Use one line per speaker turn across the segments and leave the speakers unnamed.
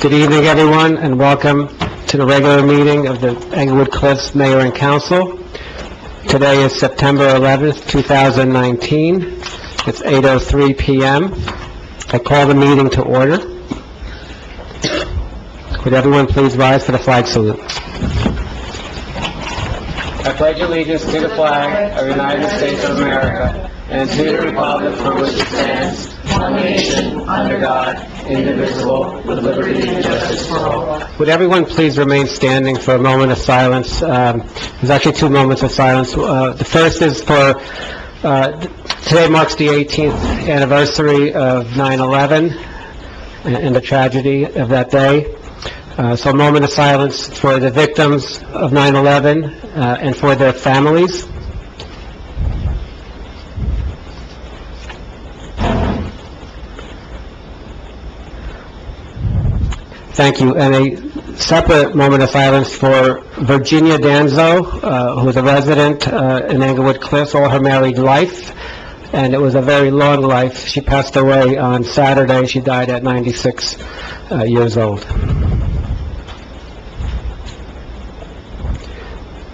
Good evening, everyone, and welcome to the regular meeting of the Englewood Cliffs Mayor and Council. Today is September 11th, 2019. It's 8:03 p.m. I call the meeting to order. Would everyone please rise for the flag salute? I pledge allegiance to the flag of the United States of America and to the republic for which it stands, one nation, under God, indivisible, with liberty and justice for all. Would everyone please remain standing for a moment of silence? There's actually 2 moments of silence. The first is for, today marks the 18th anniversary of 9/11 and the tragedy of that day. So a moment of silence for the victims of 9/11 and for their families. Thank you. And a separate moment of silence for Virginia Danzo, who was a resident in Englewood Cliffs all her married life, and it was a very long life. She passed away on Saturday. She died at 96 years old.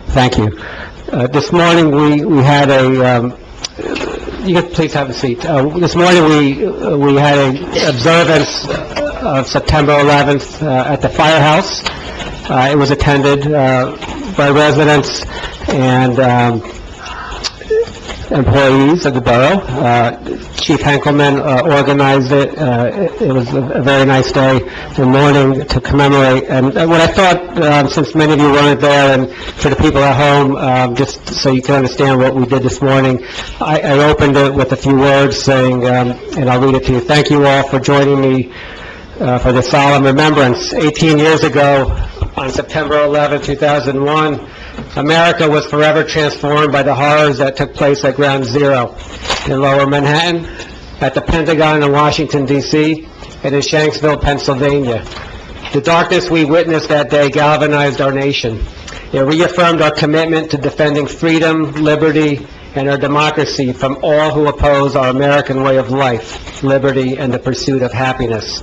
Thank you. This morning we had a, you can please have a seat. This morning we had an observance of September 11th at the firehouse. It was attended by residents and employees of the borough. Chief Henkelman organized it. It was a very nice day and morning to commemorate. And what I thought, since many of you weren't there, and for the people at home, just so you can understand what we did this morning, I opened it with a few words saying, and I'll read it to you. Thank you all for joining me for the solemn remembrance. 18 years ago, on September 11, 2001, America was forever transformed by the horrors that took place at Ground Zero in Lower Manhattan, at the Pentagon in Washington, D.C., and in Shanksville, Pennsylvania. The darkness we witnessed that day galvanized our nation. It reaffirmed our commitment to defending freedom, liberty, and our democracy from all who oppose our American way of life, liberty, and the pursuit of happiness.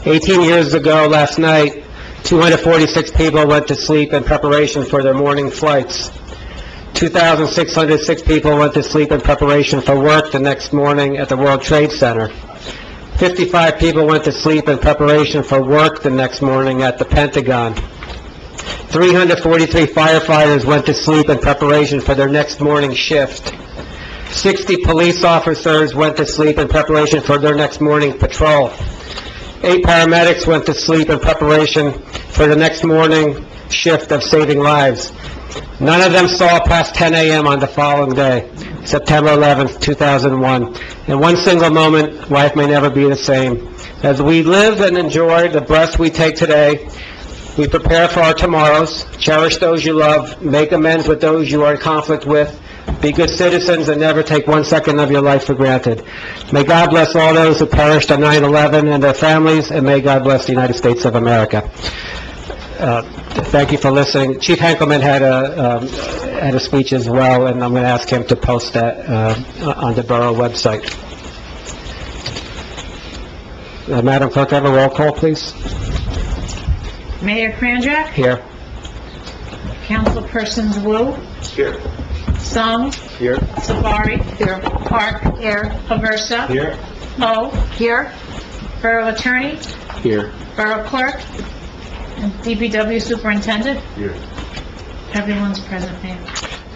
18 years ago last night, 246 people went to sleep in preparation for their morning flights. 2,606 people went to sleep in preparation for work the next morning at the World Trade Center. 55 people went to sleep in preparation for work the next morning at the Pentagon. 343 firefighters went to sleep in preparation for their next morning shift. 60 police officers went to sleep in preparation for their next morning patrol. 8 paramedics went to sleep in preparation for the next morning shift of saving lives. None of them saw past 10 a.m. on the following day, September 11th, 2001. In one single moment, life may never be the same. As we live and enjoy the breaths we take today, we prepare for our tomorrows, cherish those you love, make amends with those you are in conflict with, be good citizens, and never take 1 second of your life for granted. May God bless all those who perished on 9/11 and their families, and may God bless the United States of America. Thank you for listening. Chief Henkelman had a speech as well, and I'm going to ask him to post that on the borough website. Madam Clerk, have a roll call, please.
Mayor Kranjak?
Here.
Councilpersons Wu?
Here.
Sung?
Here.
Savari? Here. Park? Here. Aversa?
Here.
Ho? Here. Borough Attorney?
Here.
Borough Clerk? And DPW Superintendent?
Here.
Everyone's present, Mayor.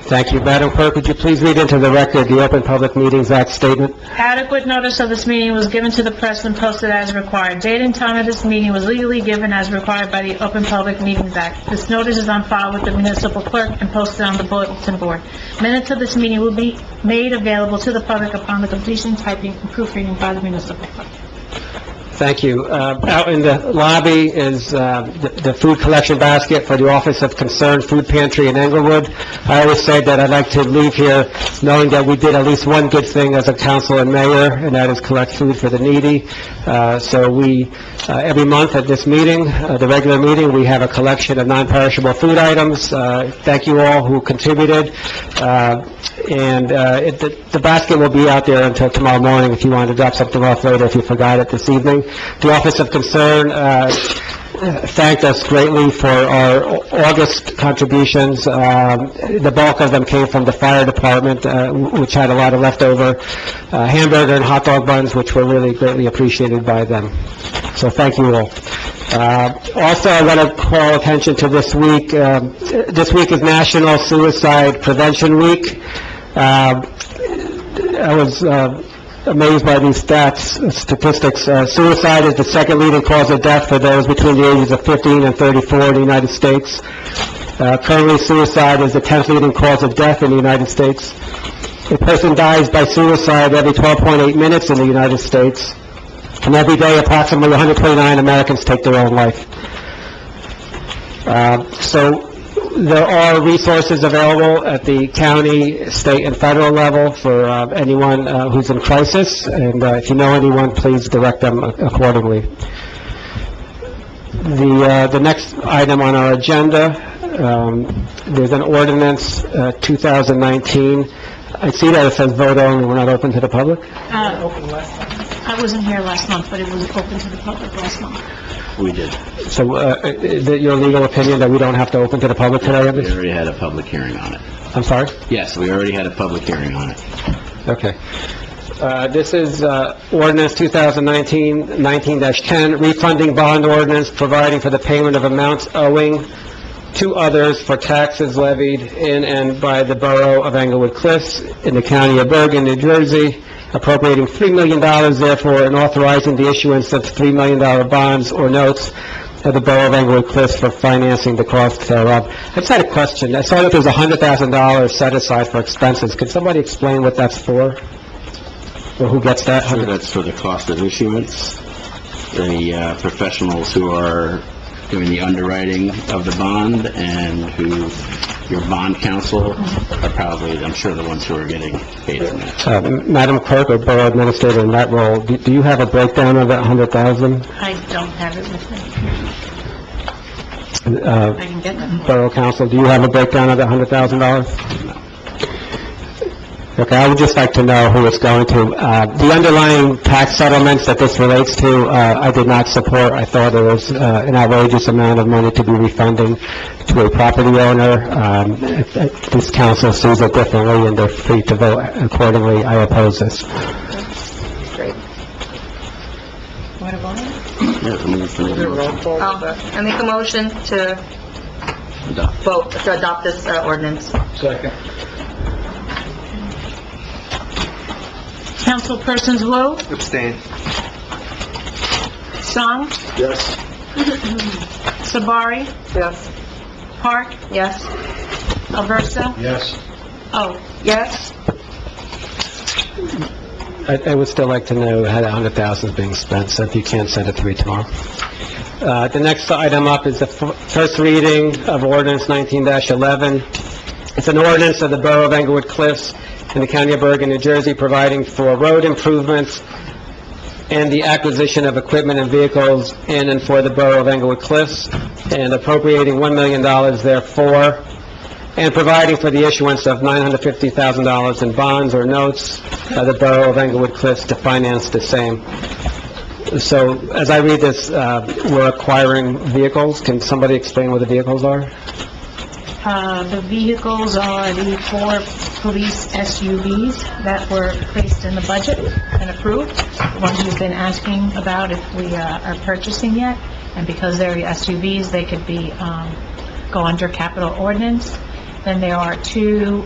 Thank you. Madam Clerk, would you please read into the record the Open Public Meetings Act statement?
Adequate notice of this meeting was given to the press and posted as required. Date and time of this meeting was legally given as required by the Open Public Meetings Act. This notice is on file with the municipal clerk and posted on the bulletin board. Minutes of this meeting will be made available to the public upon the completion, typing, and proofreading by the municipal clerk.
Thank you. Out in the lobby is the food collection basket for the Office of Concerned Food Pantry in Englewood. I always say that I'd like to leave here knowing that we did at least one good thing as a council and mayor, and that is collect food for the needy. So we, every month at this meeting, the regular meeting, we have a collection of non-perishable food items. Thank you all who contributed. The basket will be out there until tomorrow morning if you want to drop something off later if you forgot it this evening. The Office of Concern thanked us greatly for our August contributions. The bulk of them came from the fire department, which had a lot of leftover hamburger and hot dog buns, which were really greatly appreciated by them. So thank you all. Also, I want to call attention to this week. This week is National Suicide Prevention Week. I was amazed by these statistics. Suicide is the second leading cause of death for those between the ages of 15 and 34 in the United States. Currently, suicide is the 10th leading cause of death in the United States. A person dies by suicide every 12.8 minutes in the United States, and every day approximately 129 Americans take their own life. So there are resources available at the county, state, and federal level for anyone who's in crisis, and if you know anyone, please direct them accordingly. The next item on our agenda, there's an ordinance 2019. I see that it says vote only, we're not open to the public?
I wasn't here last month, but it was open to the public last month.
We did.
So, is it your legal opinion that we don't have to open to the public today?
We already had a public hearing on it.
I'm sorry?
Yes, we already had a public hearing on it.
Okay. This is ordinance 2019-10, refunding bond ordinance, providing for the payment of amounts owing to others for taxes levied in and by the Borough of Englewood Cliffs in the County of Bergen, New Jersey, appropriating $3 million, therefore, and authorizing the issuance of $3 million bonds or notes of the Borough of Englewood Cliffs for financing the cost thereof. I just had a question. I saw that there's $100,000 set aside for expenses. Could somebody explain what that's for? Or who gets that?
So that's for the cost of issuance. The professionals who are doing the underwriting of the bond and who, your bond counsel, are probably, I'm sure, the ones who are getting paid on that.
Madam Clerk or Borough Administrator in that role, do you have a breakdown of that $100,000?
I don't have it with me. I can get them.
Borough Council, do you have a breakdown of that $100,000?
No.
Okay, I would just like to know who it's going to. The underlying tax settlements that this relates to, I did not support. I thought it was an outrageous amount of money to be refunding to a property owner. If this council sees it differently and they're free to vote accordingly, I oppose this.
Great.
What about it?
Yeah,
I make a motion to vote, to adopt this ordinance.
Second.
Councilpersons Wu,
Abstain.
Song,
Yes.
Sabari,
Yes.
Park,
Yes.
Yes.
Aversa,
Yes.
I would still like to know how the $100,000 is being spent, so if you can't send it to me tomorrow. The next item up is the first reading of ordinance 19-11. It's an ordinance of the Borough of Englewood Cliffs in the County of Bergen, New Jersey, providing for road improvements and the acquisition of equipment and vehicles in and for the Borough of Englewood Cliffs, and appropriating $1 million therefore, and providing for the issuance of $950,000 in bonds or notes of the Borough of Englewood Cliffs to finance the same. So, as I read this, we're acquiring vehicles. Can somebody explain what the vehicles are?
The vehicles are the 4 police SUVs that were placed in the budget and approved, the ones we've been asking about if we are purchasing yet, and because they're SUVs, they could be, go under capital ordinance. Then there are 2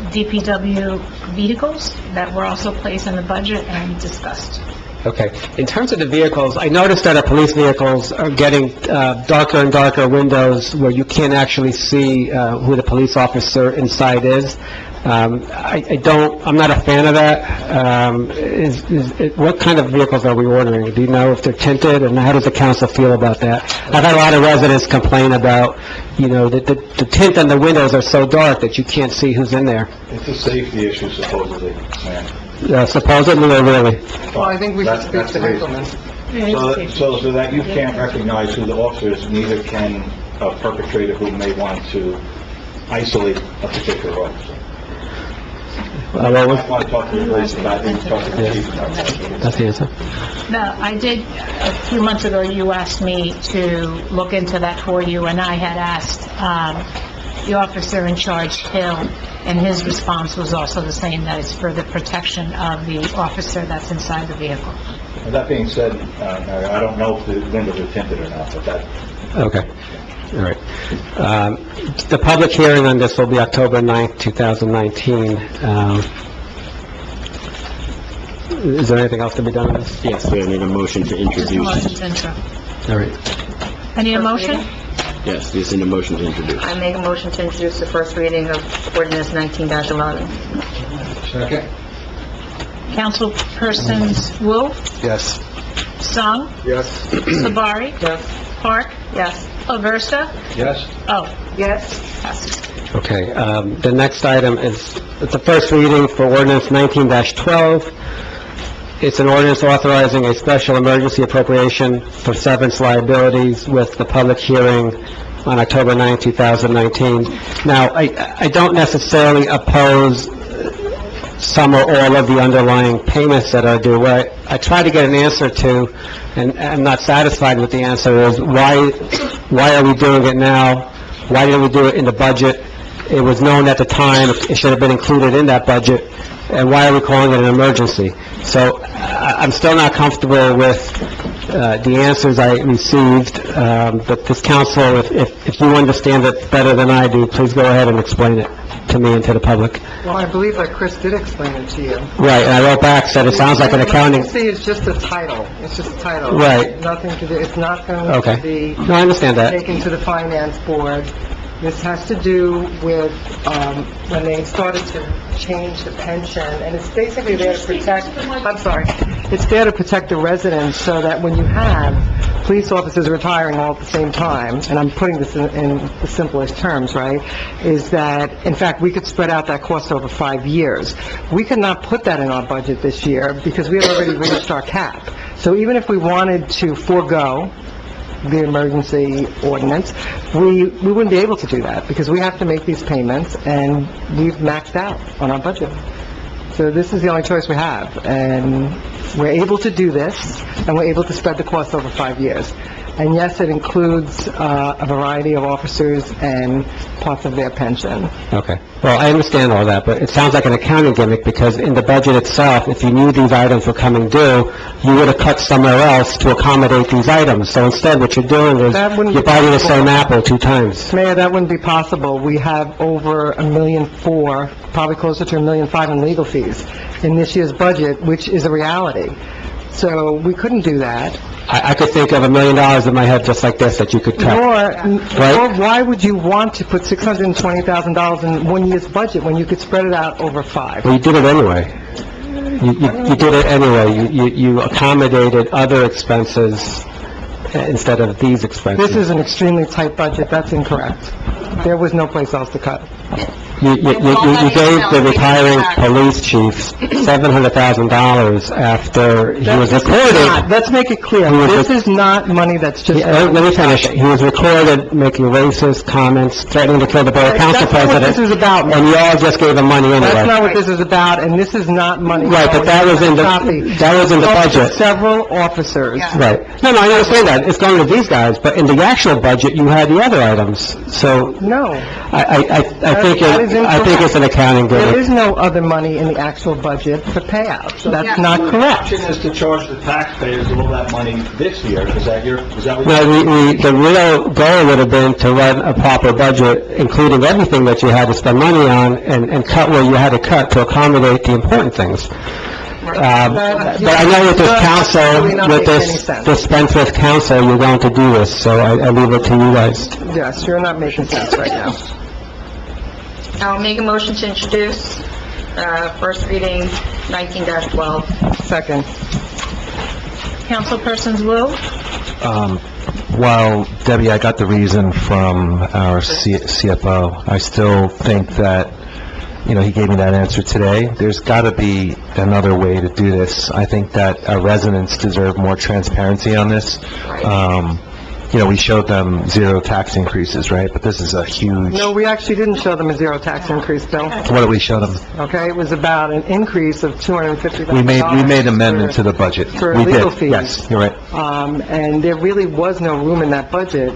DPW vehicles that were also placed in the budget and discussed.
Okay. In terms of the vehicles, I noticed that our police vehicles are getting darker and darker windows where you can't actually see who the police officer inside is. I'm not a fan of that. What kind of vehicles are we ordering? Do you know if they're tinted, and how does the council feel about that? I've had a lot of residents complain about, the tint on the windows are so dark that you can't see who's in there.
It's a safety issue supposedly, man.
Supposedly or really?
Well, I think we should speak
That's
to
the reason.
Henkelman.
So that you can't recognize who the officer is, neither can a perpetrator who may want to isolate a particular officer.
What
I
was,
want to talk to the police about it, talk to the chief about that.
that's the answer?
No, I did, a few months ago, you asked me to look into that for you, and I had asked the officer in charge, Hill, and his response was also the same, that it's for the protection of the officer that's inside the vehicle.
And that being said, I don't know if the windows are tinted or not, but that,
Okay, all right. The public hearing on this will be October 9th, 2019. Is there anything else to be done on this?
Yes, we need a motion to
Just a motion
introduce.
to intro.
All right.
I need a motion?
Yes, just need a motion to introduce.
I make a motion to introduce the first reading of ordinance 19-11.
second?
Councilpersons Wu,
Yes.
Song,
Yes.
Sabari,
Yes.
Park,
Yes.
Aversa,
Yes.
oh,
Yes.
passes.
Okay, the next item is, it's the first reading for ordinance 19-12. It's an ordinance authorizing a special emergency appropriation for severance liabilities with the public hearing on October 9, 2019. Now, I don't necessarily oppose some or all of the underlying payments that are due. What I try to get an answer to, and I'm not satisfied with the answer, is why are we doing it now? Why didn't we do it in the budget? It was known at the time, it should have been included in that budget, and why are we calling it an emergency? So, I'm still not comfortable with the answers I received, but this council, if you understand it better than I do, please go ahead and explain it to me and to the public.
Well, I believe that Chris did explain it to you.
Right, and I wrote back, said it sounds like an accounting...
See, it's just a title. It's just a title.
Right.
Nothing to do, it's not going
Okay.
to be
No, I understand that.
taken to the finance board. This has to do with, when they started to change the pension, and it's basically there to protect, I'm sorry, it's there to protect the residents so that when you have police officers retiring all at the same time, and I'm putting this in the simplest terms, right, is that, in fact, we could spread out that cost over 5 years. We could not put that in our budget this year because we had already reached our cap. So even if we wanted to forego the emergency ordinance, we wouldn't be able to do that, because we have to make these payments, and we've maxed out on our budget. So this is the only choice we have, and we're able to do this, and we're able to spread the cost over 5 years. And yes, it includes a variety of officers and parts of their pension.
Okay. Well, I understand all that, but it sounds like an accounting gimmick, because in the budget itself, if you knew these items were coming due, you would have cut somewhere else to accommodate these items. So instead, what you're doing is,
That wouldn't
you're
be
biting the
possible.
same apple 2 times.
Mayor, that wouldn't be possible. We have over $1.4 million, probably closer to $1.5 million in legal fees in this year's budget, which is a reality. So we couldn't do that.
I could think of $1 million in my head just like this that you could cut.
Nor why would you want to put $620,000 in 1 year's budget when you could spread it out over 5?
Well, you did it anyway. You did it anyway. You accommodated other expenses instead of these expenses.
This is an extremely tight budget. That's incorrect. There was no place else to cut.
You gave the retiring police chief $700,000 after he was recorded.
Let's make it clear.
He was
This is not money that's just...
Let me finish. He was recorded making racist comments, threatening to kill the Borough Council
That's not what
President.
this is about.
And you all just gave him money
That's
anyway.
not what this is about, and this is not money...
Right, but that was in the-
Copy.
that was in the
It's
budget.
Several officers.
Right. No, I understand that. It's going to these guys, but in the actual budget, you had the other items. So
No.
I think
That is
it's an accounting
There
gimmick.
is no other money in the actual budget for payouts. That's not correct.
The option is to charge the taxpayers all that money this year. Is that what
No, the real goal would have been to run a proper budget, including everything that you had to spend money on, and cut where you had to cut to accommodate the important things. But I know with this council,
Really not
with
making any
this
sense.
Spendthrift council, you're going to do this, so I leave it to you guys.
Yes, you're not making sense right now.
I'll make a motion to introduce, first reading 19-12.
Second.
Councilpersons Wu,
While, Debbie, I got the reason from our CFO, I still think that, he gave me that answer today. There's got to be another way to do this. I think that our residents deserve more transparency on this. we showed them zero tax increases, right? But this is a huge,
No, we actually didn't show them a zero tax increase, Bill.
what did we show them?
Okay, it was about an increase of $250,000.
We made amendment to the budget.
For
We did.
legal fees.
Yes, you're right.
And there really was no room in that budget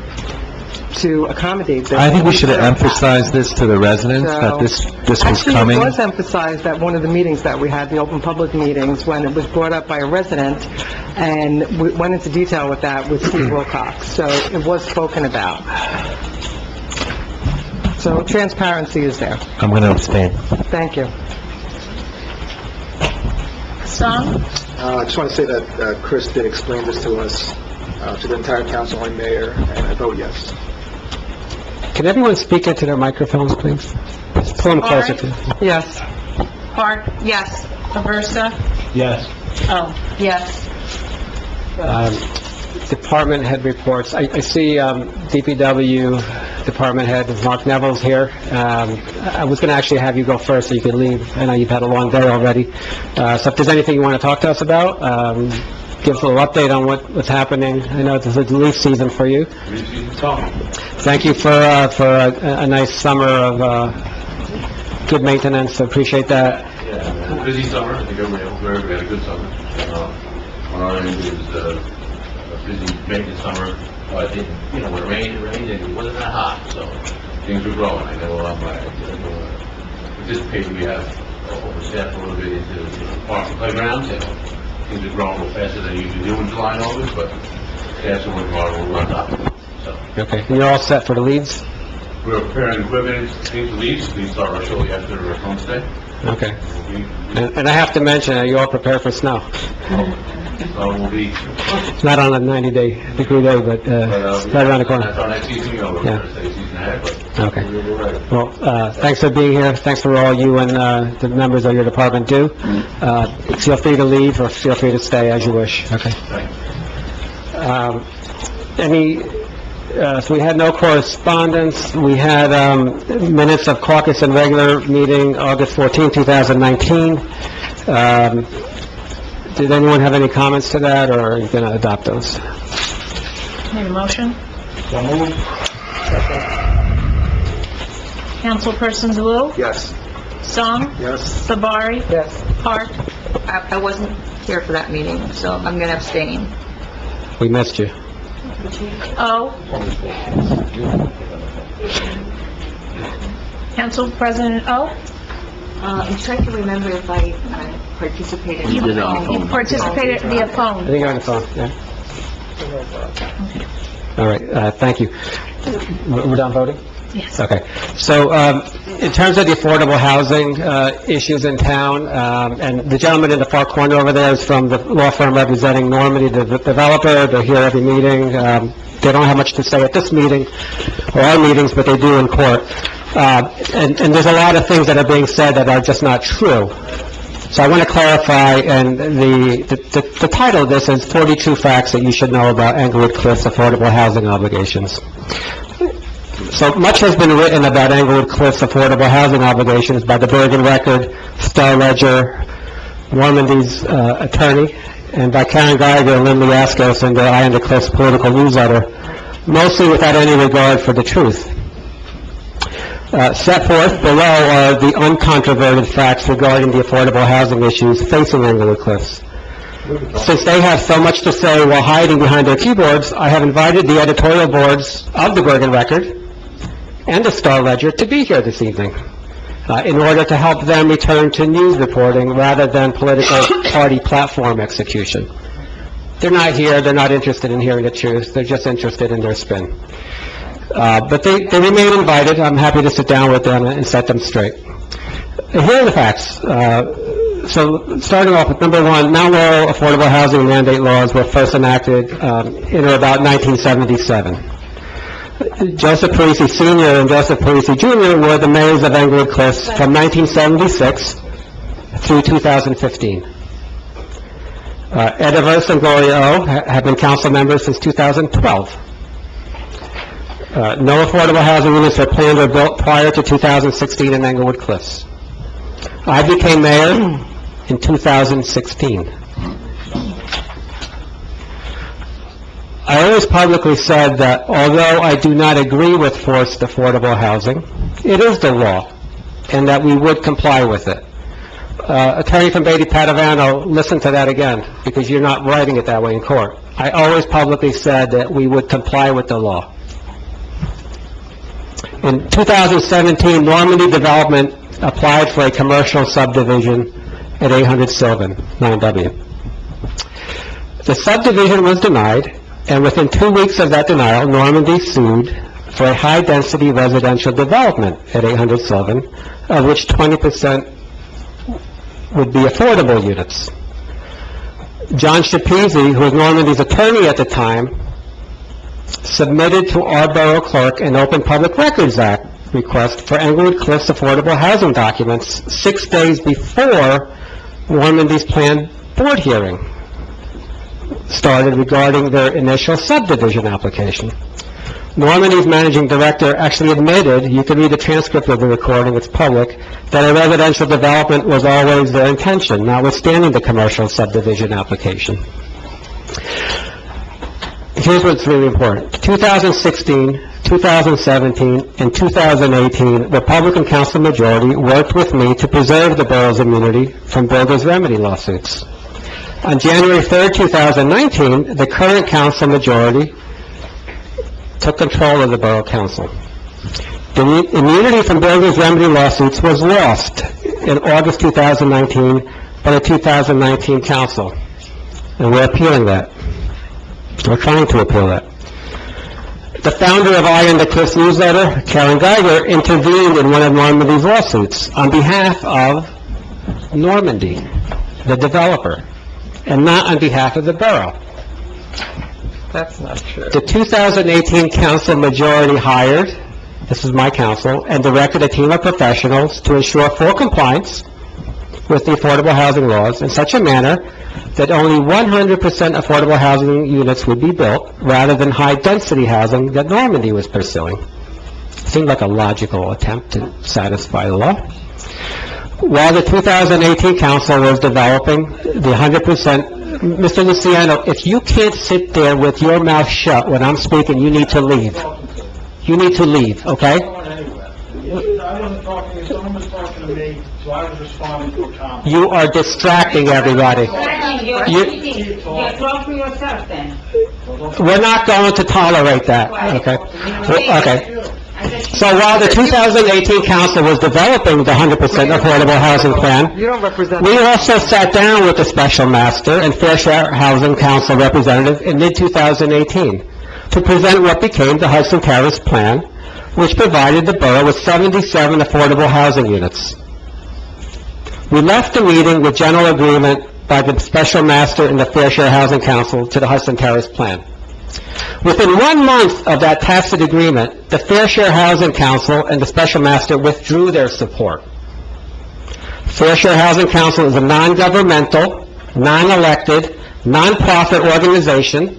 to accommodate this.
I think we should have emphasized this to the residents, that this was
Actually,
coming.
it was emphasized at one of the meetings that we had, the open public meetings, when it was brought up by a resident, and we went into detail with that with Steve Wilcox, so it was spoken about. So transparency is there.
I'm going to abstain.
Thank you.
Song?
I just want to say that Chris did explain this to us, to the entire council and mayor, and I vote yes.
Can everyone speak into their microphones, please? Just pull them closer to...
Yes.
Park?
Yes.
Aversa?
Yes.
Oh, yes.
Department head reports. I see DPW Department Head Mark Neville's here. I was going to actually have you go first so you could leave. I know you've had a long day already. So if there's anything you want to talk to us about, give us a little update on what's happening. I know it's a leaf season for you. Thank you for a nice summer of good maintenance. I appreciate that.
Yeah, busy summer, I think everybody had a good summer. On our end, it was a busy maintenance summer. I think, when it rained, and it wasn't that hot, so things were growing. I know anticipating we have overstaffed a little bit into parks and playgrounds, things are growing a little faster than they usually do in July and August, but staff's are working hard, we're on top of it. So,
Okay. And you're all set for the leaves?
we're preparing equipment, things to leave, we start shortly after homestead.
Okay. And I have to mention, you all prepare for snow.
We'll be,
It's not on a 90-degree day, but it's right around the corner.
that's our next season, we're
Yeah.
going to stay season ahead, but
Okay.
we're ready.
Well, thanks for being here. Thanks for all you and the members of your department do. Feel free to leave or feel free to stay as you wish. Okay. So we had no correspondence. We had minutes of caucus and regular meeting, August 14, 2019. Did anyone have any comments to that, or are you going to adopt those?
Need a motion? Councilpersons Wu,
Yes.
Song,
Yes.
Sabari,
Yes.
Park,
I wasn't here for that meeting, so I'm going to abstain.
We missed you.
O. Council President O.
I'm trying to remember if I participated.
You did it on the phone.
You participated via
I
phone.
think you're on the phone, yeah? All right, thank you. We're done voting?
Yes.
Okay. So, in terms of the affordable housing issues in town, and the gentleman in the far corner over there is from the law firm representing Normandy, the developer. They're here every meeting. They don't have much to say at this meeting or our meetings, but they do in court. And there's a lot of things that are being said that are just not true. So I want to clarify, and the title of this is 42 Facts That You Should Know About Englewood Cliffs Affordable Housing Obligations. So much has been written about Englewood Cliffs affordable housing obligations by the Bergen Record, Star Ledger, Normandy's attorney, and by Karen Geiger and Lynn Liascos in their Eye on the Cliffs political newsletter, mostly without any regard for the truth. Set forth below are the uncontroverted facts regarding the affordable housing issues facing Englewood Cliffs. Since they have so much to say while hiding behind their keyboards, I have invited the editorial boards of the Bergen Record and the Star Ledger to be here this evening, in order to help them return to news reporting rather than political party platform execution. They're not here, they're not interested in hearing the truth, they're just interested in their spin. But they remain invited. I'm happy to sit down with them and set them straight. Here are the facts. So, starting off with number one, Mount Laurel affordable housing mandate laws were first enacted in or about 1977. Joseph Parisi Sr. and Joseph Parisi Jr. were the mayors of Englewood Cliffs from 1976 through 2015. Ed Aversa and Gloria O. have been council members since 2012. No affordable housing units were planned or built prior to 2016 in Englewood Cliffs. I became mayor in 2016. I always publicly said that although I do not agree with forced affordable housing, it is the law, and that we would comply with it. Attorney from Beatty Padavano, listen to that again, because you're not writing it that way in court. I always publicly said that we would comply with the law. In 2017, Normandy Development applied for a commercial subdivision at 800 Sylvan, 9W. The subdivision was denied, and within 2 weeks of that denial, Normandy sued for a high-density residential development at 800 Sylvan, of which 20% would be affordable units. John Shapezi, who was Normandy's attorney at the time, submitted to our borough clerk an Open Public Records Act request for Englewood Cliffs affordable housing documents 6 days before Normandy's planned board hearing started regarding their initial subdivision application. Normandy's managing director actually admitted, you can read the transcript of the recording, it's public, that a residential development was always their intention, notwithstanding the commercial subdivision application. Here's what's really important. 2016, 2017, and 2018, Republican Council majority worked with me to preserve the borough's immunity from builders' remedy lawsuits. On January 3rd, 2019, the current council majority took control of the Borough Council. The immunity from builders' remedy lawsuits was lost in August 2019 by the 2019 council, and we're appealing that. We're trying to appeal that. The founder of Eye on the Cliffs newsletter, Karen Geiger, intervened in one of Normandy's lawsuits on behalf of Normandy, the developer, and not on behalf of the borough.
That's not true.
The 2018 council majority hired, this is my council, and directed a team of professionals to ensure full compliance with the affordable housing laws in such a manner that only 100% affordable housing units would be built, rather than high-density housing that Normandy was pursuing. Seemed like a logical attempt to satisfy the law. While the 2018 council was developing the 100%, Mr. Luciano, if you can't sit there with your mouth shut when I'm speaking, you need to leave. You need to leave, okay?
I wasn't talking to you, someone was talking to me, so I was responding to a comment.
You are distracting everybody.
You're talking yourself then.
We're not going to tolerate that, okay? Okay. So while the 2018 council was developing the 100% affordable housing plan,
You don't represent...
we also sat down with the special master and Fair Share Housing Council representative in mid-2018 to present what became the Hudson Terrace Plan, which provided the borough with 77 affordable housing units. We left the meeting with general agreement by the special master and the Fair Share Housing Council to the Hudson Terrace Plan. Within 1 month of that tacit agreement, the Fair Share Housing Council and the special master withdrew their support. Fair Share Housing Council is a non-governmental, non-elected, non-profit organization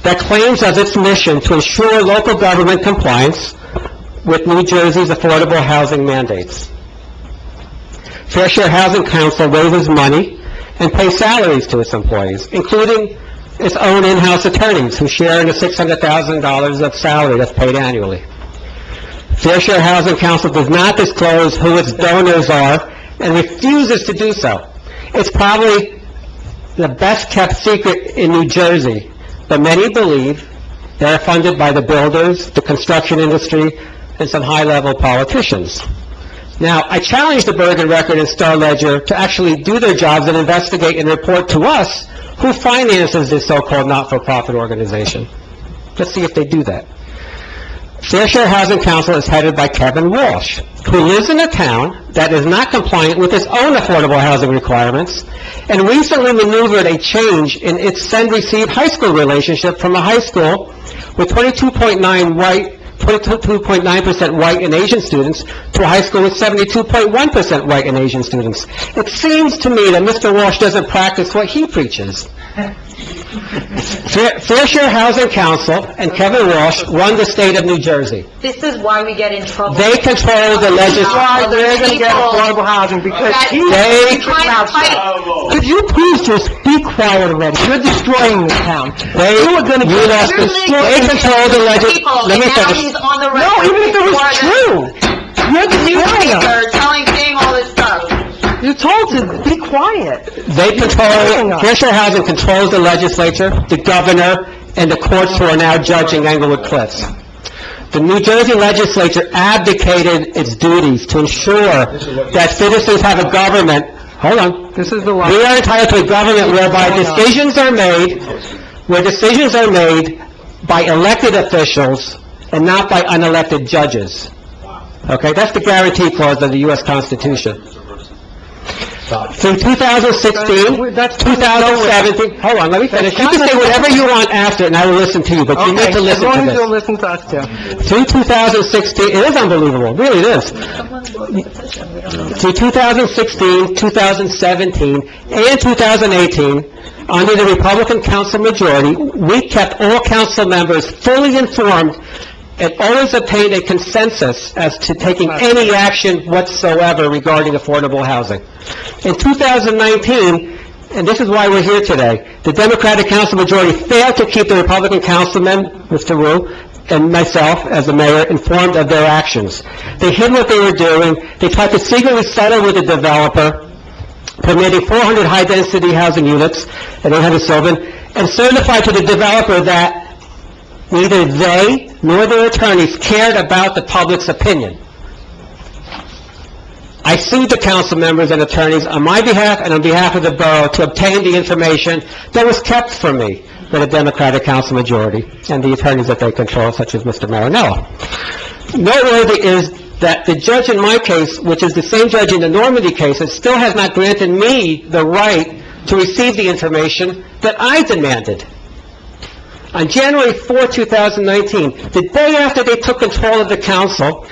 that claims as its mission to ensure local government compliance with New Jersey's affordable housing mandates. Fair Share Housing Council raises money and pays salaries to its employees, including its own in-house attorneys, who share in the $600,000 of salary that's paid annually. Fair Share Housing Council does not disclose who its donors are and refuses to do so. It's probably the best-kept secret in New Jersey, but many believe they're funded by the builders, the construction industry, and some high-level politicians. Now, I challenge the Bergen Record and Star Ledger to actually do their jobs and investigate and report to us who finances this so-called not-for-profit organization. Let's see if they do that. Fair Share Housing Council is headed by Kevin Walsh, who lives in a town that is not compliant with its own affordable housing requirements, and recently maneuvered a change in its send-receive high school relationship from a high school with 22.9% white and Asian students to a high school with 72.1% white and Asian students. It seems to me that Mr. Walsh doesn't practice what he preaches. Fair Share Housing Council and Kevin Walsh run the state of New Jersey.
This is why we get in trouble.
They control the legislature.
Why we're gonna get affordable housing, because he...
They-
Could you please just be quiet already? You're destroying this town.
They control the legislature. Let me
Now
finish.
he's on the
No,
record.
even if it was true, you're destroying us.
Newspaper saying all this stuff.
You're told to be quiet.
They control, Fair Share Housing controls the legislature, the governor, and the courts who are now judging Englewood Cliffs. The New Jersey legislature abdicated its duties to ensure that citizens have a government, hold on,
This is the
we
line.
are entitled to a government whereby decisions are made by elected officials and not by unelected judges. Okay, that's the guarantee clause of the U.S. Constitution. Through 2016, 2017, hold on, let me finish. You can say whatever you want after, and I will listen to you, but you need to listen
As
to
long as you'll
this.
listen to us, too.
Through 2016, it is unbelievable, really it is. Through 2016, 2017, and 2018, under the Republican council majority, we kept all council members fully informed and always obtained a consensus as to taking any action whatsoever regarding affordable housing. In 2019, and this is why we're here today, the Democratic council majority failed to keep the Republican councilman, Mr. Wu, and myself, as the mayor, informed of their actions. They hid what they were doing. They tried to secretly settle with the developer, permitting 400 high-density housing units at 800 Sylvan, and certified to the developer that neither they nor their attorneys cared about the public's opinion. I sued the council members and attorneys on my behalf and on behalf of the borough to obtain the information that was kept from me by the Democratic council majority and the attorneys that they control, such as Mr. Marinello. Noteworthy is that the judge in my case, which is the same judge in the Normandy case, still has not granted me the right to receive the information that I demanded. On January 4, 2019, the day after they took control of the council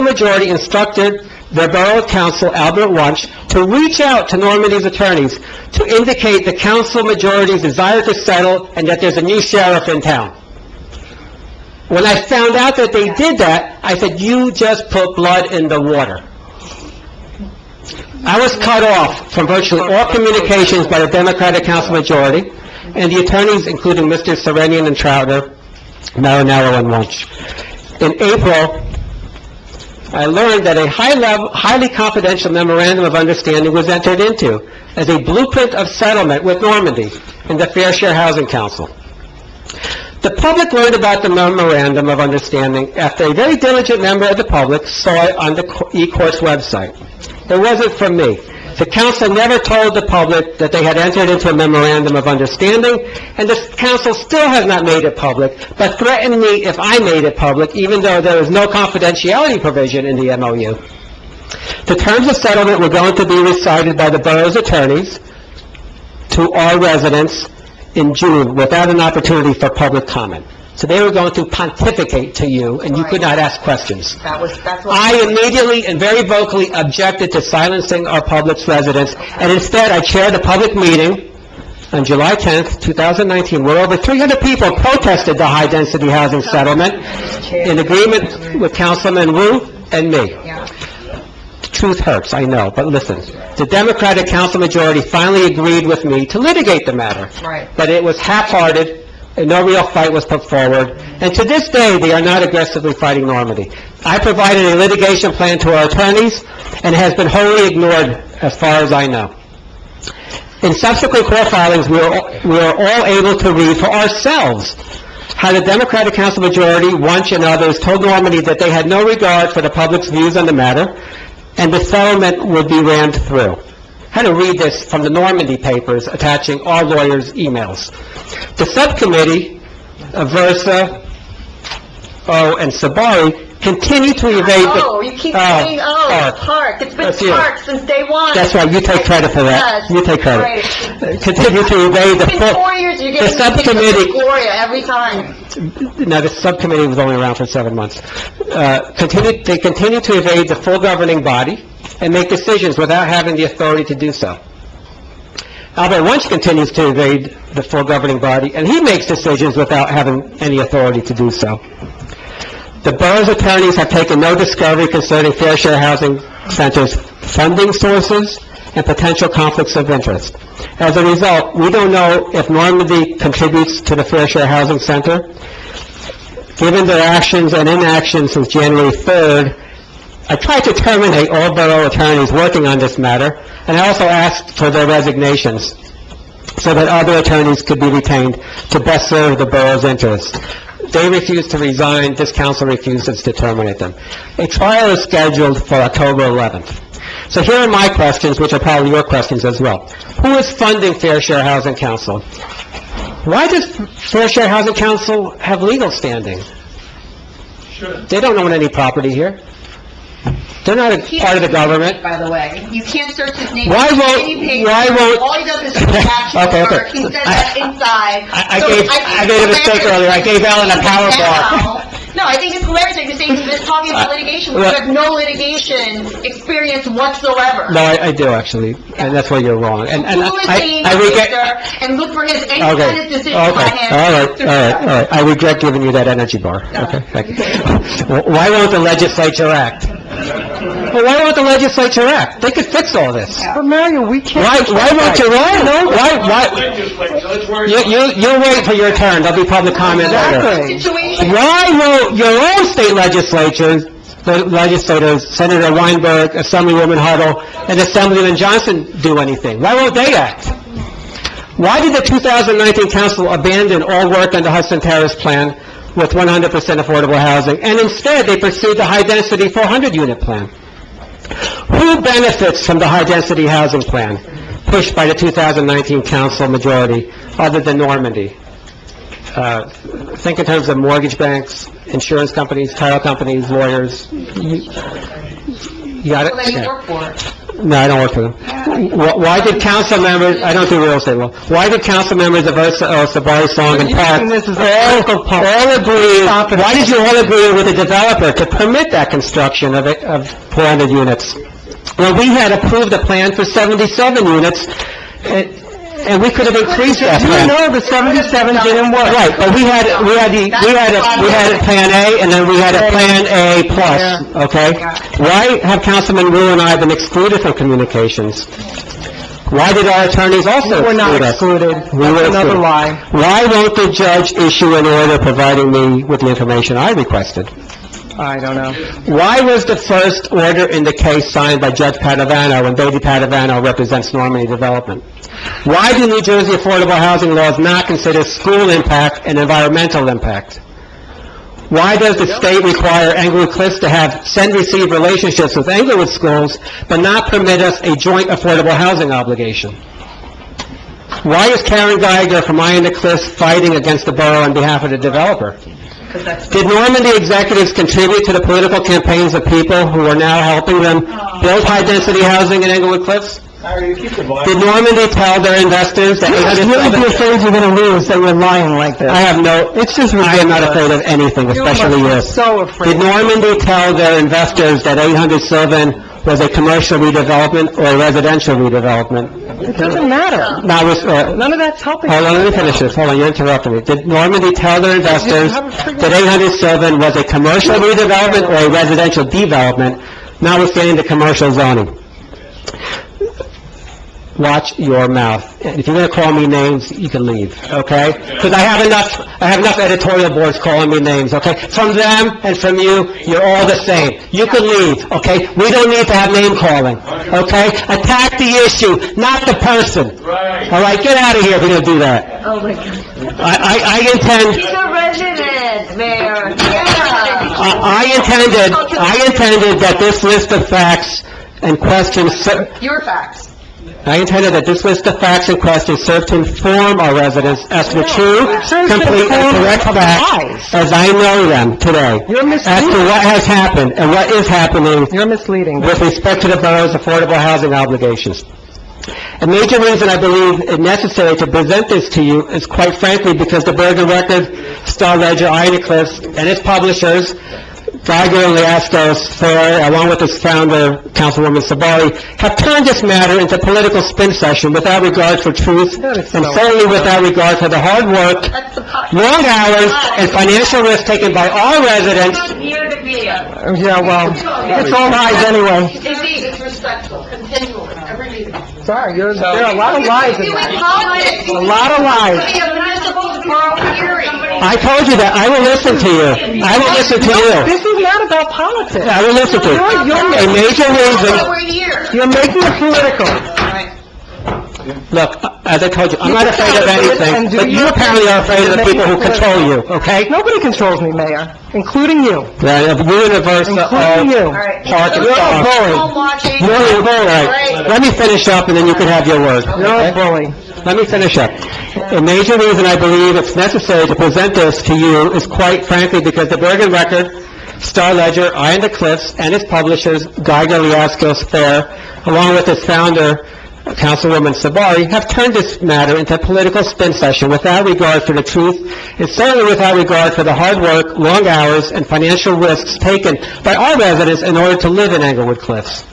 majority instructed their borough council, Albert Wunsch, to reach out to Normandy's attorneys to indicate the council majority's desire to settle and that there's a new sheriff in town. When I found out that they did that, I said, "You just put blood in the water." I was cut off from virtually all communications by the Democratic council majority and the attorneys, including Mr. Serenian and Trouter, Marinello and Wunsch. In April, I learned that a highly confidential memorandum of understanding was entered into as a blueprint of settlement with Normandy and the Fair Share Housing Council. The public learned about the memorandum of understanding after a very diligent member of the public saw it on the e-court's website. It wasn't from me. The council never told the public that they had entered into a memorandum of understanding, and the council still has not made it public, but threatened me if I made it public, even though there is no confidentiality provision in the MOU. The terms of settlement were going to be recited by the borough's attorneys to our residents in June without an opportunity for public comment. So they were going to pontificate to you, and you could not ask questions.
That's what...
I immediately and very vocally objected to silencing our public's residents, and instead I chaired a public meeting on July 10th, 2019, where over 300 people protested the high-density housing settlement in agreement with Councilman Wu and me. The truth hurts, I know, but listen. The Democratic council majority finally agreed with me to litigate the matter.
Right.
But it was half-hearted, and no real fight was put forward. And to this day, they are not aggressively fighting Normandy. I provided a litigation plan to our attorneys, and it has been wholly ignored as far as I know. In subsequent court filings, we are all able to read for ourselves how the Democratic council majority, Wunsch and others, told Normandy that they had no regard for the public's views on the matter, and the settlement would be rammed through. I had to read this from the Normandy papers attaching our lawyers' emails. The subcommittee, Aversa, and Sabari, continue to evade the...
Oh, you keep saying, Park. It's been
That's you.
Park since day one.
That's right, you take credit for that.
Yes.
You take credit.
Right.
Continue to evade the
It's been 4 years, you're
the
getting
subcommittee...
Gloria every time.
No, the subcommittee was only around for 7 months. They continue to evade the full governing body and make decisions without having the authority to do so. Albert Wunsch continues to evade the full governing body, and he makes decisions without having any authority to do so. The borough's attorneys have taken no discovery concerning Fair Share Housing Center's funding sources and potential conflicts of interest. As a result, we don't know if Normandy contributes to the Fair Share Housing Center. Given their actions and inaction since January 3rd, I tried to terminate all borough attorneys working on this matter, and I also asked for their resignations so that other attorneys could be retained to best serve the borough's interests. They refused to resign, this council refuses to terminate them. A trial is scheduled for October 11th. So here are my questions, which are probably your questions as well. Who is funding Fair Share Housing Council? Why does Fair Share Housing Council have legal standing? They don't own any property here. They're not a part of the government.
By the way, you can't search his name.
Why won't- All
he does is actual
Okay.
work. He says that inside.
I made a mistake earlier. I gave Ellen a power bar.
No, I think it's hilarious that you're saying he's talking about litigation, when you have no litigation experience whatsoever.
No, I do, actually, and that's where you're wrong. And
Foolishly,
I regret...
Mr., and look for his
Okay,
independent decision by
okay,
hand.
all right. I regret giving you that energy bar. Okay, thank you. Why won't the legislature act? Well, why won't the legislature act? They could fix all this.
But Mario, we can't...
Why won't you, why,
Legislature, let's worry
you'll wait for your turn, there'll be public comment later.
Exactly.
Situation.
Why won't your own state legislatures, the legislators, Senator Weinberg, Assemblywoman Huddle, and Assemblyman Johnson do anything? Why won't they act? Why did the 2019 council abandon all work on the Hudson Terrace plan with 100% affordable housing, and instead they pursued the high-density 400-unit plan? Who benefits from the high-density housing plan pushed by the 2019 council majority other than Normandy? Think in terms of mortgage banks, insurance companies, title companies, lawyers. You got it?
Well, then you
Yeah.
work for it.
No, I don't work for them. Why did council members, I don't do real estate law, why did council members of Sabari, Song, and Park
This is a political
all agree, why did you all agree with the developer to permit that construction of 400 units? Well, we had approved a plan for 77 units, and we could have increased that plan.
You know the 77 didn't work.
Right, but we had a Plan A, and then we had a Plan A plus, okay? Why have Councilman Wu and I been excluded from communications? Why did our attorneys also
We're not
exclude us?
excluded.
We were
That's another
excluded.
lie.
Why won't the judge issue an order providing me with the information I requested?
I don't know.
Why was the first order in the case signed by Judge Padovano when Beatty Padovano represents Normandy Development? Why do New Jersey affordable housing laws not consider school impact and environmental impact? Why does the state require Englewood Cliffs to have send-receive relationships with Englewood schools, but not permit us a joint affordable housing obligation? Why is Karen Geiger from Eye on the Cliffs fighting against the borough on behalf of the developer? Did Normandy executives contribute to the political campaigns of people who are now helping them build high-density housing in Englewood Cliffs?
Larry, you keep the volume.
Did Normandy tell their investors that
You're afraid you're going to lose, that you're lying like this.
I have no...
It's just
I am not afraid
ridiculous.
of anything,
You
especially
must be
you.
so afraid.
Did Normandy tell their investors that 800 Sylvan was a commercial redevelopment or a residential redevelopment?
It doesn't matter.
Now,
None of that's helping.
hold on, let me finish this. Hold on, you're interrupting me. Did Normandy tell their investors that 800 Sylvan was a commercial redevelopment or a residential development, notwithstanding the commercial zoning? Watch your mouth. And if you're going to call me names, you can leave, okay? Because I have enough editorial boards calling me names, okay? From them and from you, you're all the same. You can leave, okay? We don't need to have name calling, okay? Attack the issue, not the person.
Right.
All right, get out of here if you're going to do that.
Oh, my God.
I intend...
He's a resident, Mayor. Yeah.
I intended that this list of facts and questions...
Your facts.
I intended that this list of facts and questions serve to inform our residents as to the true, complete, and correct facts, as I know them today,
You're
as to
misleading.
what has happened and what is happening
You're misleading.
with respect to the borough's affordable housing obligations. A major reason I believe it necessary to present this to you is quite frankly because the Bergen Record, Star Ledger, Iron Cliffs, and its publishers Geiger and Liascos Fair, along with its founder, Councilwoman Sabari, have turned this matter into a political spin session without regard for truth and solely without regard for the hard work, long hours, and financial risk taken by all residents.
Hear the video.
Yeah, well, it's all lies anyway.
Disrespectful, continually, every meeting.
Sorry, there are a lot of lies in there. A lot of lies.
I told you that. I will listen to you. I will listen to you.
This is not about politics.
I will listen to you. A major reason,
You're making it political.
look, as I told you, I'm not afraid of anything, but you apparently are afraid of the people who control you, okay?
Nobody controls me, Mayor, including you.
Yeah, you and the versa
Including you.
You're a bully.
Watching.
You're a bully. All right. Let me finish up, and then you can have your word.
You're a bully.
Let me finish up. A major reason I believe it's necessary to present this to you is quite frankly because the Bergen Record, Star Ledger, Eye on the Cliffs, and its publishers, Geiger Liascos Fair, along with its founder, Councilwoman Sabari, have turned this matter into a political spin session without regard for the truth, and certainly without regard for the hard work, long hours, and financial risks taken by all residents in order to live in Englewood Cliffs.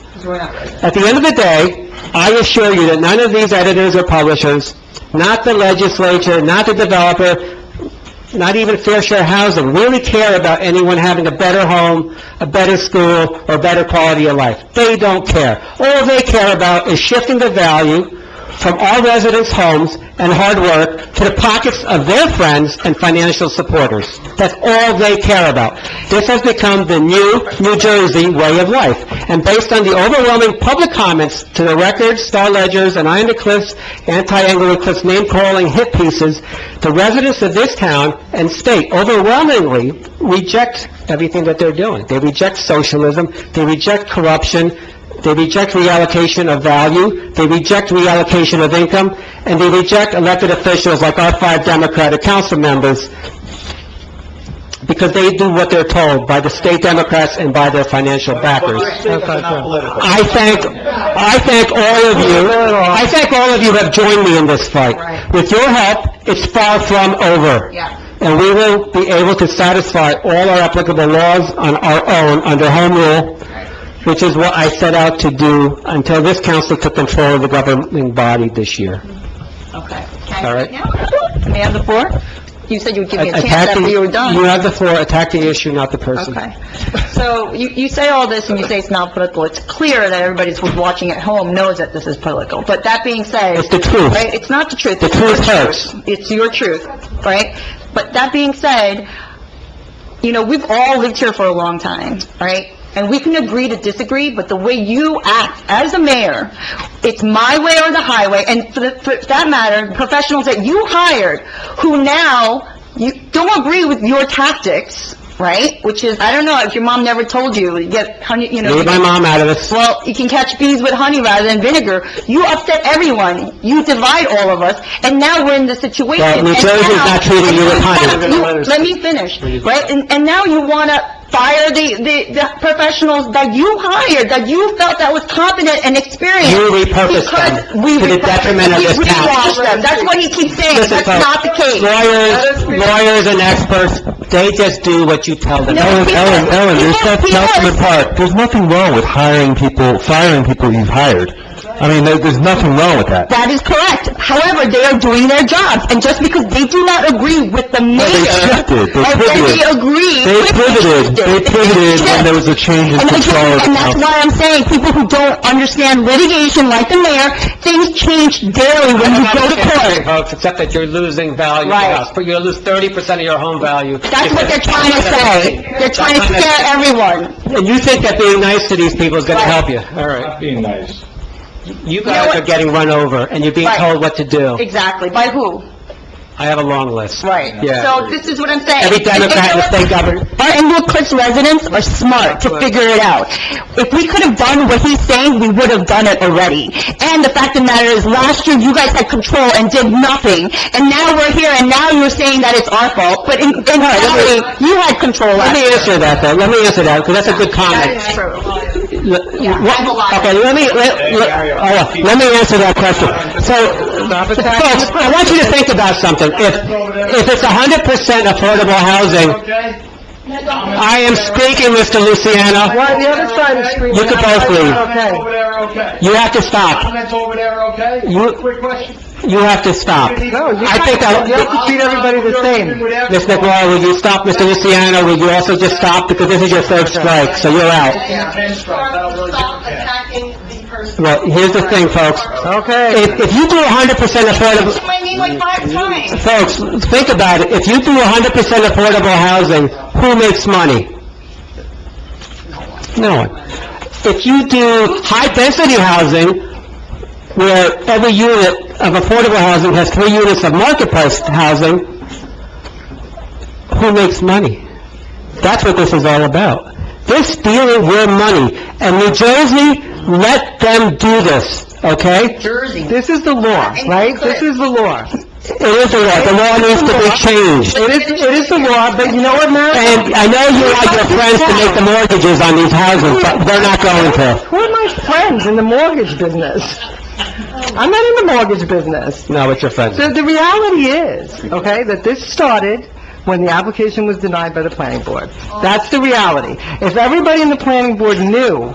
At the end of the day, I assure you that none of these editors or publishers, not the legislature, not the developer, not even Fair Share Housing, really care about anyone having a better home, a better school, or better quality of life. They don't care. All they care about is shifting the value from all residents' homes and hard work to the pockets of their friends and financial supporters. That's all they care about. This has become the new New Jersey way of life. And based on the overwhelming public comments to the Record, Star Ledgers, and Eye on the Cliffs, anti-Englewood Cliffs name-calling hit pieces, the residents of this town and state overwhelmingly reject everything that they're doing. They reject socialism, they reject corruption, they reject reallocation of value, they reject reallocation of income, and they reject elected officials like our 5 Democratic council members because they do what they're told by the state Democrats and by their financial backers. I thank all of you have joined me in this fight. With your help, it's far from over. And we will be able to satisfy all our applicable laws on our own under home rule, which is what I set out to do until this council took control of the governing body this year.
Okay.
All right?
May I have the floor? You said you would give me a chance after you were done.
You have the floor. Attack the issue, not the person.
Okay. So you say all this and you say it's not political. It's clear that everybody who's watching at home knows that this is political. But that being said...
It's the truth.
Right? It's not the truth.
The truth hurts.
It's your truth, right? But that being said, you know, we've all lived here for a long time, right? And we can agree to disagree, but the way you act as a mayor, it's my way or the highway, and for that matter, professionals that you hired, who now, you don't agree with your tactics, right? Which is, I don't know, if your mom never told you, you get honey, you know...
Leave my mom out of this.
Well, you can catch bees with honey rather than vinegar. You upset everyone. You divide all of us, and now we're in the situation...
Well, New
and
Jersey's
now-
not treating you with honey.
Let me finish, right? And now you want to fire the professionals that you hired, that you felt that was competent and experienced.
You repurposed them to the detriment of this town.
We brainwashed them. That's what he keeps saying.
Listen,
That's
folks,
not the case.
lawyers and experts, they just do what you tell them.
No,
Ellen, you're
because-
Councilman Park. There's nothing wrong with firing people you've hired. I mean, there's nothing wrong with that.
That is correct. However, they are doing their jobs, and just because they do not agree with the mayor,
They shifted. They
or then
pivoted.
they agree
They
with
pivoted when there was a change in
And
control of
again, and
the
that's
council.
why I'm saying, people who don't understand litigation like the mayor, things change daily when you go to court.
Folks, except that you're losing value to
Right.
us, but you'll lose 30% of your home value.
That's what they're trying to say. They're trying to scare everyone.
And you think that being nice to these people is going to help you. All right.
Not being nice.
You
know
guys
what?
are getting run over, and you're being
Right.
told what to do.
Exactly. By who?
I have a long list.
Right.
Yeah.
So this is what I'm saying.
Every Democrat in the state government.
Our Englewood Cliffs residents are smart to figure it out. If we could have done what he's saying, we would have done it already. And the fact of the matter is, last year you guys had control and did nothing, and now we're here, and now you're saying that it's our fault, but in reality, you had control
Let
last
me
year.
answer that, though. Let me answer that, because that's a good comment.
That's true.
Yeah,
I have a lot.
Okay, let me answer that question. So, folks, I want you to think about something. If it's 100% affordable housing, I am speaking, Mr. Luciano.
Why, the other side is screaming.
You could both leave.
Okay.
Over there, okay?
You have to stop.
Comments over there, okay?
You-
Quick question.
You have to stop.
No, you
I think that...
you have to treat everybody the same.
Ms. McGuire, will you stop? Mr. Luciano, will you also just stop? Because this is your third strike, so you're out.
Yeah, 10 strikes, that'll really
Stop
get it.
attacking the person.
Well, here's the thing, folks.
Okay.
If you do 100% affordable...
I mean, like 5 times.
Folks, think about it. If you do 100% affordable housing, who makes money? No one. If you do high-density housing, where every unit of affordable housing has 3 units of market-priced housing, who makes money? That's what this is all about. They're stealing your money. And New Jersey, let them do this, okay?
Jersey.
This is the law, right? This is the law.
It is the law. The law needs to be changed.
It is the law, but you know what, Mario?
And I know you want your friends to make the mortgages on these houses, but they're not going to.
Who are my friends in the mortgage business? I'm not in the mortgage business.
No, it's your friends.
So the reality is, okay, that this started when the application was denied by the planning board. That's the reality. If everybody in the planning board knew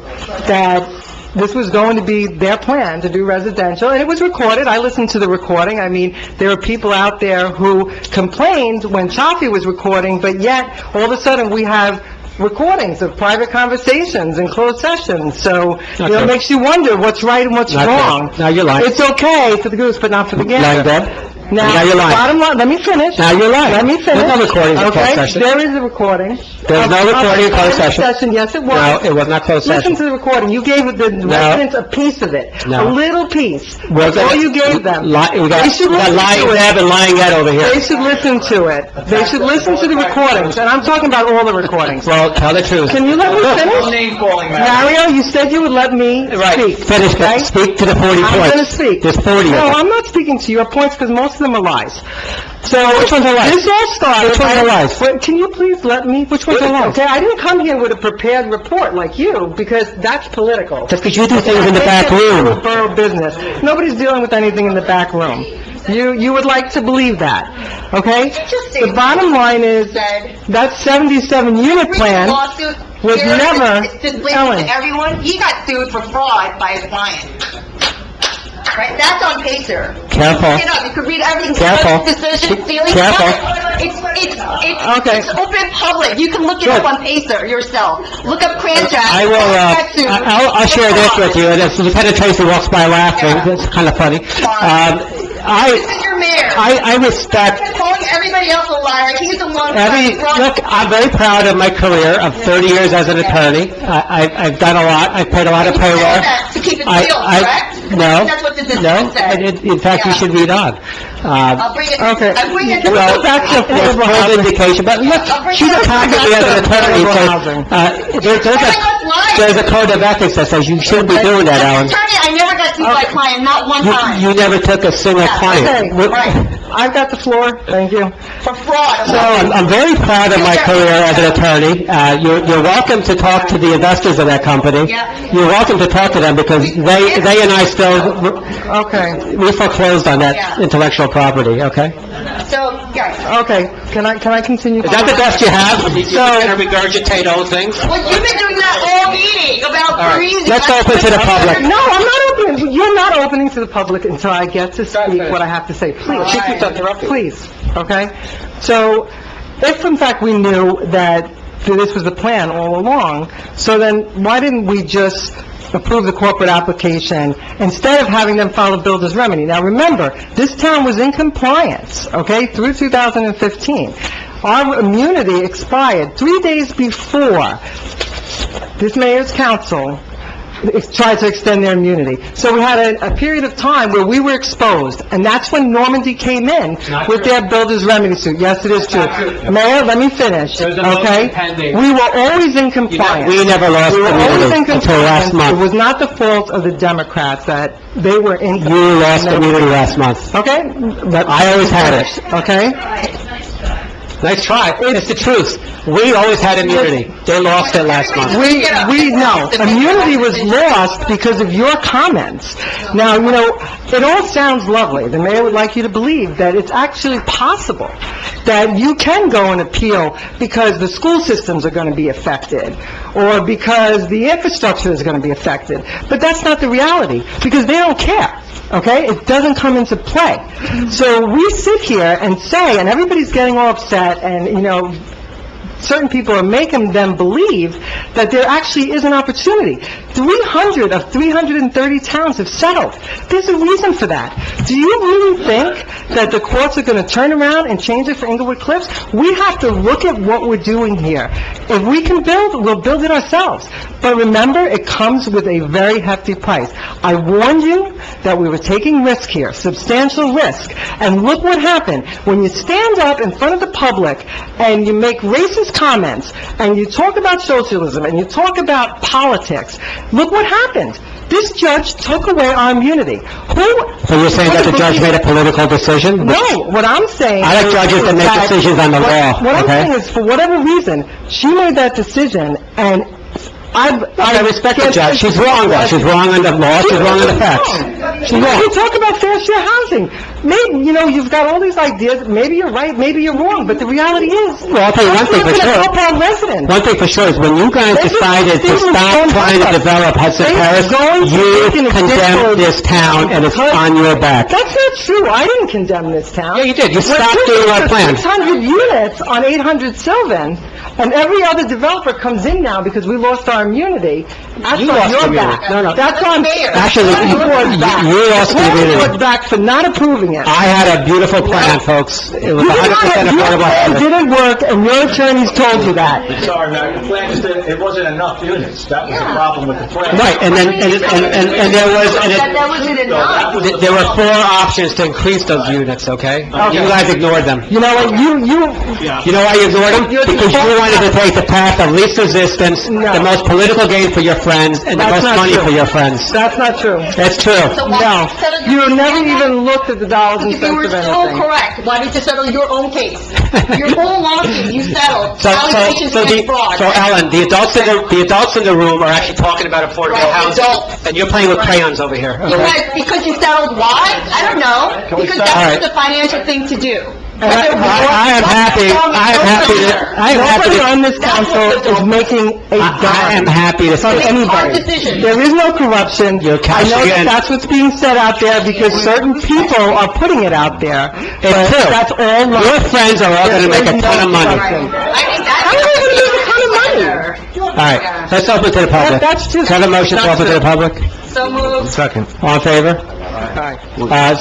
that this was going to be their plan to do residential, and it was recorded, I listened to the recording, I mean, there are people out there who complained when Chaffee was recording, but yet, all of a sudden, we have recordings of private conversations and closed sessions, so, you know, it makes you wonder what's right and what's
Not
wrong.
true. Now you're lying.
It's okay for the goose, but not for the gander.
Lying, Deb?
Now,
Now you're lying.
bottom line, let me finish.
Now you're lying.
Let me finish.
There's no recording of closed
Okay,
session.
there is a recording.
There's no recording of closed session.
Yes, it was.
No, it was not closed
Listen
session.
to the recording. You gave the residents a piece of it.
No.
A little piece.
Was
That's all
it-
you gave them.
We got
They should listen
lying
to it.
Deb and lying Ed over
They
here.
should listen to it. They should listen to the recordings, and I'm talking about all the recordings.
Well, tell the truth.
Can you let me finish?
Name calling,
Mario, you said you would let me speak.
Finish,
okay?
speak to the 40 points.
I'm going to speak.
There's 40
No,
of them.
I'm not speaking to your points, because most of them are lies. So,
Which ones are lies?
this all started...
Which ones are lies?
Wait, can you please let me...
Which ones are lies?
Okay, I didn't come here with a prepared report like you, because that's political.
Just because you do things in the back room.
Borough business. Nobody's dealing with anything in the back room. You would like to believe that, okay? The bottom line is, that 77-unit plan
Lawsuit.
was
Here,
never...
it's linked
Ellen.
to everyone. He got sued for fraud by his client. Right, that's on Pacer.
Careful.
You know, you could read everything.
Careful.
Decision, feelings.
Careful.
It's open public. You can look it
Good.
up on Pacer yourself. Look up Cranjack.
I will, I'll share this with you, and if Lieutenant Tracy walks by laughing, it's kind of funny.
This is your mayor.
I respect
Calling everybody else a liar. He's the one.
look, I'm very proud of my career of 30 years as an attorney. I've done a lot, I've paid a lot of payroll.
To keep it sealed, correct?
No,
That's what the decision
no,
said.
in fact, you should read on.
I'll bring it.
Okay.
I'll bring it.
Well,
Back to
there's
affordable
full
housing.
indication, but look, she's attacking me as an attorney, so, there's a code of ethics that says you shouldn't be doing that, Alan.
Attorney, I never got sued by a client, not one time.
You never took a single client.
Okay, I've got the floor, thank you.
For fraud.
So I'm very proud of my career as an attorney. You're welcome to talk to the investors of that company.
Yeah.
You're welcome to talk to them because they and I still,
Okay,
we foreclosed on that
Yeah.
intellectual property, okay?
So, yeah.
okay, can I continue?
Is that the best you have? You're going to regurgitate old things?
Well, you've been doing that all meeting about
All right,
freezing.
let's open to the public.
No, I'm not opening, you're not opening to the public until I get to speak what I have to say. Please,
She keeps interrupting.
please, okay? So, if in fact we knew that this was the plan all along, so then why didn't we just approve the corporate application instead of having them file a builder's remedy? Now, remember, this town was in compliance, okay, through 2015. Our immunity expired 3 days before this mayor's council tried to extend their immunity. So we had a period of time where we were exposed, and that's when Normandy came in with their builder's remedy suit. Yes, it is true. Mayor, let me finish, okay? We were always in compliance.
We never lost
We were always in
immunity until last
compliance. It
month.
was not the fault of the Democrats that they were in...
You lost immunity last month.
Okay?
But I always had it.
Okay?
Nice try. It's the truth. We always had immunity. They lost it last month.
We know, immunity was lost because of your comments. Now, it all sounds lovely. The mayor would like you to believe that it's actually possible that you can go and appeal because the school systems are going to be affected, or because the infrastructure is going to be affected. But that's not the reality, because they don't care, okay? It doesn't come into play. So we sit here and say, and everybody's getting all upset, and, certain people are making them believe that there actually is an opportunity. 300 of 330 towns have settled. There's a reason for that. Do you really think that the courts are going to turn around and change it for Englewood Cliffs? We have to look at what we're doing here. If we can build, we'll build it ourselves. But remember, it comes with a very hefty price. I warned you that we were taking risk here, substantial risk. And look what happened. When you stand up in front of the public and you make racist comments, and you talk about socialism, and you talk about politics, look what happened. This judge took away our immunity.
So you're saying that the judge made a political decision?
No, what I'm saying...
I like judges that make decisions on the law,
What I'm
okay?
saying is, for whatever reason, she made that decision, and
I respect the judge. She's wrong, though. She's wrong on the law, she's wrong on the facts. She's wrong.
You talk about fair share housing. Maybe, you've got all these ideas, maybe you're right, maybe you're wrong, but the reality is...
Well, I'll tell you one thing for
That's
sure.
not going to help our residents.
One thing for sure is when you guys decided to stop trying to develop Hudson Terrace, you condemned this town, and it's on your back.
That's not true. I didn't condemn this town.
Yeah, you did. You stopped doing our plan.
600 units on 800 Sylvan, and every other developer comes in now because we lost our immunity. That's
You
on
lost
your
immunity.
back.
No, no.
That's on...
Actually, you lost the immunity.
We're back for not approving it.
I had a beautiful plan, folks. It was 100% affordable
It
housing.
didn't work, and your attorneys told you that.
Sorry, Mayor, the plan is that it wasn't enough units. That was the problem with the plan.
Right, and then, and there was,
That wasn't enough.
there were 4 options to increase those units, okay? You guys ignored them.
You know what, you...
You know why you ignored them? Because you wanted to take the path of least resistance, the most political gain for your friends, and the
That's
most
not
money
true.
for your friends.
That's not true.
That's true.
So why
No.
did you settle your
You never
case?
even looked at the dollars and
If you
cents
were
of
so
anything.
correct, why didn't you settle your own case? Your whole lawsuit, you settled allegations against fraud.
So Ellen, the adults in the room are actually talking about affordable
Right,
housing,
adults.
and you're playing with crayons over here, okay?
Because you settled why? I don't know. Because
All right.
that's the financial thing to do.
I am happy
Nobody on this council is making a
I am
dime
happy to
from
say,
Hard
anybody.
decision.
There is no corruption.
You're
I know
cashing
that
in.
that's what's being said out there because certain people are putting it out there.
It's
But
true.
that's all
Your
lies.
friends are all gonna make a ton of money.
I think that's...
How are they gonna make a ton of money?
All right, let's open to the public.
That's just...
Can I have a motion to
that's
open to the
it.
public?
So moved.
Second.
All in favor?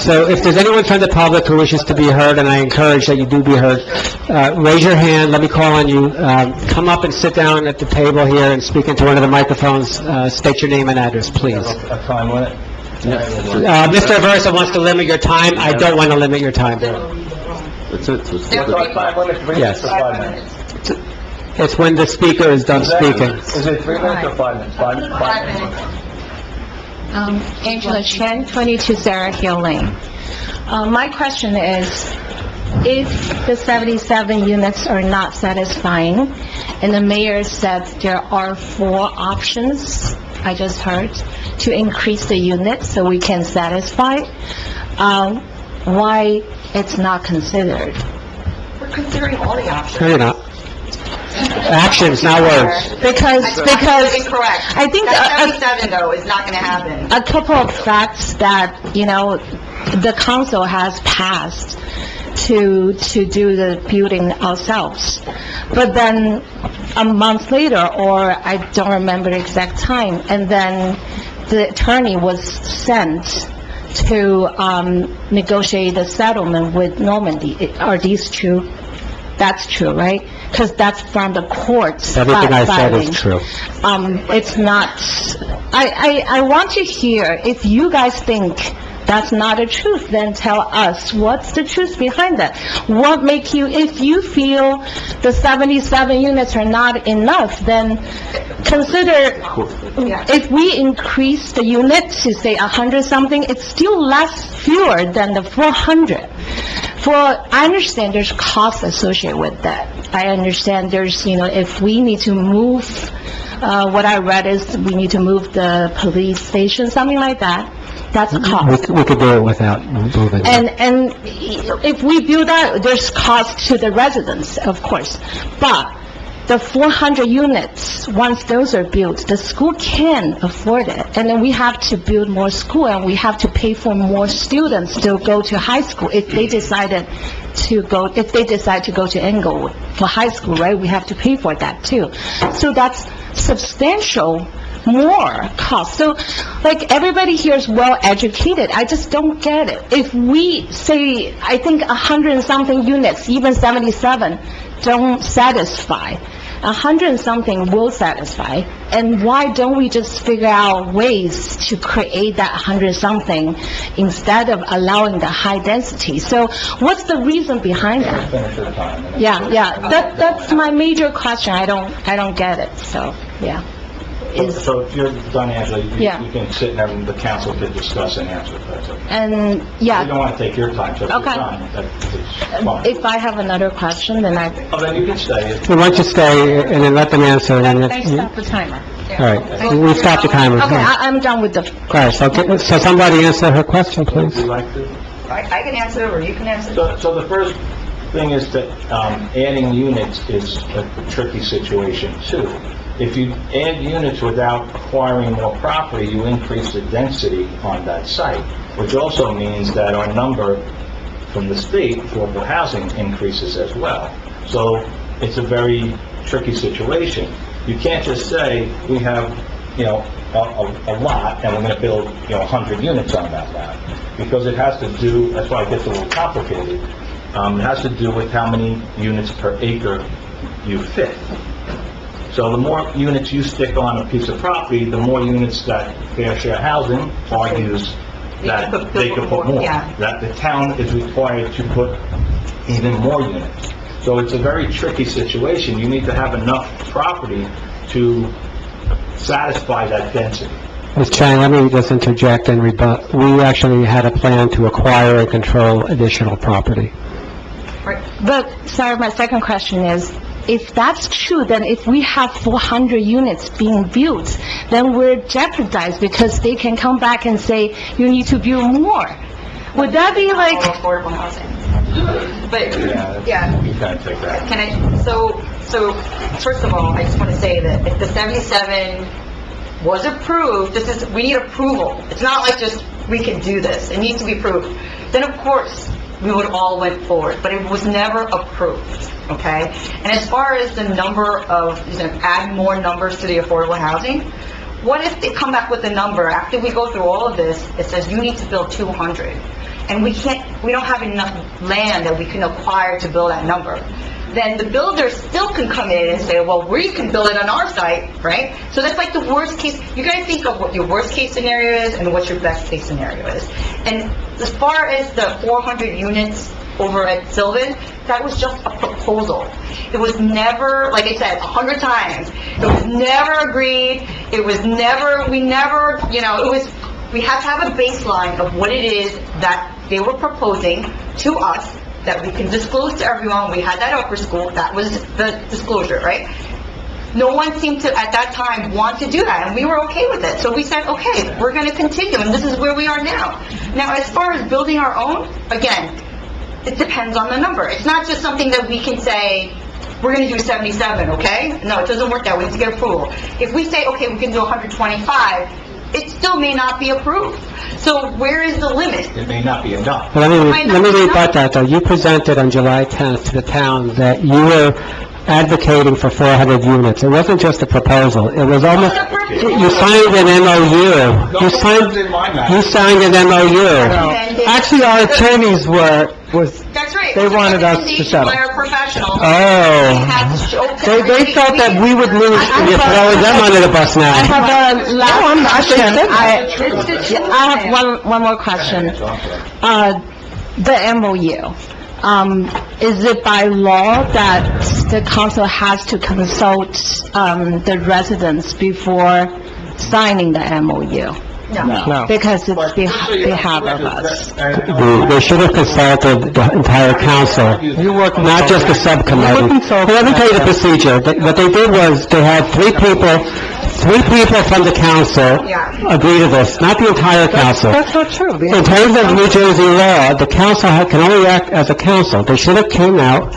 So if there's anyone from the public who wishes to be heard, and I encourage that you do be heard, raise your hand, let me call on you, come up and sit down at the table here and speak into one of the microphones, state your name and address, please. Mr. Aversa wants to limit your time, I don't want to limit your time. Yes. It's when the speaker is done speaking.
Is it 3 minutes or 5 minutes? 5 minutes?
Angela Chen, 22 Sarah Hill Lane. My question is, if the 77 units are not satisfying, and the mayor said there are 4 options, I just heard, to increase the units so we can satisfy, why it's not considered?
We're considering all the options.
No, you're not. Actions, not words.
Because
Incorrect.
I think
That 77, though, is not going to happen.
a couple of facts that, the council has passed to do the building ourselves. But then a month later, or I don't remember the exact time, and then the attorney was sent to negotiate the settlement with Normandy. Are these true? That's true, right? Because that's from the courts.
Everything I said
filing.
is true.
It's not, I want to hear, if you guys think that's not the truth, then tell us, what's the truth behind that? What make you, if you feel the 77 units are not enough, then consider, if we increase the unit to say 100-something, it's still fewer than the 400. I understand there's costs associated with that. I understand there's, if we need to move, what I read is we need to move the police station, something like that. That's a cost.
We could do it without moving.
And if we build that, there's cost to the residents, of course. But the 400 units, once those are built, the school can afford it. And then we have to build more school, and we have to pay for more students to go to high school if they decide to go to Englewood for high school, right? We have to pay for that too. So that's substantial more cost. So, like, everybody here is well-educated. I just don't get it. If we say, I think 100 and something units, even 77, don't satisfy. 100 and something will satisfy. And why don't we just figure out ways to create that 100 something instead of allowing the high density? So what's the reason behind that? Yeah. That's my major question. I don't get it. So, yeah.
So if you're done, Angela,
Yeah.
you can sit there and the council can discuss and answer if that's okay.
And,
We don't
yeah,
want to take your time, so if you're
Okay.
done, that's fine.
if I have another question, then
Oh, then you can stay.
So why don't you stay and then let them answer, and then...
They stop the timer.
All right, we stopped the timer.
okay, I'm done with the,
All right, so somebody answer her question,
Would you
please.
like to?
I can answer, or you can answer.
So the first thing is that adding units is a tricky situation too. If you add units without acquiring more property, you increase the density on that site, which also means that our number from the state, affordable housing, increases as well. So it's a very tricky situation. You can't just say, we have, a lot, and we're going to build, 100 units on that lot. Because it has to do, that's why it gets a little complicated. It has to do with how many units per acre you fit. So the more units you stick on a piece of property, the more units that Fair Share Housing argues that they could put more.
Yeah.
That the town is required to put even more units. So it's a very tricky situation. You need to have enough property to satisfy that density.
Ms. Chang, let me just interject and rebut. We actually had a plan to acquire and control additional property.
but, sorry, my second question is, if that's true, then if we have 400 units being built, then we're jeopardized because they can come back and say, you need to build more. Would that be like,
Affordable housing. But, yeah.
You can't take that.
Can I, so, first of all, I just want to say that if the 77 was approved, we need approval. It's not like just, we can do this. It needs to be approved. Then, of course, we would all went forward, but it was never approved, okay? And as far as the number of, add more numbers to the affordable housing, what if they come back with a number, after we go through all of this, it says you need to build 200, and we don't have enough land that we can acquire to build that number? Then the builder still can come in and say, well, we can build it on our site, right? So that's like the worst case. You gotta think of what your worst case scenario is and what your best case scenario is. And as far as the 400 units over at Sylvan, that was just a proposal. It was never, like I said, 100 times, it was never agreed, it was never, we have to have a baseline of what it is that they were proposing to us, that we can disclose to everyone. We had that upper school, that was the disclosure, right? No one seemed to, at that time, want to do that, and we were okay with it. So we said, okay, we're going to continue, and this is where we are now. Now, as far as building our own, again, it depends on the number. It's not just something that we can say, we're going to do 77, okay? No, it doesn't work that way. We have to get approval. If we say, okay, we can do 125, it still may not be approved. So where is the limit?
It may not be enough.
But let me rebut that, though. You presented on July 10th to the town that you were advocating for 400 units. It wasn't just a proposal. It was almost, you signed an MOU. You signed an MOU.
Actually, our attorneys
That's right.
They wanted us to settle.
They're professionals.
Oh.
They felt that we would lose.
You're throwing them under the bus
I
now.
have a last
question.
I have one more question. The MOU. Is it by law that the council has to consult, the residents before signing the MOU?
No.
because it's
But just so you know,
behalf of us.
They should have consulted the entire council, not just the subcommittee. Well, let me tell you the procedure. What they did was, they had three people from the council agree to this, not the entire council.
That's not true.
In terms of New Jersey law, the council can only act as a council. They should have came out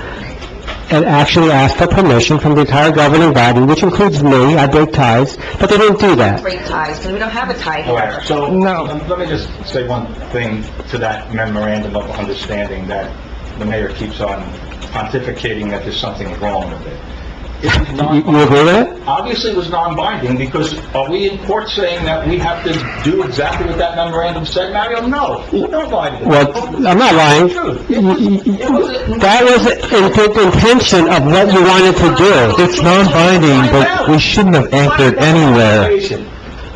and actually asked for permission from the entire governing body, which includes me, I break ties, but they didn't do that.
Break ties, because we don't have a tie
All
here.
right, so,
No.
let me just say one thing to that memorandum of understanding that the mayor keeps on pontificating that there's something wrong with it. It was
You
non-
agree with it?
Obviously, it was non-binding, because are we in court saying that we have to do exactly what that memorandum said, Mario? No, we're not binding.
Well, I'm not lying. That was the intention of what you wanted to do.
It's non-binding, but we shouldn't have anchored anywhere.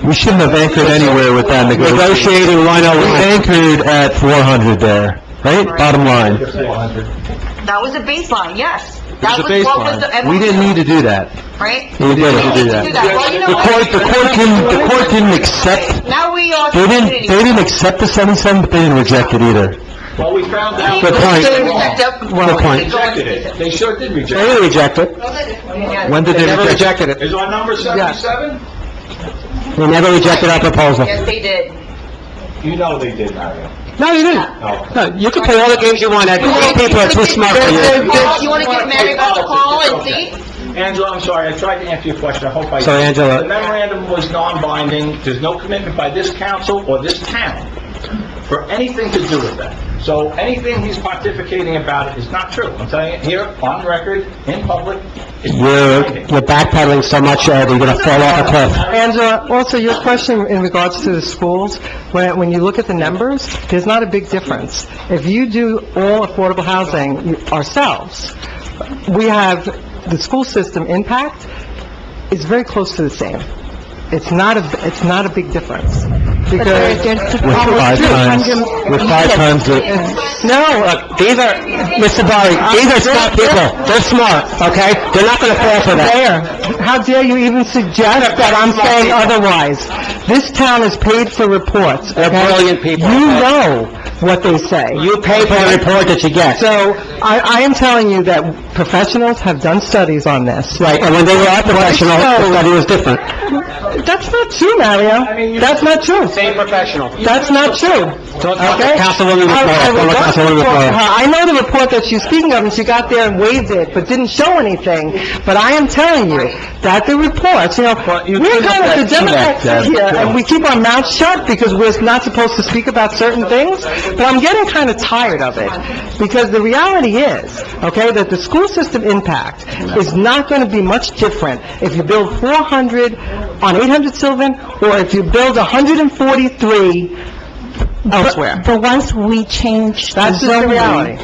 We shouldn't have anchored anywhere with that negotiation.
Negotiating
We
101.
anchored at 400 there, right? Bottom line.
That was a baseline, yes.
It was a
That was what was
baseline.
the...
We didn't need to do that.
Right?
We didn't need to do
Do
that.
that. Well, you know
The
what?
court didn't accept,
Now we all...
they didn't accept the 77, but they didn't reject it either.
Well, we found out...
Good point.
They rejected-
Good point.
They rejected it. They sure did
They
reject it.
didn't reject it.
When did they
They never
reject it?
rejected it.
Is our number 77?
They never rejected our proposal.
Yes, they did.
You know they did, Mario.
No, you didn't.
No.
No, you can play all the games you want, Ed. These people are too smart for you.
You want to give Mary Beth a call and see?
Angela, I'm sorry, I tried to answer your question, I hope I did.
So, Angela-
The memorandum was non-binding, there's no commitment by this council or this town for anything to do with that. So anything he's pontificating about it is not true. I'm telling you here, on record, in public, it's
You're
non-binding.
backpedaling so much, Ed, you're gonna fall off a cliff.
Angela, also your question in regards to the schools, when you look at the numbers, there's not a big difference. If you do all affordable housing ourselves, we have the school system impact is very close to the same. It's not a big difference. Because,
With five times the,
No, look, these are, Mr. Barry, these are smart people. They're smart, okay? They're not gonna fall for that.
Mayor, how dare you even suggest that I'm saying otherwise? This town is paid for reports,
They're
okay?
brilliant people,
You
okay?
know what they say.
You pay for the report that you get.
So, I am telling you that professionals have done studies on this.
Right, and when they were our professional, the study was different.
That's not true, Mario. That's not true.
Same professional.
That's not true. Okay?
Councilwoman
I
McMorro,
will
former
not
Councilwoman
support
McMorro.
her. I know the report that she's speaking of, and she got there and waved it, but didn't show anything. But I am telling you that the reports, we're kind of the Democrats here, and we keep our mouths shut because we're not supposed to speak about certain things, but I'm getting kind of tired of it. Because the reality is, okay, that the school system impact is not going to be much different if you build 400 on 800 Sylvan, or if you build 143 elsewhere.
But once we change the
That's just the
zoning,
reality.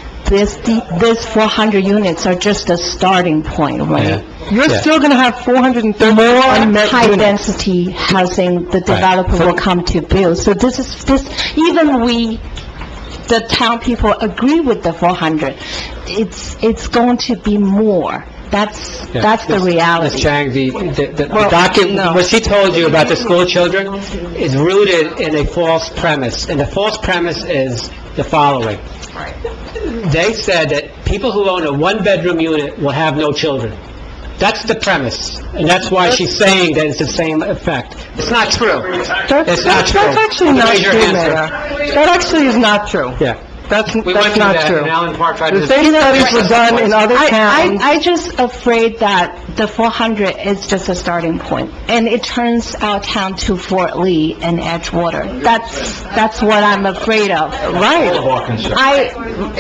this 400 units are just a starting point, right?
You're still going to have 430
More
unmet units.
high-density housing the developer will come to build. So even the town people agree with the 400, it's going to be more. That's the
Ms.
reality.
Chang, the document, what she told you about the school children is rooted in a false premise, and the false premise is the following. They said that people who own a one-bedroom unit will have no children. That's the premise, and that's why she's saying that it's the same effect. It's not true. It's not true.
That's actually not
Raise your
true,
hand, sir.
Mayor. That actually is not true.
Yeah.
That's
We went
not
through that,
true.
and Allen Park tried to...
The same studies were done in other towns.
I just afraid that the 400 is just a starting point, and it turns our town to Fort Lee and Edgewater. That's what I'm afraid of.
Right.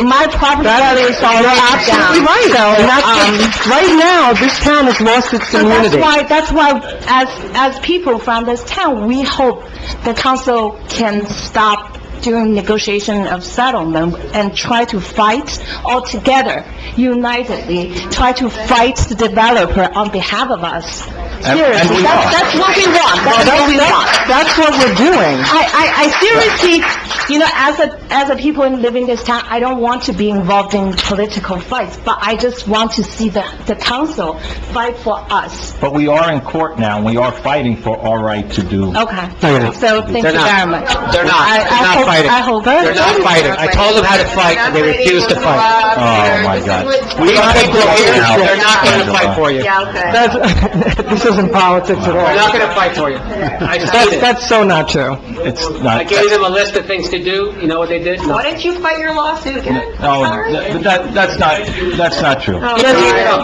My property value is already
Absolutely
down.
right. And that's, right now, this town has lost its
So
community.
that's why, as people from this town, we hope the council can stop doing negotiation of settlement and try to fight all together, unitedly, try to fight the developer on behalf of us. Seriously, that's what we want. That's what we want.
That's what we're doing.
I seriously, as a people living in this town, I don't want to be involved in political fights, but I just want to see the council fight for us.
But we are in court now, and we are fighting for our right to do...
Okay.
No, you're not.
So, thank you
They're not.
very much.
They're not. They're not fighting.
I hope.
They're not fighting. I told them how to fight, and they refused to fight.
Oh, my God.
These people here, they're not going to fight for you.
Yeah, okay.
This isn't politics at all.
They're not going to fight for you. I said it.
That's so not true.
It's
I
not...
gave them a list of things to do. You know what they did?
Why didn't you fight your lawsuit again?
No, that's not true.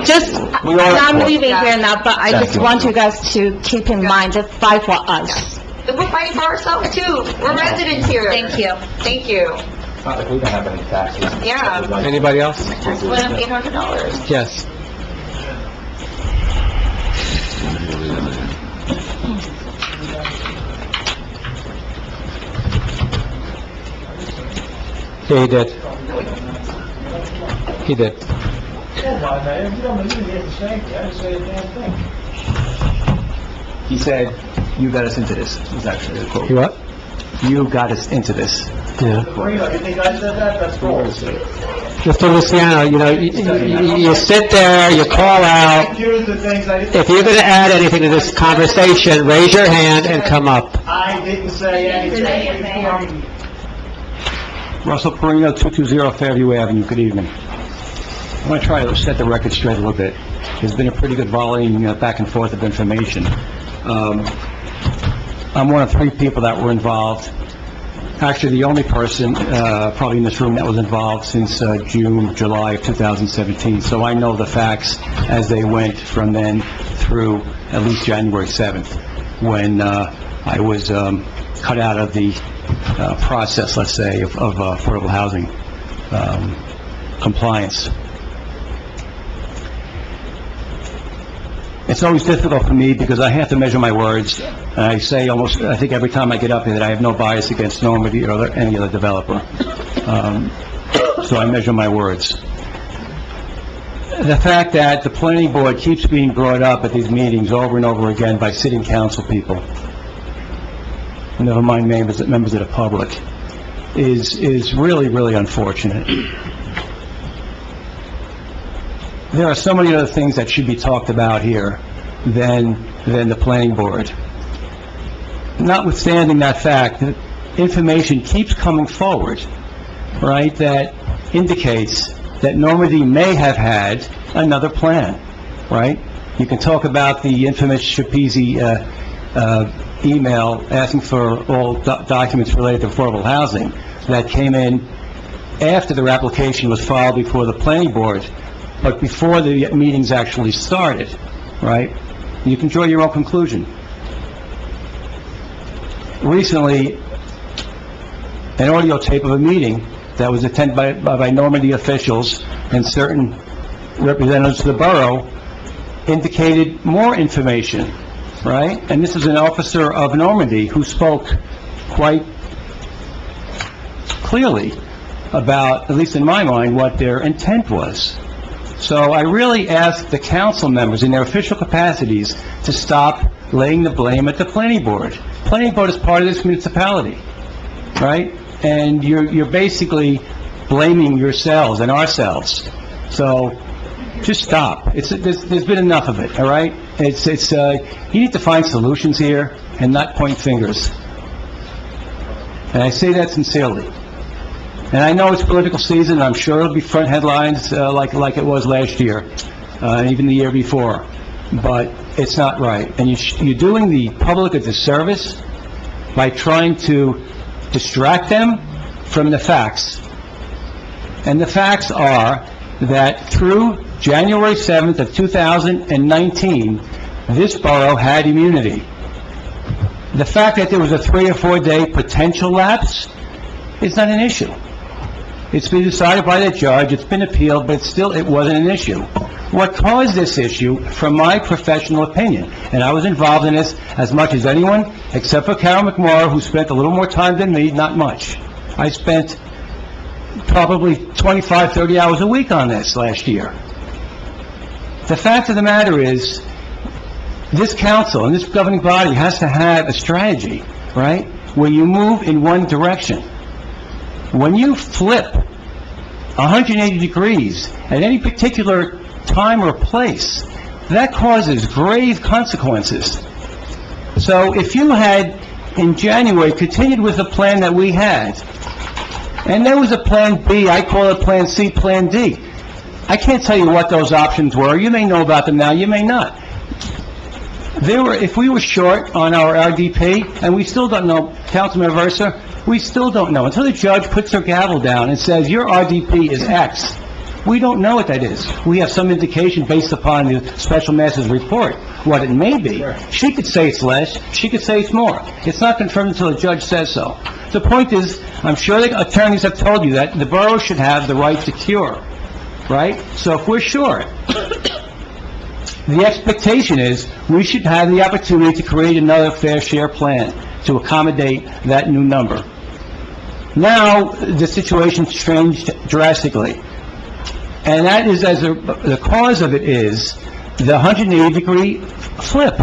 Just,
We are
I'm
in court.
leaving here now, but I
Thank
just
you.
want you guys to keep in mind to fight for us.
We're fighting for ourselves too. We're residents here.
Thank you.
Thank you.
It's not like we don't have any taxes.
Yeah.
Anybody else?
Split up $800.
Yes. Yeah, he did. He did.
He said, "You got us into this," is actually the quote.
You what?
"You got us into this."
Yeah. Mr. Luciano, you sit there, you call out. If you're going to add anything to this conversation, raise your hand and come up.
I didn't say anything.
Russell Perino, 220 Fairview Avenue, good evening. I want to try to set the record straight a little bit. There's been a pretty good volleying back and forth of information. I'm one of 3 people that were involved. Actually, the only person probably in this room that was involved since June, July of 2017. So I know the facts as they went from then through at least January 7th, when I was cut out of the process, let's say, of affordable housing compliance. It's always difficult for me because I have to measure my words. And I say almost, I think every time I get up here, that I have no bias against Normandy or any other developer. So I measure my words. The fact that the planning board keeps being brought up at these meetings over and over again by sitting council people, never mind members of the public, is really, really unfortunate. There are so many other things that should be talked about here than the planning board. Notwithstanding that fact, information keeps coming forward, right, that indicates that Normandy may have had another plan, right? You can talk about the infamous Schapese email asking for all documents related to affordable housing that came in after their application was filed before the planning board, but before the meetings actually started, right? You can draw your own conclusion. Recently, an audio tape of a meeting that was attended by Normandy officials and certain representatives of the borough indicated more information, right? And this is an officer of Normandy who spoke quite clearly about, at least in my mind, what their intent was. So I really ask the council members in their official capacities to stop laying the blame at the planning board. Planning board is part of this municipality, right? And you're basically blaming yourselves and ourselves. So just stop. There's been enough of it, all right? You need to find solutions here and not point fingers. And I say that sincerely. And I know it's political season, and I'm sure it'll be front headlines like it was last year, and even the year before. But it's not right. And you're doing the public a disservice by trying to distract them from the facts. And the facts are that through January 7th of 2019, this borough had immunity. The fact that there was a 3 or 4 day potential lapse is not an issue. It's been decided by the judge, it's been appealed, but it wasn't an issue. What caused this issue, from my professional opinion, and I was involved in this as much as anyone, except for Carol McMorrow, who spent a little more time than me, not much. I spent probably 25, 30 hours a week on this last year. The fact of the matter is, this council and this governing body has to have a strategy, right, where you move in one direction. When you flip 180 degrees at any particular time or place, that causes grave consequences. So if you had, in January, continued with the plan that we had, and there was a Plan B, I call it Plan C, Plan D. I can't tell you what those options were. You may know about them now, you may not. If we were short on our RDP, and we still don't know, Councilman Aversa, we still don't know. Until the judge puts her gavel down and says, your RDP is X, we don't know what that is. We have some indication based upon the Special Master's report, what it may be. She could say it's less, she could say it's more. It's not confirmed until the judge says so. The point is, I'm sure the attorneys have told you that the borough should have the right to cure, right? So if we're short, the expectation is we should have the opportunity to create another fair share plan to accommodate that new number. Now, the situation's changed drastically. And that is the cause of it is the 180-degree flip.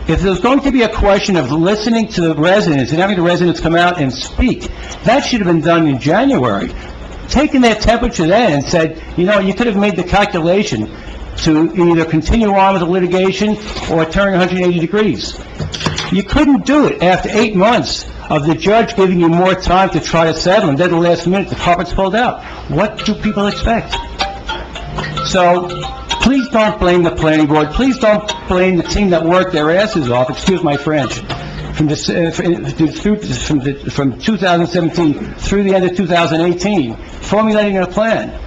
If there's going to be a question of listening to the residents and having the residents come out and speak, that should have been done in January. Taking their temperature then and said, you know, you could have made the calculation to either continue on with the litigation or turn 180 degrees. You couldn't do it after 8 months of the judge giving you more time to try to settle, and then at the last minute, the carpet's pulled out. What do people expect? So, please don't blame the planning board. Please don't blame the team that worked their asses off, excuse my French, from 2017 through the end of 2018, formulating a plan.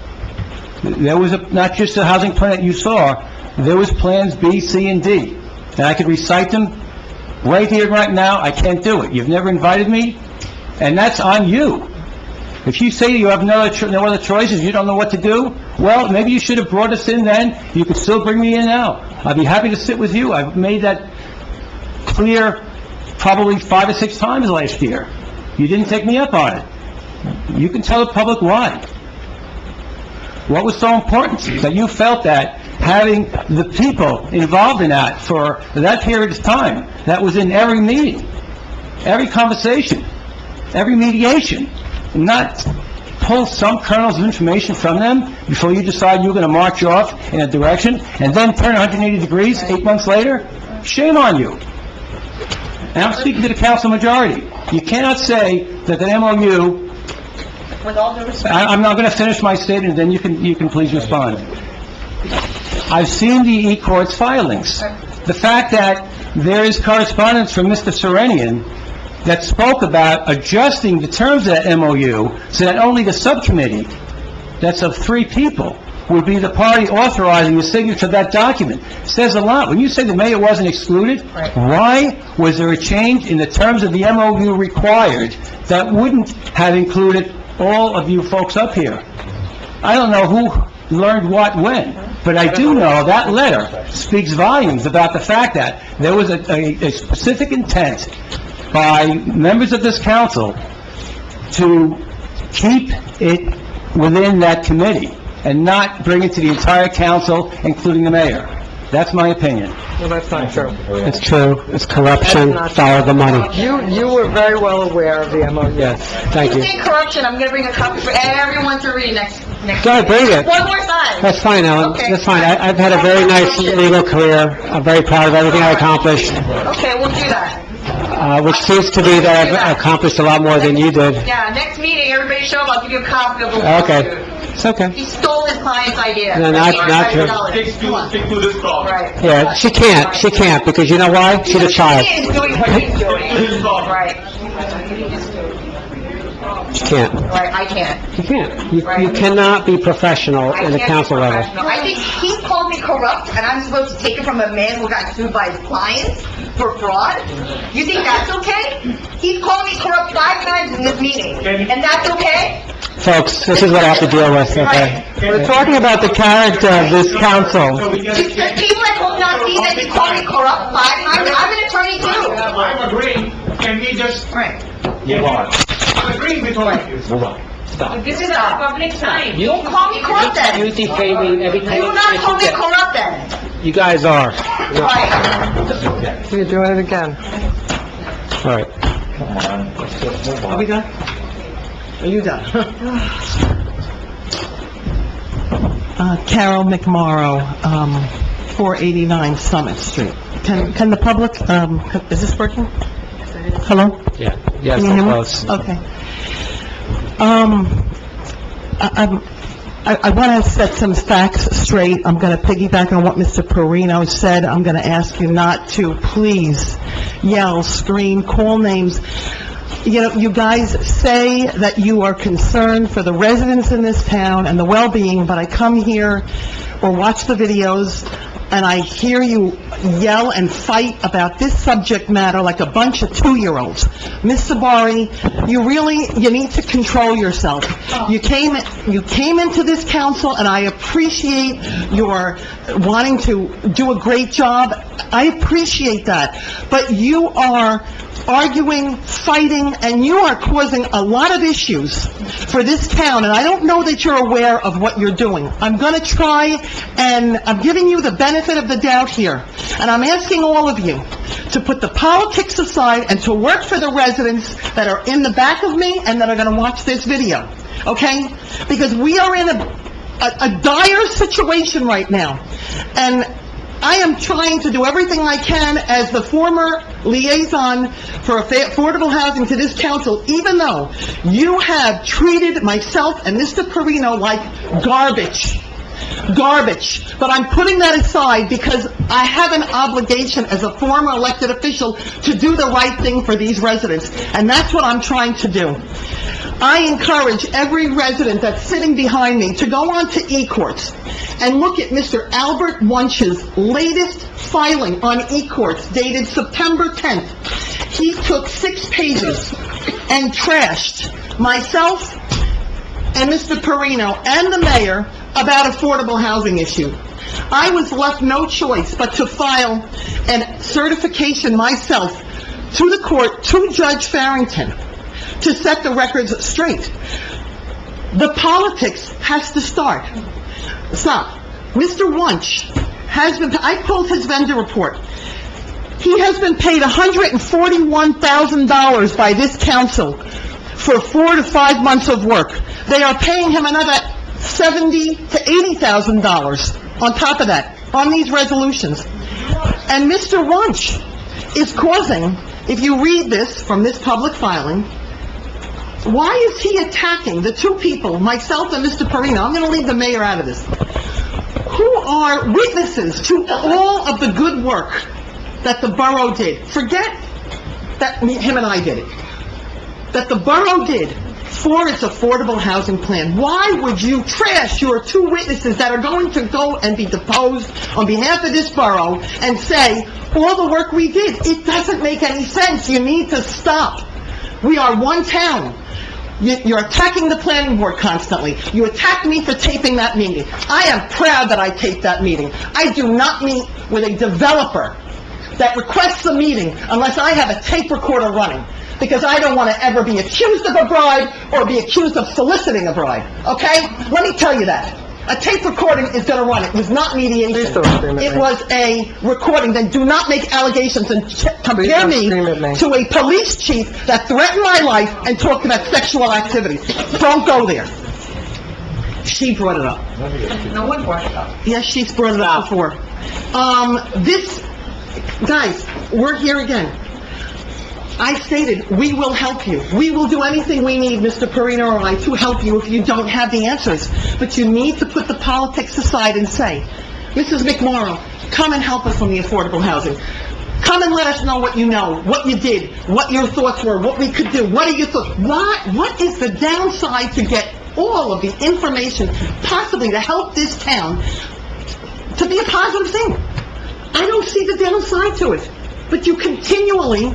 There was not just the housing plan that you saw, there was plans B, C, and D. And I could recite them right here, right now. I can't do it. You've never invited me, and that's on you. If you say you have no other choices, you don't know what to do, well, maybe you should have brought us in then. You could still bring me in now. I'd be happy to sit with you. I've made that clear probably 5 or 6 times last year. You didn't take me up on it. You can tell the public why. What was so important that you felt that having the people involved in that for that period of time, that was in every meeting, every conversation, every mediation, and not pull some kernels of information from them before you decide you're going to march off in a direction and then turn 180 degrees 8 months later? Shame on you. And I'm speaking to the council majority. You cannot say that the MOU...
With all due respect.
I'm not going to finish my statement, then you can please respond. I've seen the E-Court's filings. The fact that there is correspondence from Mr. Serenian that spoke about adjusting the terms of that MOU so that only the subcommittee, that's of 3 people, would be the party authorizing the signature of that document, says a lot. When you say the mayor wasn't excluded, why was there a change in the terms of the MOU required that wouldn't have included all of you folks up here? I don't know who learned what when, but I do know that letter speaks volumes about the fact that there was a specific intent by members of this council to keep it within that committee and not bring it to the entire council, including the mayor. That's my opinion.
Well, that's not true.
It's true, it's corruption, follow the money.
You were very well aware of the MOU.
Yes, thank
You
you.
say corruption, I'm gonna bring a copy for everyone to read next.
Go ahead, bring it.
One more time.
That's fine, Ellen,
Okay.
that's fine. I've had a very nice legal career. I'm very proud of everything I accomplished,
Okay, we'll do that.
which seems to be that I've accomplished a lot more than you did.
Yeah, next meeting, everybody show up, I'll give you a copy of the
Okay.
lawsuit.
It's okay.
He stole his client's idea.
No, not true.
Stick to this call. Right.
Yeah, she can't, because you know why? She's a child.
He is doing what he's doing. Right.
She can't.
Right, I can't.
You can't. You cannot be professional
I
in the
can't be
council level.
professional. I think he called me corrupt, and I'm supposed to take it from a man who got sued by his clients for fraud? You think that's okay? He's called me corrupt 5 times in this meeting, and that's okay?
Folks, this is what I have to deal with, okay? We're talking about the character of this council.
The people at home not see that he called me corrupt 5 times? I'm an attorney too.
I'm agreeing, can we just...
Right.
Move on. I'm agreeing with all of you.
Move on. Stop.
This is a public time. Don't call me corrupt then.
You defaming everything.
Do not call me corrupt then.
You guys are.
Right.
You're doing it again.
All right.
Come on, let's just move on.
Are we done? Are you done? Carol McMorrow, 489 Summit Street. Can the public, is this working? Hello?
Yeah. Yes,
Can you hear me?
close.
Okay. I want to set some facts straight. I'm going to piggyback on what Mr. Perino said. I'm going to ask you not to please yell, scream, call names. You know, you guys say that you are concerned for the residents in this town and the well-being, but I come here or watch the videos and I hear you yell and fight about this subject matter like a bunch of two-year-olds. Ms. Sabari, you need to control yourself. You came into this council, and I appreciate your wanting to do a great job. I appreciate that. But you are arguing, fighting, and you are causing a lot of issues for this town, and I don't know that you're aware of what you're doing. I'm going to try, and I'm giving you the benefit of the doubt here, and I'm asking all of you to put the politics aside and to work for the residents that are in the back of me and that are going to watch this video, okay? Because we are in a dire situation right now, and I am trying to do everything I can as the former liaison for affordable housing to this council, even though you have treated myself and Mr. Perino like garbage. But I'm putting that aside because I have an obligation as a former elected official to do the right thing for these residents, and that's what I'm trying to do. I encourage every resident that's sitting behind me to go on to E-Courts and look at Mr. Albert Wunsch's latest filing on E-Courts dated September 10th. He took 6 pages and trashed myself and Mr. Perino and the mayor about affordable housing issue. I was left no choice but to file a certification myself to the court, to Judge Farrington, to set the records straight. The politics has to stop. Mr. Wunsch has been, I pulled his vendor report. He has been paid $141,000 by this council for 4 to 5 months of work. They are paying him another $70,000 to $80,000 on top of that, on these resolutions. And Mr. Wunsch is causing, if you read this from this public filing, why is he attacking the 2 people, myself and Mr. Perino? I'm going to leave the mayor out of this. Who are witnesses to all of the good work that the borough did. Forget that him and I did it. That the borough did for its affordable housing plan. Why would you trash your 2 witnesses that are going to go and be deposed on behalf of this borough and say, all the work we did? It doesn't make any sense. You need to stop. We are one town. You're attacking the planning board constantly. You attack me for taping that meeting. I am proud that I taped that meeting. I do not meet with a developer that requests a meeting unless I have a tape recorder running, because I don't want to ever be accused of a bribe or be accused of soliciting a bribe, okay? Let me tell you that. A tape recording is going to run. It was not mediation. It was a recording. Then do not make allegations and compare me to a police chief that threatened my life and talked about sexual activities. Don't go there. She brought it up.
No one brought it up.
Yes, she's brought it up before. Guys, we're here again. I stated, we will help you. We will do anything we need, Mr. Perino or I, to help you if you don't have the answers. But you need to put the politics aside and say, Mrs. McMorrow, come and help us on the affordable housing. Come and let us know what you know, what you did, what your thoughts were, what we could do. What are your thoughts? What is the downside to get all of the information possibly to help this town to be a positive thing? I don't see the downside to it. But you continually,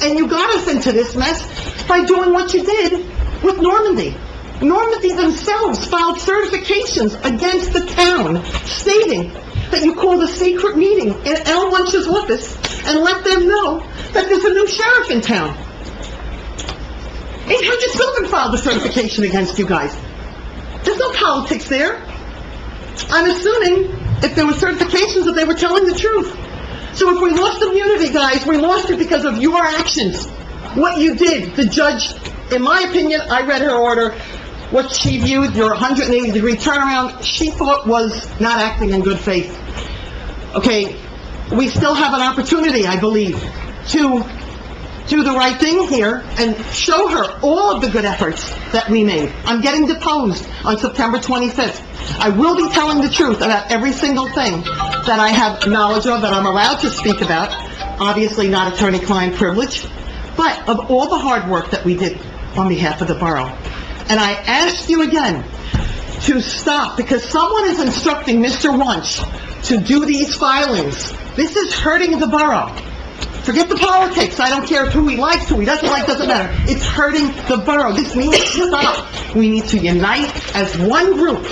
and you got us into this mess by doing what you did with Normandy. Normandy themselves filed certifications against the town, stating that you called a secret meeting in Al Wunsch's office and let them know that there's a new sheriff in town. 800 Sylvan filed a certification against you guys. There's no politics there. I'm assuming
if there were certifications that they were telling the truth. So if we lost immunity, guys, we lost it because of your actions. What you did, the judge, in my opinion, I read her order, what she viewed, your 180-degree turnaround, she thought was not acting in good faith. Okay, we still have an opportunity, I believe, to do the right thing here and show her all of the good efforts that we made. I'm getting deposed on September 25th. I will be telling the truth about every single thing that I have knowledge of, that I'm allowed to speak about, obviously not attorney-client privilege, but of all the hard work that we did on behalf of the borough. And I ask you again to stop, because someone is instructing Mr. Wunsch to do these filings. This is hurting the borough. Forget the politics. I don't care who he likes, who he doesn't like, doesn't matter. It's hurting the borough. This needs to stop. We need to unite as one group,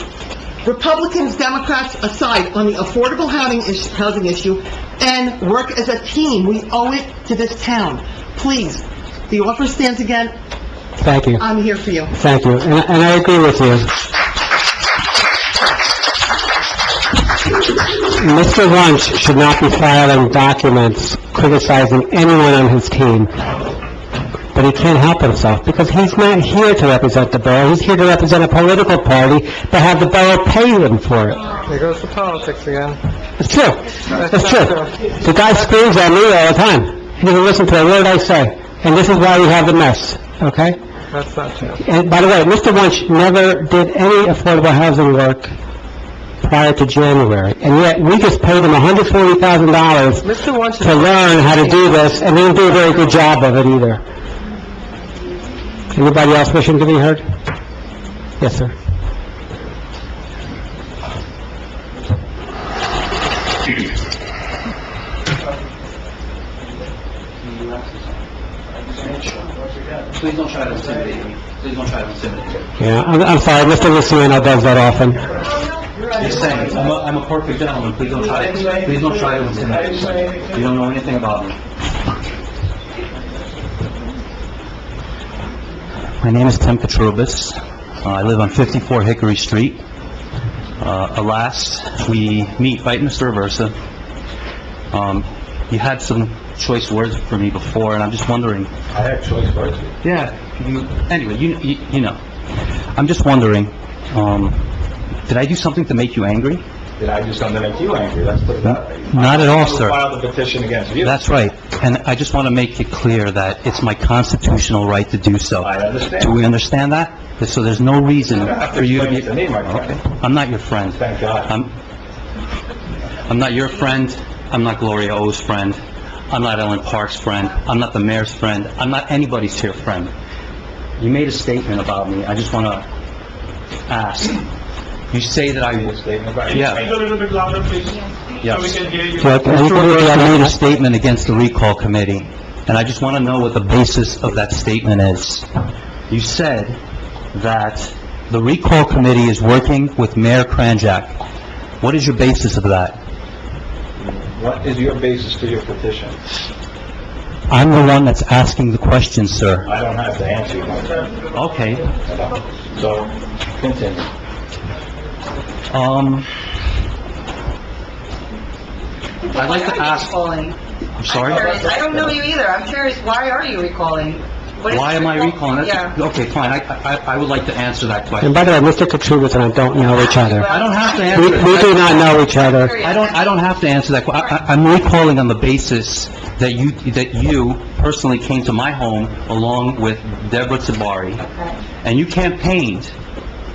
Republicans, Democrats aside, on the affordable housing issue, and work as a team. We owe it to this town. Please, the offer stands again.
Thank you.
I'm here for you.
Thank you, and I agree with you. Mr. Wunsch should not be filing documents criticizing anyone on his team, but he can't help himself, because he's not here to represent the borough. He's here to represent a political party that have the borough pay him for it.
There goes the politics again.
It's true. It's true. The guy screams at me all the time. He doesn't listen to a word I say, and this is why we have the mess, okay?
That's not true.
And by the way, Mr. Wunsch never did any affordable housing work prior to January, and yet we just paid him $140,000
Mr. Wunsch
to learn how to do this, and he didn't do a very good job of it either. Anybody else wishing to be heard? Yes, sir.
Please don't try to intimidate me. Please don't try to intimidate me.
Yeah, I'm sorry, Mr. Luciano does that often.
Just saying, I'm a perfect gentleman. Please don't try to intimidate me. You don't know anything about me. My name is Tim Petrobis. I live on 54 Hickory Street. Alas, we meet right in Mr. Aversa. You had some choice words for me before, and I'm just wondering...
I had choice words.
Yeah, anyway, you know. I'm just wondering, did I do something to make you angry?
Did I do something to make you angry? Let's put it that way.
Not at all, sir.
I filed a petition against you.
That's right, and I just want to make it clear that it's my constitutional right to do so.
I understand.
Do we understand that? So there's no reason
You don't have to
for you to
explain
be...
it to me, my friend.
Okay. I'm not your friend.
Thank God.
I'm not your friend. I'm not Gloria O's friend. I'm not Ellen Park's friend. I'm not the mayor's friend. I'm not anybody's here friend. You made a statement about me. I just want to ask. You say that I...
A statement about you.
Yeah.
Speak a little bit louder, please, so we
Yes.
can hear you.
Look,
Mr. Roberts, I made a statement against the recall committee, and I just want to know what the basis of that statement is. You said that the recall committee is working with Mayor Kranjak. What is your basis of that?
What is your basis for your petition?
I'm the one that's asking the question, sir.
I don't have to answer you, my friend.
Okay.
So, continue.
I'd like to ask...
Recalling.
I'm sorry?
I'm curious. I don't know you either. I'm curious, why are you recalling? What is
Why am I recalling?
Yeah.
Okay, fine, I would like to answer that
And
question.
by the way, Mr. Katrubis and I don't know each other.
I don't have to
We
answer that.
do not know each other.
I don't have to answer that. I'm recalling on the basis that you personally came to my home along with Deborah Tabari, and you campaigned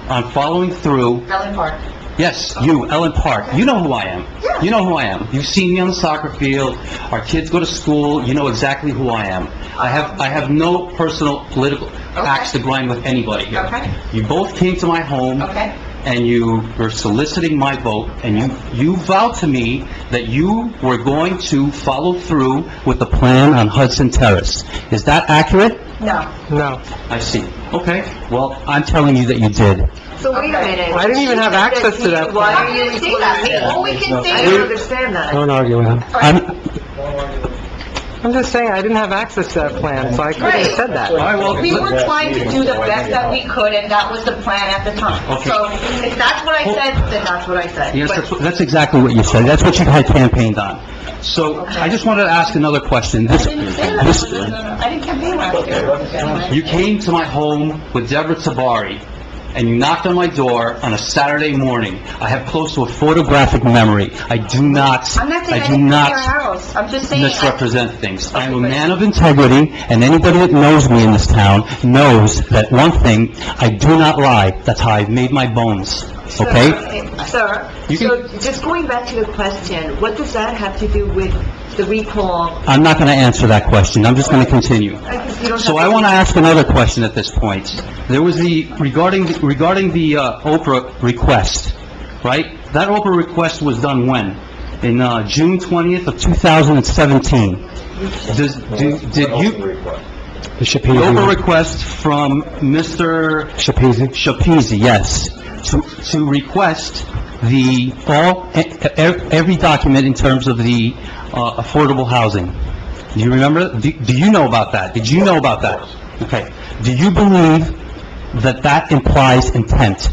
on following through.
Ellen Park.
Yes, you, Ellen Park. You know who I am. You know who I am. You've seen me on the soccer field. Our kids go to school. You know exactly who I am. I have no personal political axe to grind with anybody here.
Okay.
You both came to my home.
Okay.
And you were soliciting my vote, and you vowed to me that you were going to follow through with the plan on Hudson Terrace. Is that accurate?
No.
No.
I see. Okay, well, I'm telling you that you did.
So wait a minute.
I didn't even have access to that
Why
plan.
are you recalling me? All we can say
I
is...
don't argue with him.
I'm just saying, I didn't have access to that plan, so I couldn't have said that.
All right, well,
We were trying to do the best that we could, and that was the plan at the time.
Okay.
So if that's what I said, then that's what I said.
Yes,
But-
that's exactly what you said. That's what you had campaigned on. So I just wanted to ask another question.
I didn't say that. I didn't campaign last year.
You came to my home with Deborah Tabari, and you knocked on my door on a Saturday morning. I have close to a photographic memory. I do not
I'm not saying I didn't come to your
not
house. I'm just saying...
misrepresent things. I am a man of integrity, and anybody that knows me in this town knows that one thing, I do not lie. That's how I've made my bones, okay?
Sir,
You can-
so just going back to the question, what does that have to do with the recall?
I'm not going to answer that question. I'm just going to continue.
You don't
So
have
I
to-
want to ask another question at this point. There was regarding the Oprah request, right? That Oprah request was done when? In June 20th of 2017. Did you...
The
The
Shapiro.
Oprah request from Mr. Shapizi, yes, to request every document in terms of the affordable housing. Do you remember? Do you know about that? Did you know about that? Okay. Do you believe that implies intent?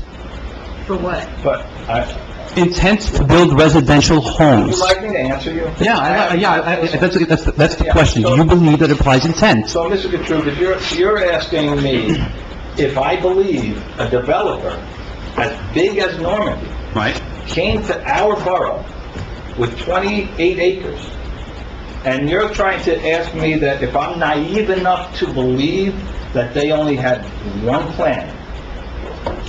For what?
But
Intent to build residential homes?
would you like me to answer you?
That's the question. Do you believe that implies intent?
So, Mr. Katrubis, you're asking me if I believe a developer as big as Normandy
Right?
came to our borough with 28 acres, and you're trying to ask me that if I'm naive enough to believe that they only had one plan,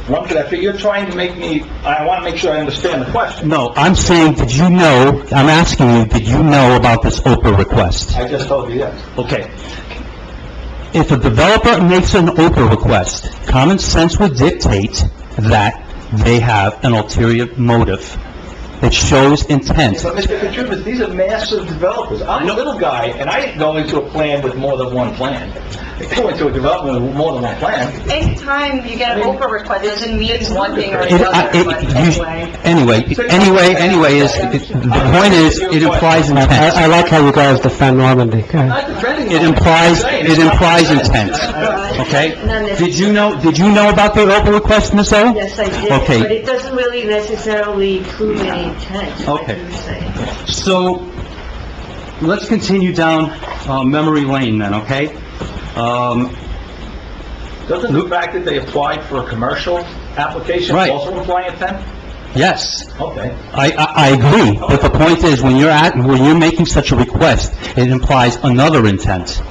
one plan, so you're trying to make me, I want to make sure I understand the question.
No, I'm saying, I'm asking you, did you know about this Oprah request?
I just told you yes.
Okay. If a developer makes an Oprah request, common sense would dictate that they have an ulterior motive. It shows intent.
But Mr. Katrubis, these are massive developers. I'm a little guy, and I didn't go into a plan with more than one plan. I go into a development with more than one plan.
Anytime you get an Oprah request, doesn't mean one thing or
It-
another, but anyway.
Anyway, the point is, it implies
I
intent.
like how you guys defend Normandy.
I'm not defending
It implies intent, okay? Did you know about the Oprah request, Ms. O?
Yes, I did.
Okay.
But it doesn't really necessarily prove any intent, like
Okay.
you were saying.
So, let's continue down memory lane then, okay?
Doesn't the fact that they applied for a commercial application
Right.
also imply intent?
Yes,
Okay.
I agree, but the point is, when you're making such a request, it implies another intent,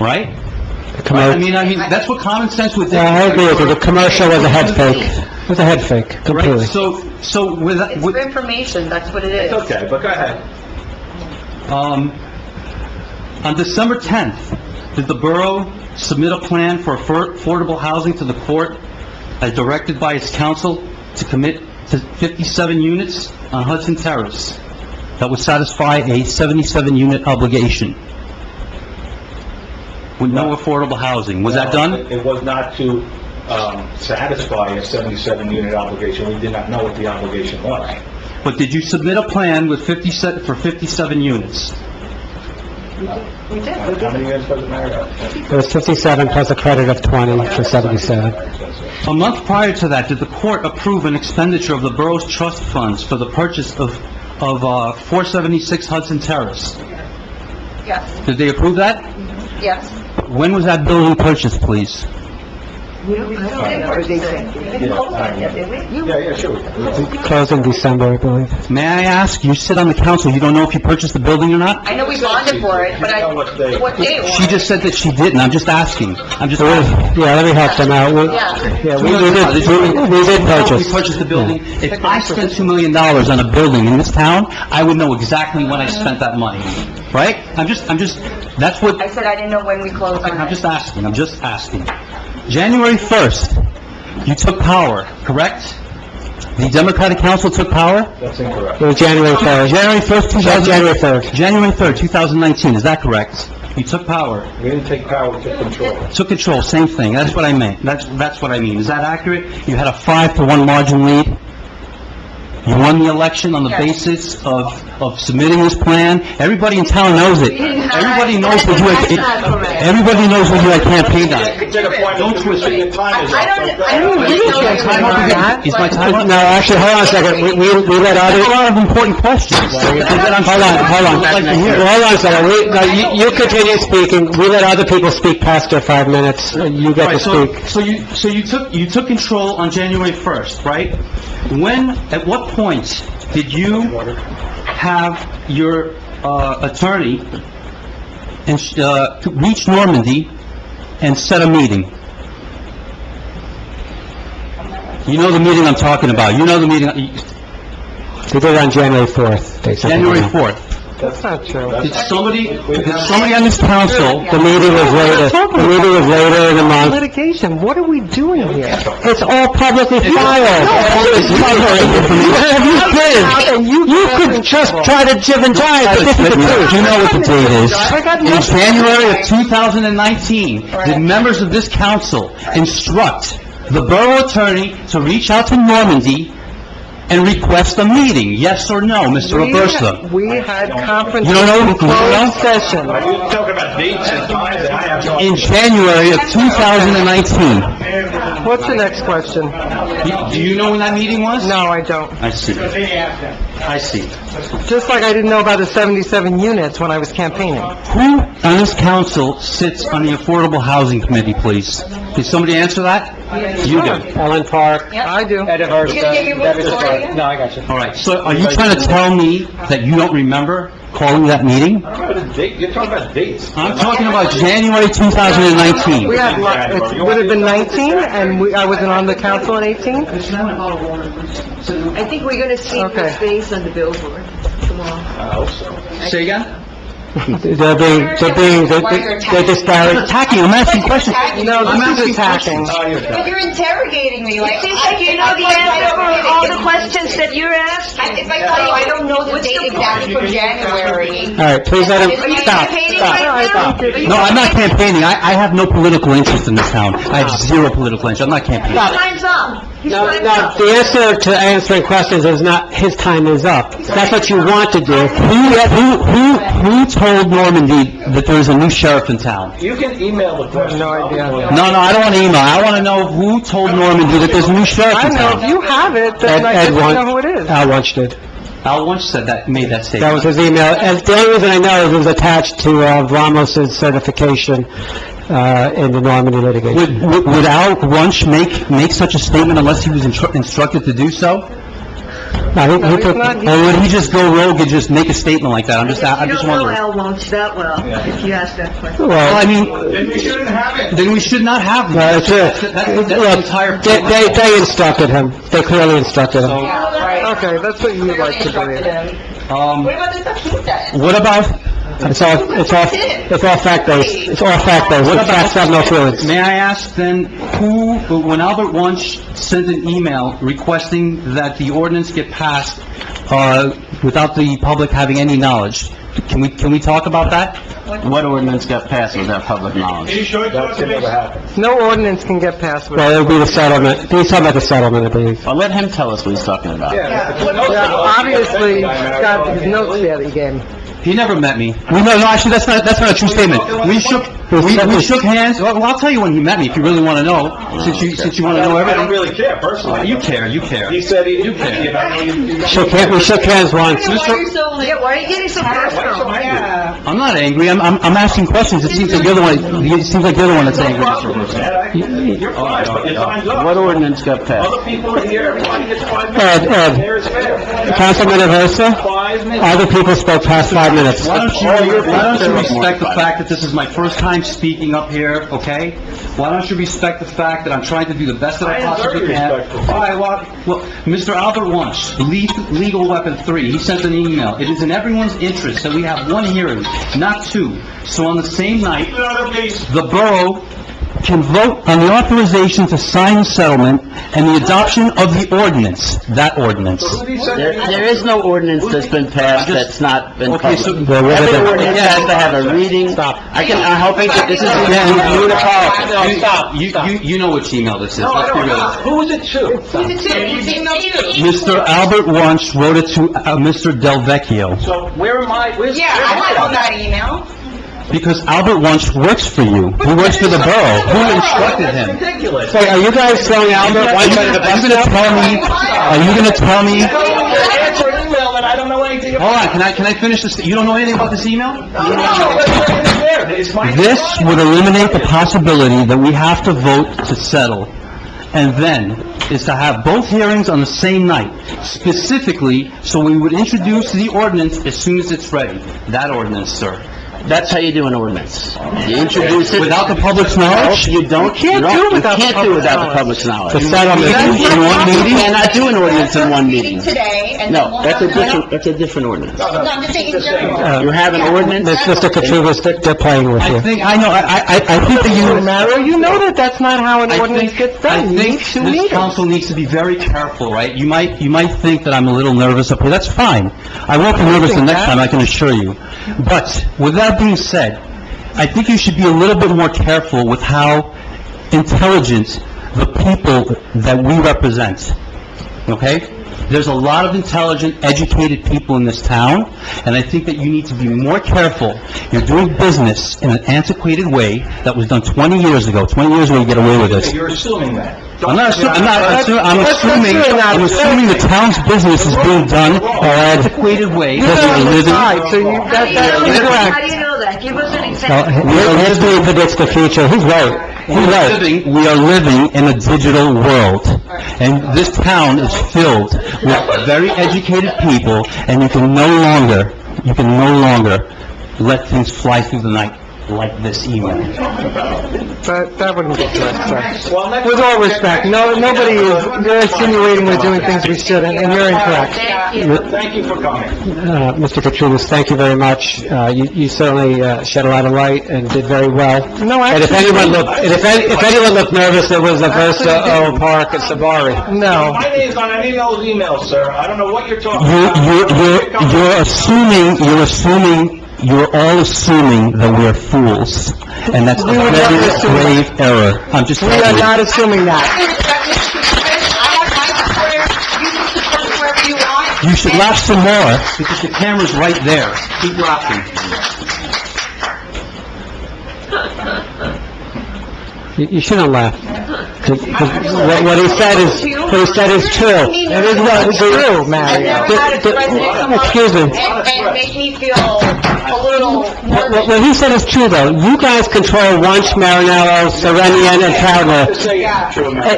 right? I mean, that's what common sense would
Yeah, I agree with you. The commercial was a head fake. It was a head fake, completely.
Right, so with,
It's for information, that's what it is.
It's okay, but go ahead.
on December 10th, did the borough submit a plan for affordable housing to the court as directed by its council to commit to 57 units on Hudson Terrace that would satisfy a 77-unit obligation with no affordable housing? Was that done?
It was not to satisfy a 77-unit obligation. We did not know what the obligation was.
But did you submit a plan with 57 units?
We did.
How many units does it matter?
It was 57 plus a credit of 20 for 77.
A month prior to that, did the court approve an expenditure of the borough's trust funds for the purchase of 476 Hudson Terrace?
Yes,
Did they approve that?
yes.
When was that building purchased, please?
We don't know what they said.
Yeah, sure.
Closed in December, I believe.
May I ask, you sit on the council, you don't know if you purchased the building or not?
I know we bonded for it, but what day it was.
She just said that she didn't, I'm just asking.
Yeah, let me help them out.
Yeah.
We did
We
purchase.
purchased the building. If I spent $2 million on a building in this town, I would know exactly when I spent that money, right? That's what,
I said I didn't know when we closed on
I'm
it.
just asking. January 1st, you took power, correct? The Democratic Council took power?
That's incorrect.
It was January 3rd.
January 1st,
January 3rd.
January 3rd, 2019, is that correct? You took power,
We didn't take power, we took control.
took control, same thing, that's what I meant, that's what I mean. Is that accurate? You had a 5-1 margin lead? You won the election on the basis of submitting this plan. Everybody in town knows it. Everybody knows what you had campaigned on. Don't twist it.
Is
my time up?
No, actually, hold on a second. We let
There's a
others...
lot of important questions.
Hold on a second. You continue speaking. We let other people speak past their 5 minutes. You get to speak.
So you took control on January 1st, right? At what point did you have your attorney reach Normandy and set a meeting? You know the meeting I'm talking about. You know the meeting,
They did it on January 4th. They said-
January 4th.
That's not true.
Did somebody on this council,
The meeting was later. The meeting was later in the month.
Litigation, what are we doing here?
It's all publicly filed. You could just try to jib and jive, but this is the truth.
you know what the date is. In January of 2019, did members of this council instruct the borough attorney to reach out to Normandy and request a meeting? Yes or no, Mr. Aversa?
We had conference...
You don't know? You don't know?
Closed session.
Are you talking about dates and times that I have no...
In January of 2019.
What's the next question?
Do you know when that meeting was?
No, I don't.
I see. I see.
Just like I didn't know about the 77 units when I was campaigning.
Who on this council sits on the Affordable Housing Committee, please? Can somebody answer that? You do.
Ellen Park.
I do.
Ed Aversa. Debbie Stark. No, I got you.
All right, so are you trying to tell me that you don't remember calling that meeting?
You're talking about dates.
I'm talking about January 2019.
We had, it would have been 19, and I wasn't on the council in 18?
I think we're gonna see your
Okay.
face on the billboard tomorrow.
I hope so.
Say again?
They're disparaging.
Attacking, I'm asking questions.
No, this is attacking.
But you're interrogating me, like...
Seems like you know the answer for all the questions that you're asking.
If I tell you, I don't know the date exactly for January.
All right, please let him,
Are you
stop,
campaigning
stop.
right now?
No, I'm not campaigning. I have no political interest in this town. I have zero political interest. I'm not campaigning.
Time's up.
No, the answer to answering questions is not, his time is up. That's what you want to do.
Who told Normandy that there's a new sheriff in town?
You can email the question.
No idea.
No, I don't want to email. I want to know who told Normandy that there's a new sheriff
I
in
know, if
town.
you have it, then I
Ed
guess you
Wunsch-
know who it is.
Al Wunsch did.
Al Wunsch made that statement.
That was his email. And the only reason I know is it was attached to Ramos's certification in the Normandy litigation.
Would Al Wunsch make such a statement unless he was instructed to do so?
No, he
No, he's
took-
not-
Or would he just go rogue and just make a statement like that? I'm just
You don't know
wondering.
Al Wunsch that well, if you ask that question.
Well, I mean,
Then we shouldn't have it.
then we should not have
No,
them.
it's it.
That's the
Look,
entire...
they instructed him. They clearly instructed him.
Okay, that's what you would like to believe.
What about the stuff he said?
What about...
It's all fact-based. It's all fact-based.
What
The facts have no influence.
May I ask then, when Albert Wunsch sent an email requesting that the ordinance get passed, without the public having any knowledge, can we talk about that?
What ordinance got passed without public knowledge?
You sure that could never happen?
No ordinance can get passed
Well,
without...
it'll be the settlement. He's talking about the settlement, I believe.
Well, let him tell us what he's talking about.
Yeah, obviously, he's got his notes there that he gave me.
He never met me. Actually, that's not a true statement. We shook hands. Well, I'll tell you when he met me, if you really want to know, since you want to know
I don't
everything.
really care personally.
You care.
He said he...
You care.
We shook hands once.
Why are you getting so personal?
I'm not angry. I'm asking questions. It seems like you're the one that's angry, Mr. Aversa.
You're fine, but your time's up.
What ordinance got passed?
Other people are here, everybody gets 5 minutes.
Ed,
Fair is fair.
Councilman Aversa,
5 minutes.
other people spoke past 5 minutes.
Why don't you respect the fact that this is my first time speaking up here, okay? Why don't you respect the fact that I'm trying to do the best that I possibly
very
can?
respectful.
All right, well, Mr. Albert Wunsch, Legal Weapon 3, he sent an email. It is in everyone's interest that we have one hearing, not two. So on the same night, the borough can vote on the authorization to sign the settlement and the adoption of the ordinance, that ordinance.
There is no ordinance that's been passed that's not been
Okay, so-
published. Every ordinance has to have a reading. Stop. I'm hoping that this is
You know which email this is, let's be realistic.
Who is it to?
Mr. Albert Wunsch wrote it to Mr. Del Vecchio,
So where am I, where's...
Yeah, I got that email.
because Albert Wunsch works for you. He works for the borough. Who instructed him?
Ridiculous.
Wait, are you guys throwing Albert Wunsch under the bus now?
Are you gonna tell me?
Answer an email that I don't know anything about.
Hold on, can I finish this? You don't know anything about this email?
It's my...
This would eliminate the possibility that we have to vote to settle, and then is to have both hearings on the same night, specifically, so we would introduce the ordinance as soon as it's ready. That ordinance, sir.
That's how you do an ordinance. You introduce it...
Without the public's knowledge?
You don't, you
can't do it without the
can't do it without the public's knowledge.
The settlement.
In one meeting? You cannot do an ordinance in one meeting.
Today, and then
No,
we'll
that's a
have another-
different, that's a different ordinance.
No, I'm just saying in general.
You have an ordinance...
Mr. Katrubis, they're playing with you.
I think that you...
Mario, you know that that's not how an
I
ordinance
think,
gets done. You need
this
two meetings.
council needs to be very careful, right? You might think that I'm a little nervous up here, that's fine. I won't be nervous the next time, I can assure you. But, with that being said, I think you should be a little bit more careful with how intelligent the people that we represent, okay? There's a lot of intelligent, educated people in this town, and I think that you need to be more careful. You're doing business in an antiquated way that was done 20 years ago. 20 years ago, you get away with this.
You're assuming that.
I'm assuming the town's business is being done in an antiquated way.
You're
Because
on
we're
the
living-
side, so that's
How
incorrect.
do you know that? Give us an
Well,
example.
history predicts the future. He's right. He's right.
We are living in a digital world, and this town is filled with very educated people, and you can no longer let things fly through the night like this email.
That wouldn't be correct, sir.
Well, next
With all
time-
respect, nobody is, you're insinuating we're doing things we shouldn't, and you're incorrect.
Thank you for coming.
Mr. Katrubis, thank you very much. You certainly shed a lot of light and did very well.
No,
And if
actually,
if anyone looked nervous, it was Aversa, Earl Park, and Sabari.
no.
My name's on any of those emails, sir. I don't know what you're talking about.
You're all assuming that we're fools, and that's a
We would never
very
assume that.
grave error. I'm just
We
telling
are
you.
not assuming that.
You should laugh some more, because the camera's right there. Keep laughing.
You shouldn't laugh. 'Cause what he said is true.
It is not true, Mario.
Excuse me.
And make me feel a little
What he said is true, though. You guys control Wunsch, Marinello, Serenian, and Proudner.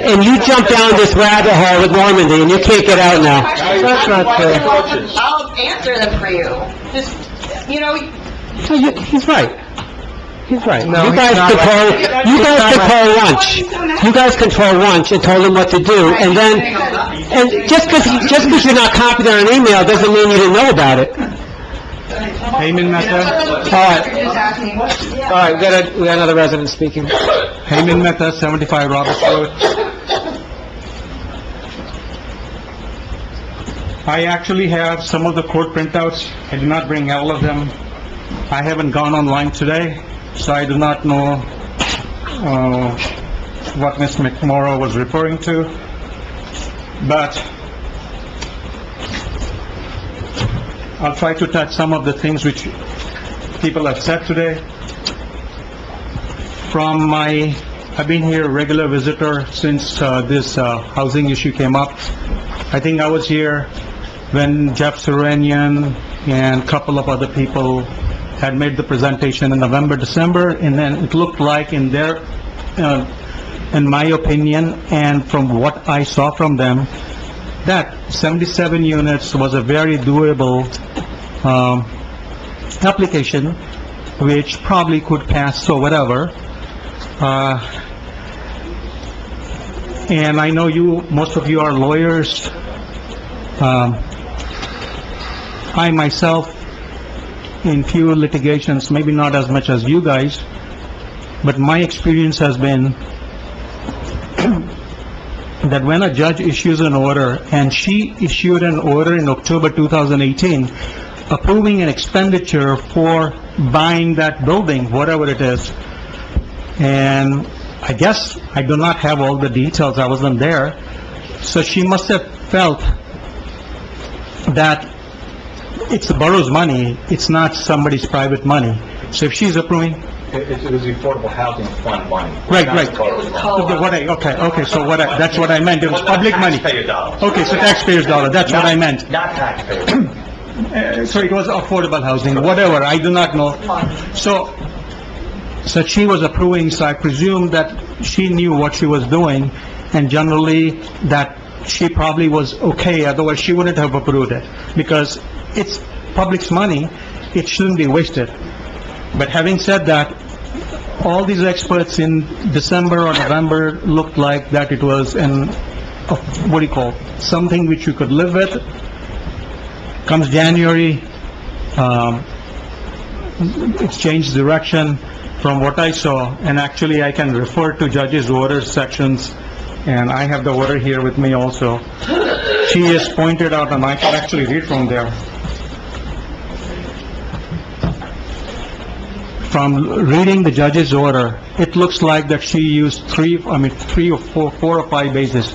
And you jump down this rabbit hole with Normandy, and you can't get out now.
That's not true.
I'll answer them for you. Just, you know,
He's right. He's right.
No,
You
he's
guys
not
control,
right.
you
He's
guys
not
control Wunsch. You guys control Wunsch and told him what to do, and then, and just because you're not copied on an email doesn't mean you didn't know about it.
Heyman Mehta.
All right, we got another resident speaking.
Heyman Mehta, 75 Roberts Road.
I actually have some of the court printouts. I did not bring all of them. I haven't gone online today, so I do not know what Ms. McMorro was referring to. But I'll try to touch some of the things which people have said today. I've been here a regular visitor since this housing issue came up. I think I was here when Jeff Serenian and a couple of other people had made the presentation in November, December, and then it looked like in my opinion, and from what I saw from them, that 77 units was a very doable application, which probably could pass, so whatever. And I know most of you are lawyers. I myself, in few litigations, maybe not as much as you guys, but my experience has been that when a judge issues an order, and she issued an order in October 2018, approving an expenditure for buying that building, whatever it is, and I guess I do not have all the details, I wasn't there, so she must have felt that it's the borough's money, it's not somebody's private money. So if she's approving...
It was the Affordable Housing Fund money.
Right,
Not
right.
the borough's money.
Okay, so that's what I meant, it was public money.
Taxpayer dollars.
Okay, so taxpayers' dollar, that's what I meant.
Not taxpayers.
So it was affordable housing, whatever, I do not know. So she was approving, so I presume that she knew what she was doing, and generally that she probably was okay, otherwise she wouldn't have approved it, because it's public's money, it shouldn't be wasted. But having said that, all these experts in December or November looked like that it was something which you could live with. Comes January, it's changed direction from what I saw, and actually I can refer to judge's order sections, and I have the order here with me also. She has pointed out, and I can actually read from there. From reading the judge's order, it looks like that she used four or five bases.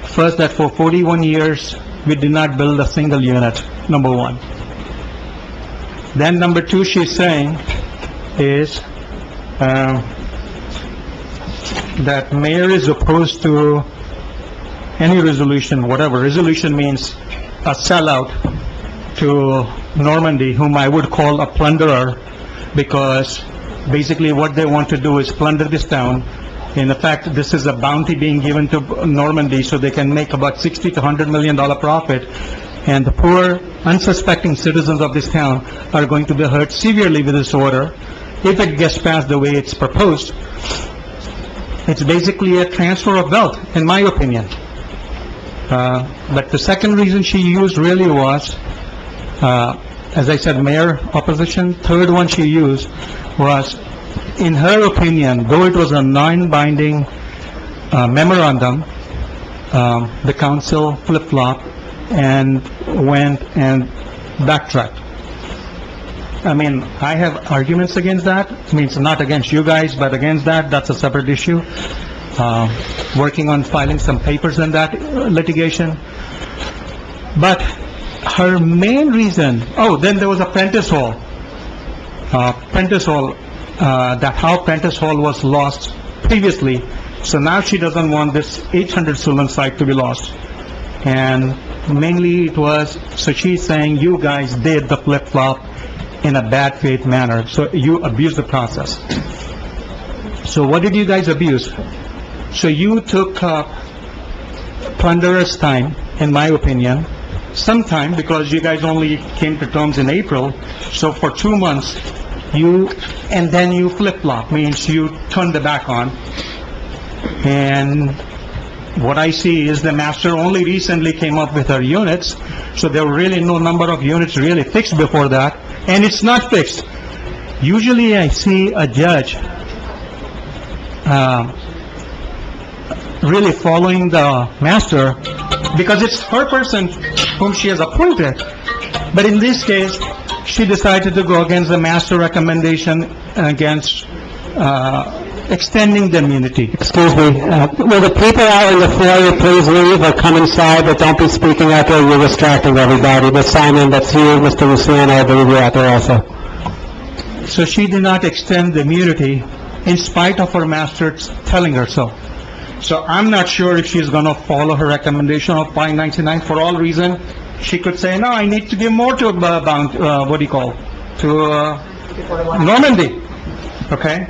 First, that for 41 years, we did not build a single unit, number one. Then number two, she's saying is that mayor is opposed to any resolution, whatever. Resolution means a sellout to Normandy, whom I would call a plunderer, because basically what they want to do is plunder this town. In fact, this is a bounty being given to Normandy so they can make about $60 to $100 million profit, and the poor, unsuspecting citizens of this town are going to be hurt severely with this order if it gets passed the way it's proposed. It's basically a transfer of wealth, in my opinion. But the second reason she used really was, as I said, mayor opposition. Third one she used was, in her opinion, though it was a non-binding memorandum, the council flip-flopped and went and backtracked. I mean, I have arguments against that. I mean, it's not against you guys, but against that, that's a separate issue. Working on filing some papers in that litigation. But her main reason, then there was a Prentice Hall. That how Prentice Hall was lost previously. So now she doesn't want this 800 Sulan site to be lost. And mainly it was, so she's saying you guys did the flip-flop in a bad faith manner. So you abused the process. So what did you guys abuse? So you took plunderer's time, in my opinion, sometime, because you guys only came to terms in April. So for 2 months, and then you flip-flop, means you turn the back on. And what I see is the master only recently came up with her units, so there were really no number of units really fixed before that, and it's not fixed. Usually I see a judge really following the master, because it's her person whom she has approved it. But in this case, she decided to go against the master recommendation and against extending the immunity.
Excuse me, will the people out in the foyer please leave or come inside, but don't be speaking out there, you're distracting everybody. Ms. Simon, that's you, Mr. Luciano, I believe you're out there also.
So she did not extend the immunity in spite of her master telling her so. So I'm not sure if she's gonna follow her recommendation of $599 for all reason. She could say, no, I need to give more to Normandy, okay?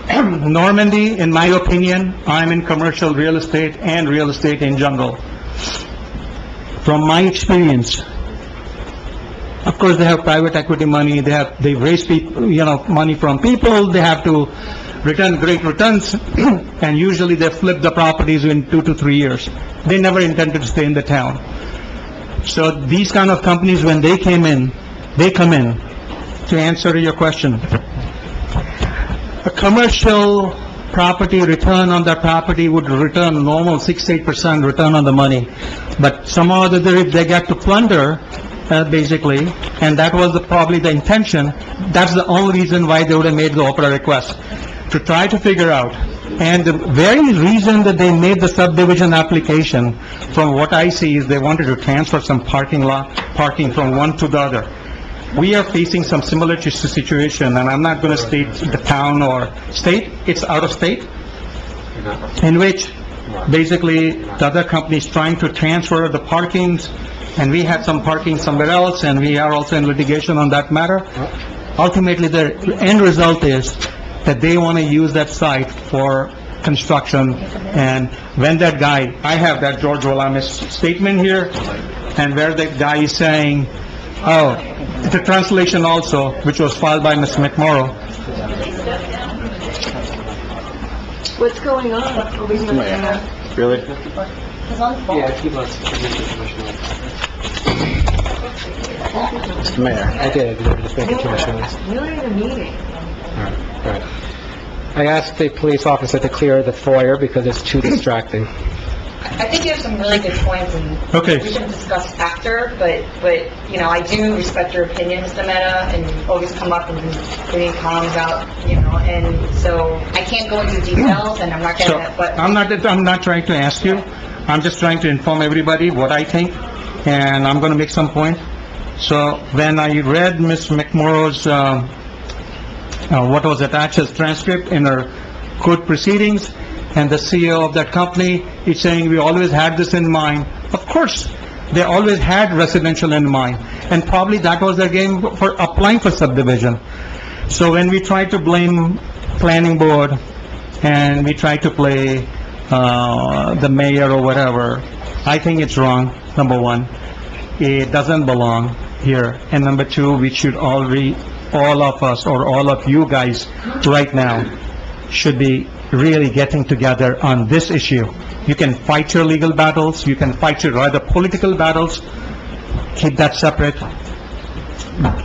Normandy, in my opinion, I'm in commercial real estate and real estate in general. From my experience, of course, they have private equity money, they raise people, money from people, they have to return great returns, and usually they flip the properties in 2 to 3 years. They never intended to stay in the town. So these kind of companies, when they come in, to answer your question. a commercial property, return on that property would return normal 6-8% return on the money. But somehow or other, if they get to plunder, basically, and that was probably the intention, that's the only reason why they would have made the OPRA request, to try to figure out. And the very reason that they made the subdivision application, from what I see, is they wanted to transfer some parking from one to the other. We are facing some similar situation, and I'm not going to state the town or state, it's out of state, in which basically the other company is trying to transfer the parkings, and we had some parking somewhere else, and we are also in litigation on that matter. Ultimately, the end result is that they want to use that site for construction, and when that guy, I have that George Walamis statement here, and where the guy is saying, the translation also, which was filed by Ms. McMorrow.
What's going on?
Really?
Mr. Mayor, I did, just making too much noise.
You're in a meeting.
All right. I asked the police officer to clear the foyer because it's too distracting.
I think you have some really good points, and
Okay.
we can discuss after, but, you know, I do respect your opinion, Mr. Mehta, and you always come up and give me comments out, you know, and so I can't go into details, and I'm not
So,
gonna, but...
I'm not trying to ask you, I'm just trying to inform everybody what I think, and I'm going to make some point. So, when I read Ms. McMorrow's, what was attached as transcript in her court proceedings, and the CEO of that company is saying, we always had this in mind. Of course, they always had residential in mind, and probably that was their game for applying for subdivision. So when we try to blame planning board, and we try to play the mayor or whatever, I think it's wrong, number one. It doesn't belong here. And number two, we should all of us, or all of you guys right now, should be really getting together on this issue. You can fight your legal battles, you can fight your other political battles, keep that separate,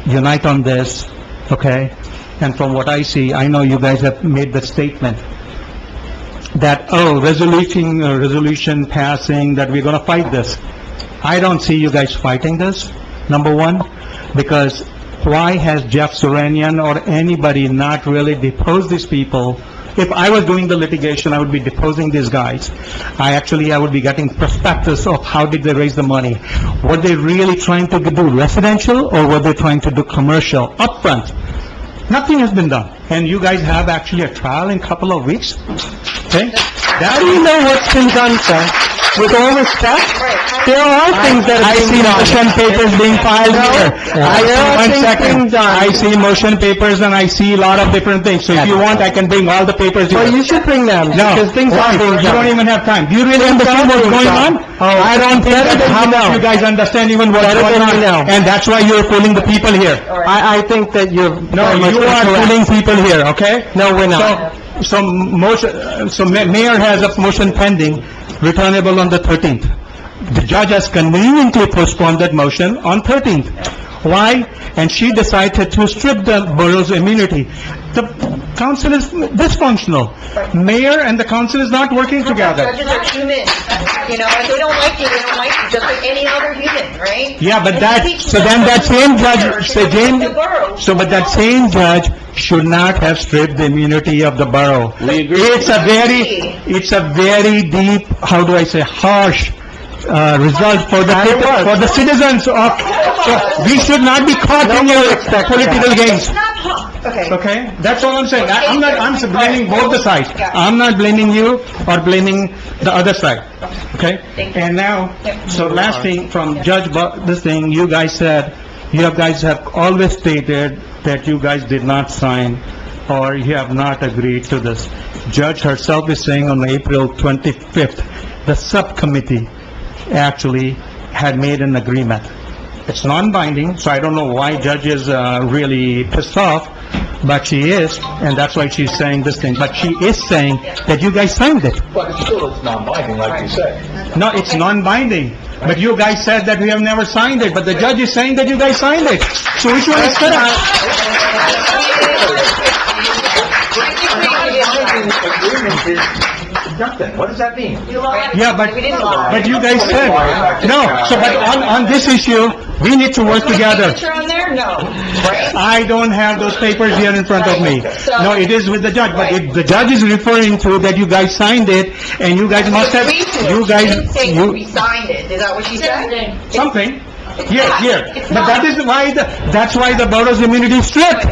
unite on this, okay? And from what I see, I know you guys have made the statement that, resolution passing, that we're gonna fight this. I don't see you guys fighting this, number one, because why has Jeff Serenian or anybody not really deposed these people? If I was doing the litigation, I would be deposing these guys. I would be getting prospectus of how did they raise the money. Were they really trying to do residential, or were they trying to do commercial upfront? Nothing has been done. And you guys have actually a trial in a couple of weeks, okay?
How do you know what's been done, sir? With all respect, there are things that
I
have
see
been done.
motion papers being filed here. I see motion papers, and I see a lot of different things. So if you want, I can bring all the papers here.
Well, you should bring them,
No,
because things
why?
are being
You don't
done.
even have time. Do you really understand what's going on? I don't think
better
that
than
how
you
much
know.
you guys understand even what's
Better
going
than
on.
you know.
And that's why you're fooling the people here.
I think that you're...
No, you are fooling people here, okay?
No, we're not.
So Mayor has a motion pending, returnable on the 13th. The judge has conveniently postponed that motion on 13th. Why? And she decided to strip the borough's immunity. The council is dysfunctional. Mayor and the council is not working together.
Judges are human, you know, if they don't like you, they don't like you, just like any other human, right?
Yeah, but
And
that,
they
so then that same judge,
the borough.
but that same judge should not have stripped the immunity of the borough.
We agree.
It's a very deep, how do I say, harsh, result for the citizens of, so we should not be caught in your political games.
Okay.
Okay? That's all I'm saying. I'm blaming both the sides. I'm not blaming you or blaming the other side. Okay? And now, so last thing from Judge, this thing, you guys said, you guys have always stated that you guys did not sign or you have not agreed to this. Judge herself is saying on April 25th, the subcommittee actually had made an agreement. It's non-binding, so I don't know why Judge is really pissed off, but she is, and that's why she's saying this thing. But she is saying that you guys signed it.
But it's non-binding, like you said.
No, it's non-binding. But you guys said that we have never signed it, but the judge is saying that you guys signed it. So which one is correct?
agreement is nothing. What does that mean?
Yeah, but you guys said, no, so but on this issue, we need to work together.
Signature on there? No, right?
I don't have those papers here in front of me. No, it is with the judge, but if the judge is referring to that you guys signed it, and you guys must have,
Agreed to it.
you
She didn't say
guys,
we signed it. Is that what she said?
something. Here,
not.
here.
It's
But
not.
that is why, that's why the borough's immunity is stripped.
No,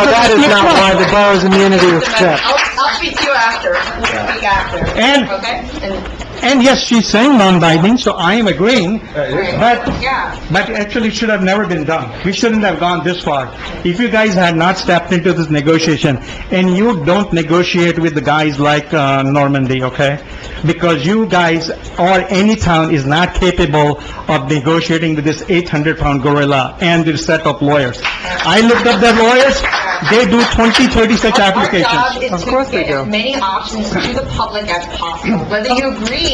that is not why the borough's immunity was stripped.
I'll speak to you after. We'll speak after.
And-
Okay?
And yes, she's saying non-binding, so I am agreeing, but
Yeah.
But actually, it should have never been done. We shouldn't have gone this far. If you guys had not stepped into this negotiation, and you don't negotiate with the guys like Normandy, okay? Because you guys, or any town, is not capable of negotiating with this 800-pound gorilla and this set of lawyers. I looked up their lawyers, they do 20, 30 such
Our job
applications.
is
Of
to
course they
get
do.
as many options to the public as possible. Whether you agree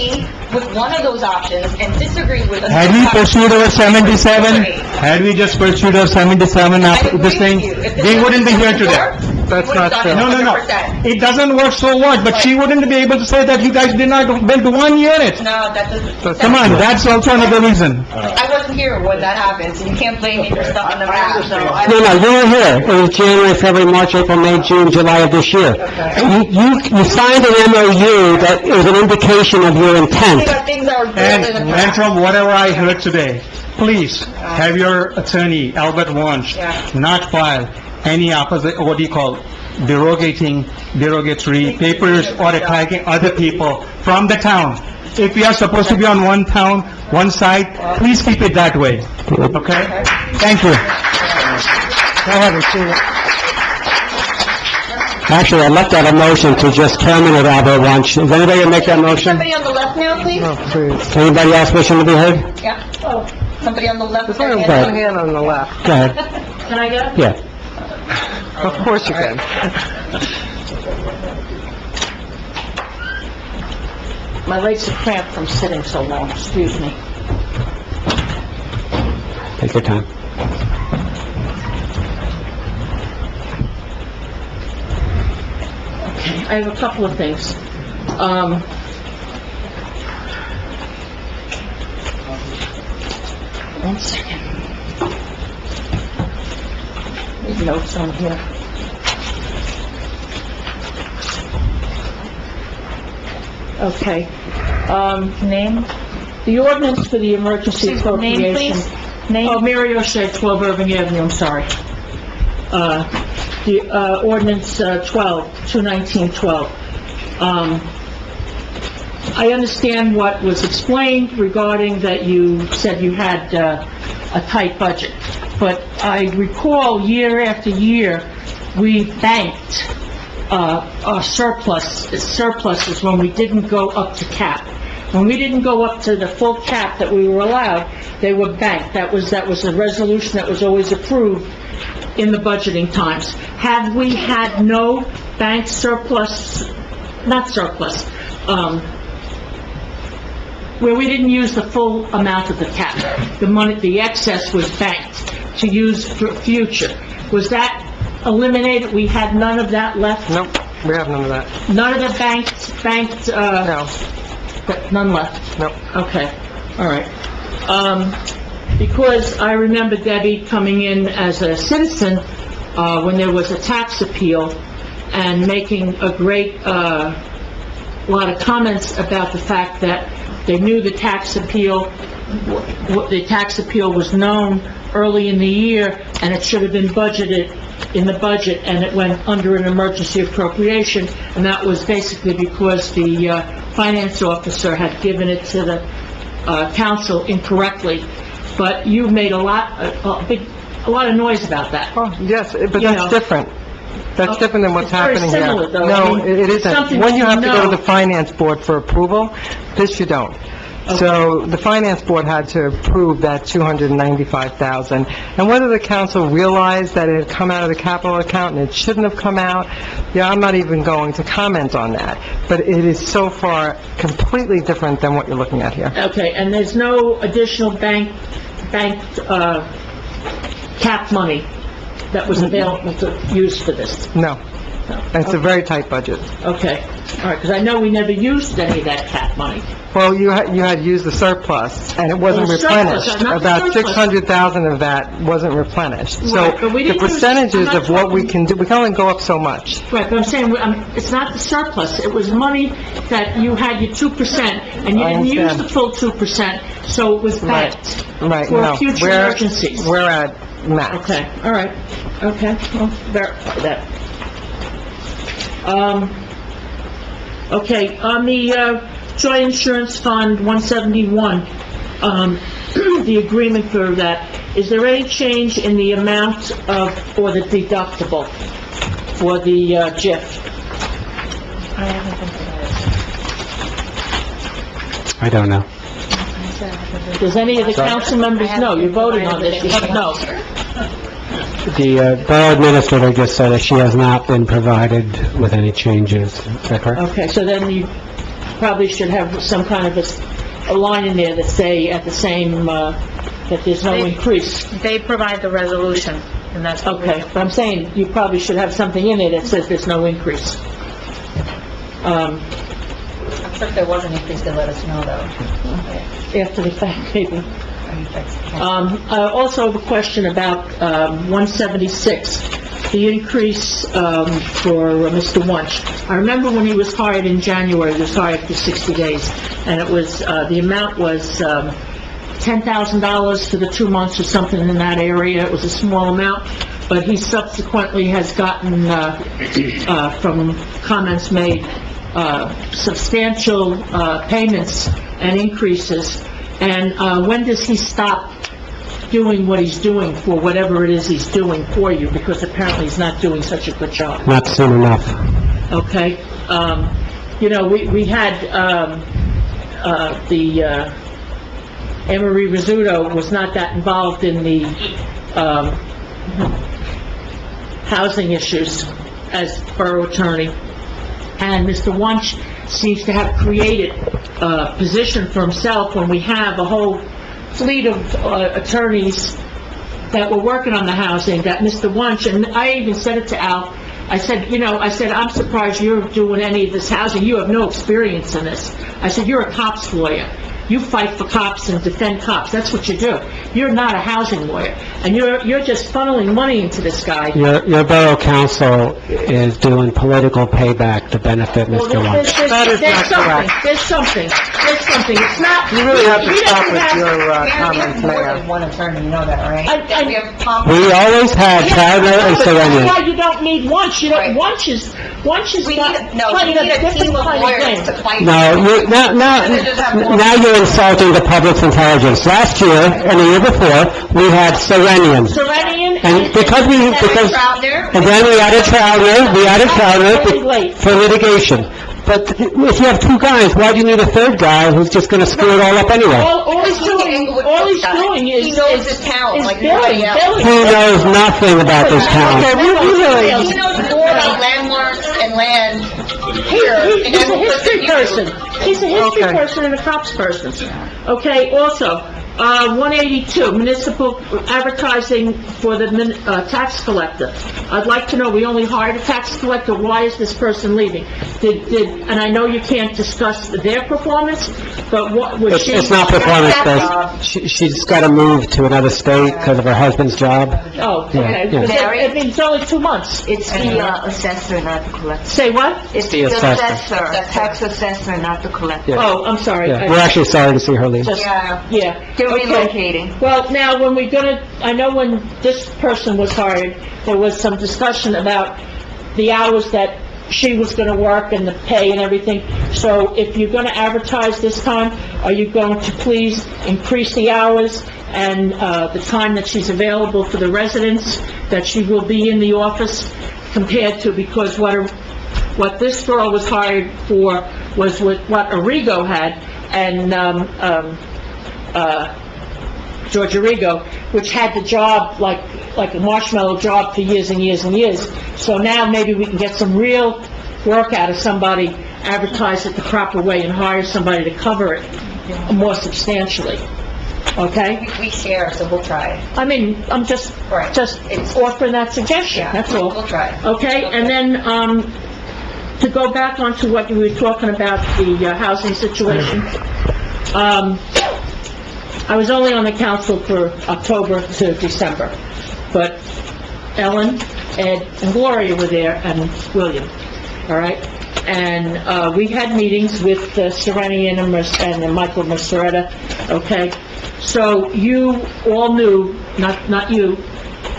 with one of those options and disagree with another.
Had we pursued our 77,
Great.
had we just pursued our 77
I
after
agree
this
with
thing,
you. If this
we
was
wouldn't be here
before,
today.
we
That's
would've
not
done
true.
it
No, no, no.
100%.
It doesn't work so much, but she wouldn't be able to say that you guys did not build one unit.
No, that doesn't.
Come on, that's also another reason.
I wasn't here when that happened, so you can't blame me for stuff on the map, so.
No, no, you were here. It was January, February, March, April, May, June, July of this year. You signed an MOU that is an indication of your intent.
Things that were
And,
good in the
and
past.
from whatever I heard today, please have your attorney, Albert Wunsch,
Yeah.
not file any opposite, what do you call, derogatory papers or attacking other people from the town. If we are supposed to be on one town, one side, please keep it that way, okay? Thank you.
I haven't seen it.
Actually, I'd like to have a motion to just terminate Albert Wunsch. Is anybody going to make that motion?
Somebody on the left now, please?
No, please.
Anybody else wishing to be heard?
Yeah. Oh, somebody on the left.
There's only
hand.
one hand on the left.
Go ahead.
Can I go?
Yeah.
Of course you can.
My legs are cramped from sitting so long, excuse me.
Take your time.
Okay, I have a couple of things. One second. These notes on here. Okay, Name? the ordinance for the emergency Name, appropriation. please. Name?
Oh, Mary O'Shea, 12 Irving Avenue, I'm sorry.
The ordinance 21912. I understand what was explained regarding that you said you had a tight budget, but I recall year after year, we banked our surpluses when we didn't go up to cap. When we didn't go up to the full cap that we were allowed, they were banked. That was a resolution that was always approved in the budgeting times. Have we had no bank surplus, not surplus, where we didn't use the full amount of the cap? The money, the excess was banked to use for future. Was that eliminated? We had none of that left?
Nope, we have none of that.
None of the banked,
No,
but none left?
nope.
Okay, all right. Because I remember Debbie coming in as a citizen, when there was a tax appeal, and making a great, lot of comments about the fact that they knew the tax appeal was known early in the year, and it should have been budgeted in the budget, and it went under an emergency appropriation, and that was basically because the finance officer had given it to the council incorrectly. But you made a lot of noise about that.
Oh, yes, but
You know.
that's different. That's different than what's
It's very
happening here.
similar, though. I
No,
mean,
it isn't.
something
When you have to go
know.
to the finance board for approval, this you don't. So the finance board had to approve that $295,000. And whether the council realized that it had come out of the capital account and it shouldn't have come out, yeah, I'm not even going to comment on that. But it is so far completely different than what you're looking at here.
Okay, and there's no additional banked, cap money that was available to use for this?
No. It's a very tight budget.
Okay, all right, because I know we never used any of that cap money.
Well, you had used the surplus, and it wasn't
Well, surplus,
replenished.
not the
About
surplus.
600,000 of that wasn't replenished. So
Right, but we
the
didn't use-
percentages
I'm not
of what we
talking-
can do, we can only go up so much.
Right, but I'm saying, it's not the surplus, it was money that you had your 2%, and you
I
didn't use
understand.
the full 2%, so it was banked
Right,
for
no.
future
We're-
emergencies.
We're at max.
Okay, all right, okay, I'll verify that. Okay, on the, Joint Insurance Fund 171, the agreement for that, is there any change in the amount of, or the deductible for the, JIF?
I don't know.
Does any of the council members know? You're voting on this, you should know.
The borough administrator just said that she has not been provided with any changes. Is that correct?
Okay, so then you probably should have some kind of a line in there that say at the same, that there's no increase.
They provide the resolution, and that's...
Okay, but I'm saying you probably should have something in there that says there's no increase.
I'm sure if there was an increase, they'd let us know, though.
After the fact, maybe. I also have a question about 176, the increase for Mr. Wunsch. I remember when he was hired in January, he was hired for 60 days, and it was, the amount was $10,000 for the 2 months or something in that area. It was a small amount, but he subsequently has gotten, from comments made, substantial payments and increases. And when does he stop doing what he's doing for whatever it is he's doing for you? Because apparently he's not doing such a good job.
Not soon enough.
Okay? You know, we had, Anne Marie Rizzuto was not that involved in the, housing issues as borough attorney. And Mr. Wunsch seems to have created a position for himself when we have a whole fleet of attorneys that were working on the housing, that Mr. Wunsch, and I even said it to Al, I said, I'm surprised you're doing any of this housing. You have no experience in this. I said, you're a cops lawyer. You fight for cops and defend cops. That's what you do. You're not a housing lawyer. And you're just funneling money into this guy.
Your borough council is doing political payback to benefit
Well,
Mr. Wunsch.
That is not correct.
There's something. It's not...
You really have to
he
stop
doesn't
with
have-
your
We
comments,
have more
Mayor.
than one attorney, you know that, right? We have Tom...
We always had Troutner and
That's
Serenian.
why you don't need Wunsch. You don't,
Right.
Wunsch is
We
not
need, no, we
playing
need a team
different
of
kind
lawyers
game.
to fight.
No, now you're insulting the public's intelligence. Last year and the year before, we had Serenian.
Serenian
And because we, because,
Troutner.
and then we added Troutner
Very late.
for litigation. But if you have two guys, why do you need a third guy who's just gonna screw it all up anyway?
All he's doing is...
He knows his town
is
like
billing,
nobody else.
He knows nothing about this town.
Okay, we really,
He knows more about landmarks and land here. in
He's a
Edinburgh
history
than you do.
person. He's a history
Okay.
person and a cops person. Okay, also, 182, municipal advertising for the tax collector. I'd like to know, we only hired a tax collector, why is this person leaving? And I know you can't discuss their performance, but what was she...
It's not performance-based. She's gotta move to another state because of her husband's job.
Oh, okay,
Yeah,
because
yeah.
I mean, it's only 2 months.
It's the assessor, not the collector.
Say what?
It's
The
the
assessor.
assessor, tax assessor, not the collector.
Yeah.
Oh, I'm sorry.
Yeah, we're actually sorry to see her leave.
Just-
Yeah.
Yeah.
They're
Okay.
relocating.
Well, now, when we're gonna, I know when this person was hired, there was some discussion about the hours that she was gonna work and the pay and everything. So if you're gonna advertise this time, are you going to please increase the hours and, the time that she's available for the residents, that she will be in the office compared to, because what this girl was hired for was what Arrigo had, and, George Arrigo, which had the job like a marshmallow job for years and years and years. So now maybe we can get some real work out of somebody, advertise it the proper way, and hire somebody to cover it more substantially.
okay?
We share, so we'll try.
I mean, I'm just offering that suggestion, that's all.
We'll try.
Okay, and then, to go back onto what you were talking about, the housing situation, I was only on the council for October to December, but Ellen, Ed, and Gloria were there, and William, all right? And, we had meetings with Serenian and Michael Mastretta, okay? So you all knew, not you,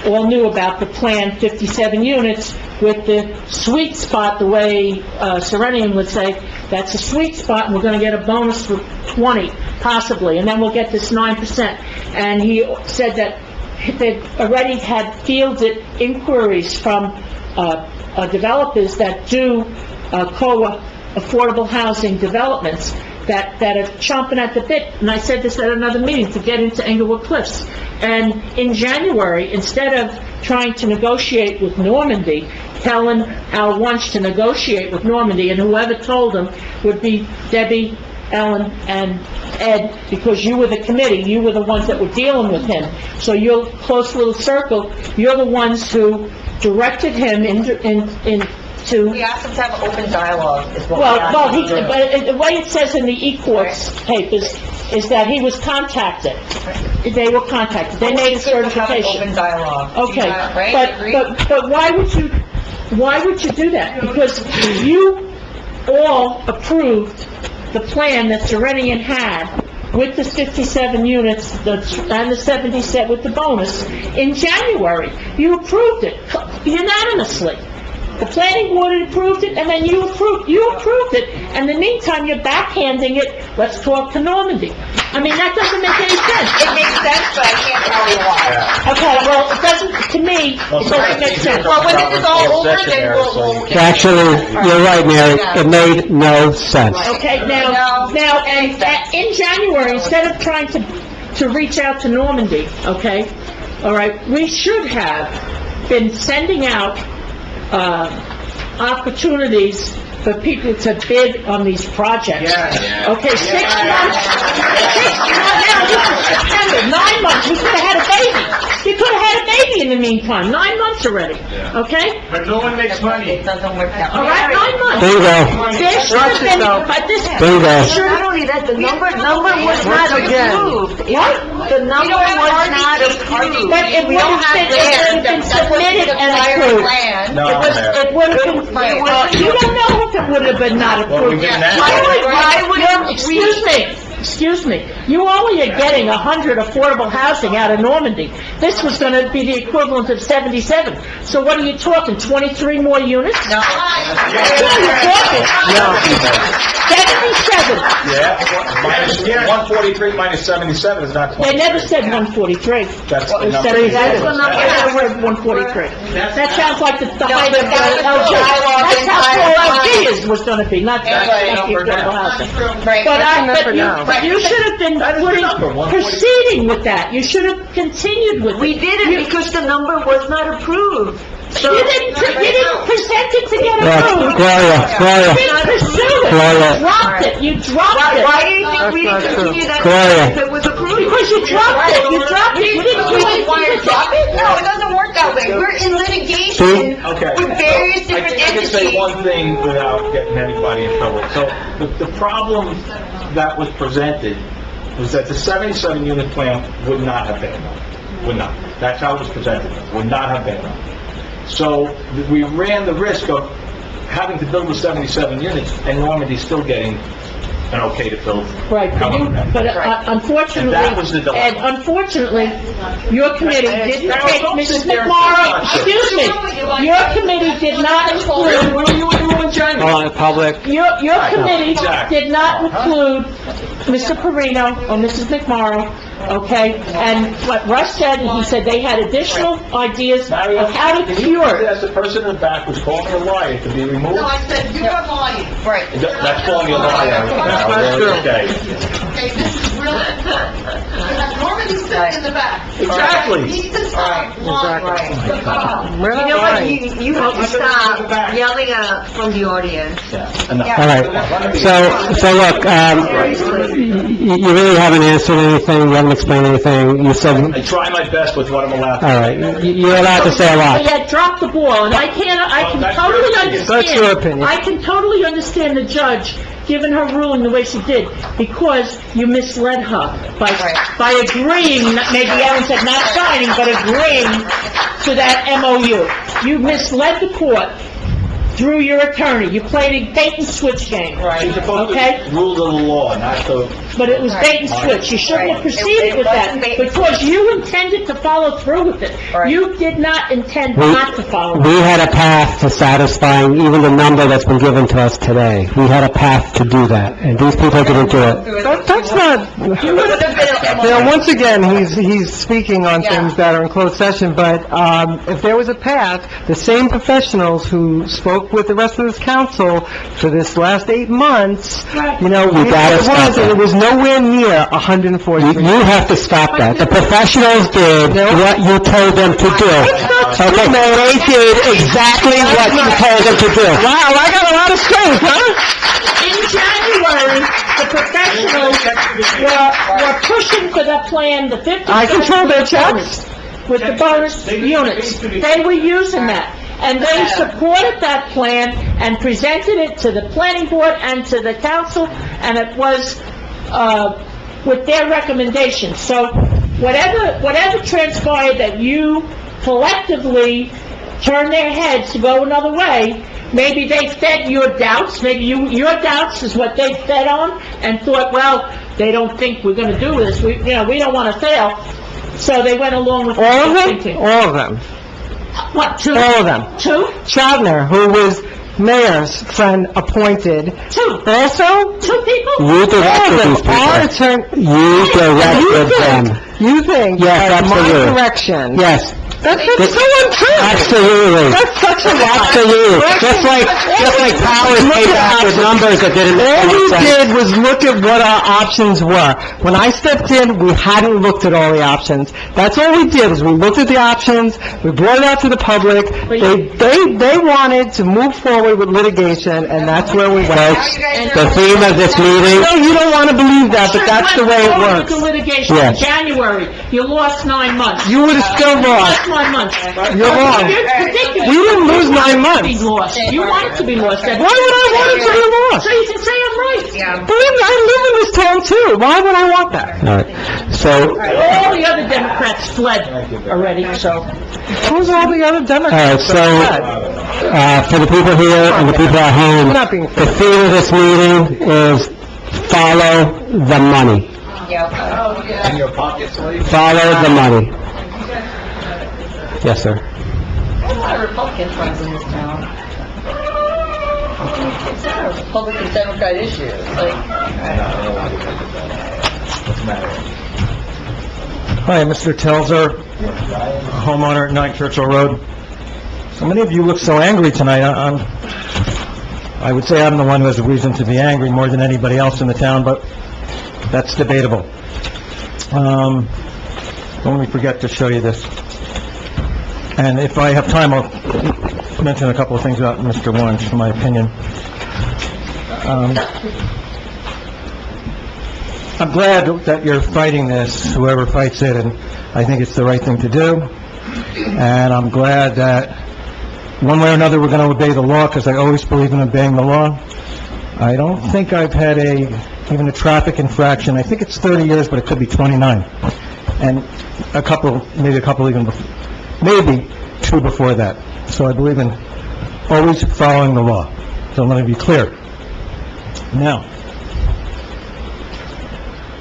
all knew about the plan, 57 units, with the sweet spot, the way Serenian would say, that's a sweet spot, and we're going to get a bonus for 20, possibly, and then we'll get this 9%. And he said that they already had fielded inquiries from developers that do affordable housing developments that are chomping at the bit. And I said this at another meeting, to get into Englewood Cliffs. And in January, instead of trying to negotiate with Normandy, telling Al Wunsch to negotiate with Normandy, and whoever told him would be Debbie, Ellen, and Ed, because you were the committee, you were the ones that were dealing with him. So your close little circle, you're the ones who directed him to...
We asked him to have an open dialogue, is what we
Well,
asked him to do.
but the way it says in the E-Courts papers is that he was contacted. They were contacted. They made a certification.
Have an open dialogue.
Okay,
Right? Agree?
but why would you do that? Because you all approved the plan that Serenian had with the 57 units and the 77 with the bonus in January. You approved it unanimously. The planning board had approved it, and then you approved it, and in the meantime, you're backhanding it, let's talk to Normandy. I mean, that doesn't make any sense.
It makes sense, but I can't tell you why.
Okay, well, it doesn't, to me, it doesn't make sense.
Well, when this is all over, then we'll...
Actually, you're right, Mary, it made no sense.
Okay, now, and in January, instead of trying to reach out to Normandy, okay, all right, we should have been sending out opportunities for people to bid on these projects. Okay, 6 months, now, this is September, 9 months, we could have had a baby. You could have had a baby in the meantime, 9 months already, okay?
But no one makes money.
It doesn't work out.
All right, 9 months.
Bingo.
There should have been, but this...
Bingo.
Not only that, the number was not approved.
What?
The number was not approved.
But it would have been submitted and approved. It would have been, you don't know if it would have been not approved. Excuse me, you only are getting 100 affordable housing out of Normandy. This was going to be the equivalent of 77. So what are you talking, 23 more units? No. What are you talking? 77.
Yeah, 143 minus 77 is not 20.
They never said 143.
That's the
It
number.
said I never heard 143. That sounds like the height of LG. That's how tall LG was going to be, not the affordable housing. But you should have been proceeding with that. You should have continued with it.
We didn't because the number was not approved.
You didn't present it to get approved.
Gloria,
You didn't pursue it.
Gloria.
You dropped it. You dropped it.
Why do you think we didn't continue that
Gloria.
if it was approved?
Because you dropped it. You dropped it. You didn't do it.
Why you drop it? No, it doesn't work that way. We're in litigation
Okay.
with various different
I can say
entities.
one thing without getting anybody in trouble. So the problem that was presented was that the 77-unit plan would not have been enough. Would not. That's how it was presented. Would not have been enough. So we ran the risk of having to build the 77 units and Normandy still getting an okay to build.
Right, but unfortunately,
And that was the dilemma.
and unfortunately, your committee didn't
Now,
take,
don't
Mrs.
sit there and
McMorro,
say
excuse me, your committee did not include,
What are you doing in January?
Public.
your committee
exactly.
did not include Mr. Perino or Mrs. McMorro, okay? And what Russ said, he said they had additional ideas of how to cure it.
As the person in the back was calling a liar to be removed,
No, I said, you are lying. Right.
that's calling you a liar.
That's not true.
Okay.
Okay,
okay, this is really important. You have Normandy sitting in the back.
Exactly.
You need to stop lying.
We're
You
not
know what,
lying.
you have to stop yelling from the audience.
All right, so look, you really haven't answered anything, you haven't explained anything, you said,
I try my best with what I'm allowed to
all right, you're allowed to say a lot.
They had dropped the ball, and I can
that's
totally
your opinion.
understand.
That's your opinion.
I can totally understand the judge giving her ruling the way she did, because you misled her by agreeing, maybe Ellen said not signing, but agreeing to that MOU. You misled the court through your attorney. You played a bait and switch game.
You're supposed
Okay?
to rule the law, not to...
But it was bait and switch. You shouldn't have proceeded with that, because you intended to follow through with it. You did not intend not to follow
We
through.
had a path to satisfying even the number that's been given to us today. We had a path to do that, and these people didn't do it.
That's not, once again, he's speaking on things that are in closed session, but, if there was a path, the same professionals who spoke with the rest of this council for this last 8 months, you know,
We gotta stop that.
it was nowhere near 143.
You have to stop that. The professionals did what you told them to do. Okay, they did exactly what you told them to do.
Wow, I got a lot of strength, huh?
In January, the professionals were pushing for the plan, the 50...
I control their checks.
With the bonus units. They were using that. And they supported that plan and presented it to the planning board and to the council, and it was, with their recommendations. So whatever transpired that you collectively turned their heads to go another way, maybe they fed your doubts, maybe your doubts is what they fed on, and thought, well, they don't think we're gonna do this, we don't wanna fail, so they went along with
All of
their
them?
thinking.
All of them.
What, two?
All of them.
Two?
Chapner, who was mayor's friend appointed.
Two.
Also?
Two people?
You directed these
Our
people.
attorney...
You directed them.
You think
Yes,
that my
absolutely.
direction...
Yes.
That's so untrue!
Absolutely.
That's such a lie.
Absolutely. Just like Powers came back with numbers that didn't
All
make
we
sense.
did was look at what our options were. When I stepped in, we hadn't looked at all the options. That's all we did, is we looked at the options, we brought it out to the public. They wanted to move forward with litigation, and that's where we went.
Folks, the theme of this meeting,
No, you don't want to believe that, but that's the way it works.
The litigation
Yes.
in January, you lost 9 months.
You would have still
You
lost.
lost 9 months.
You're wrong.
You're ridiculous.
We didn't lose 9
You
months.
want it to be lost. You want it to be lost.
Why would I want it to be lost?
So you can say I'm right.
Believe me, I live in this town too. Why would I want that?
all right, so,
All the other Democrats fled already, so...
Who's all the other
all right,
Democrats?
so, for the people here and the people at home,
We're not being
the theme of this meeting is follow the money.
In your pockets, lady?
Follow the money. Yes, sir.
There's a lot of Republican friends in this town. It's not a Republican Democrat issue. It's like,
What's the matter?
Hi, Mr. Telzer, homeowner at 9 Churchill Road. So many of you look so angry tonight. I would say I'm the one who has a reason to be angry more than anybody else in the town, but that's debatable. Don't let me forget to show you this. And if I have time, I'll mention a couple of things about Mr. Wunsch, in my opinion. I'm glad that you're fighting this, whoever fights it, and I think it's the right thing to do. And I'm glad that one way or another we're going to obey the law, because I always believe in obeying the law. I don't think I've had even a traffic infraction. I think it's 30 years, but it could be 29. And maybe a couple even before. Maybe 2 before that. So I believe in always following the law. So let me be clear. Now,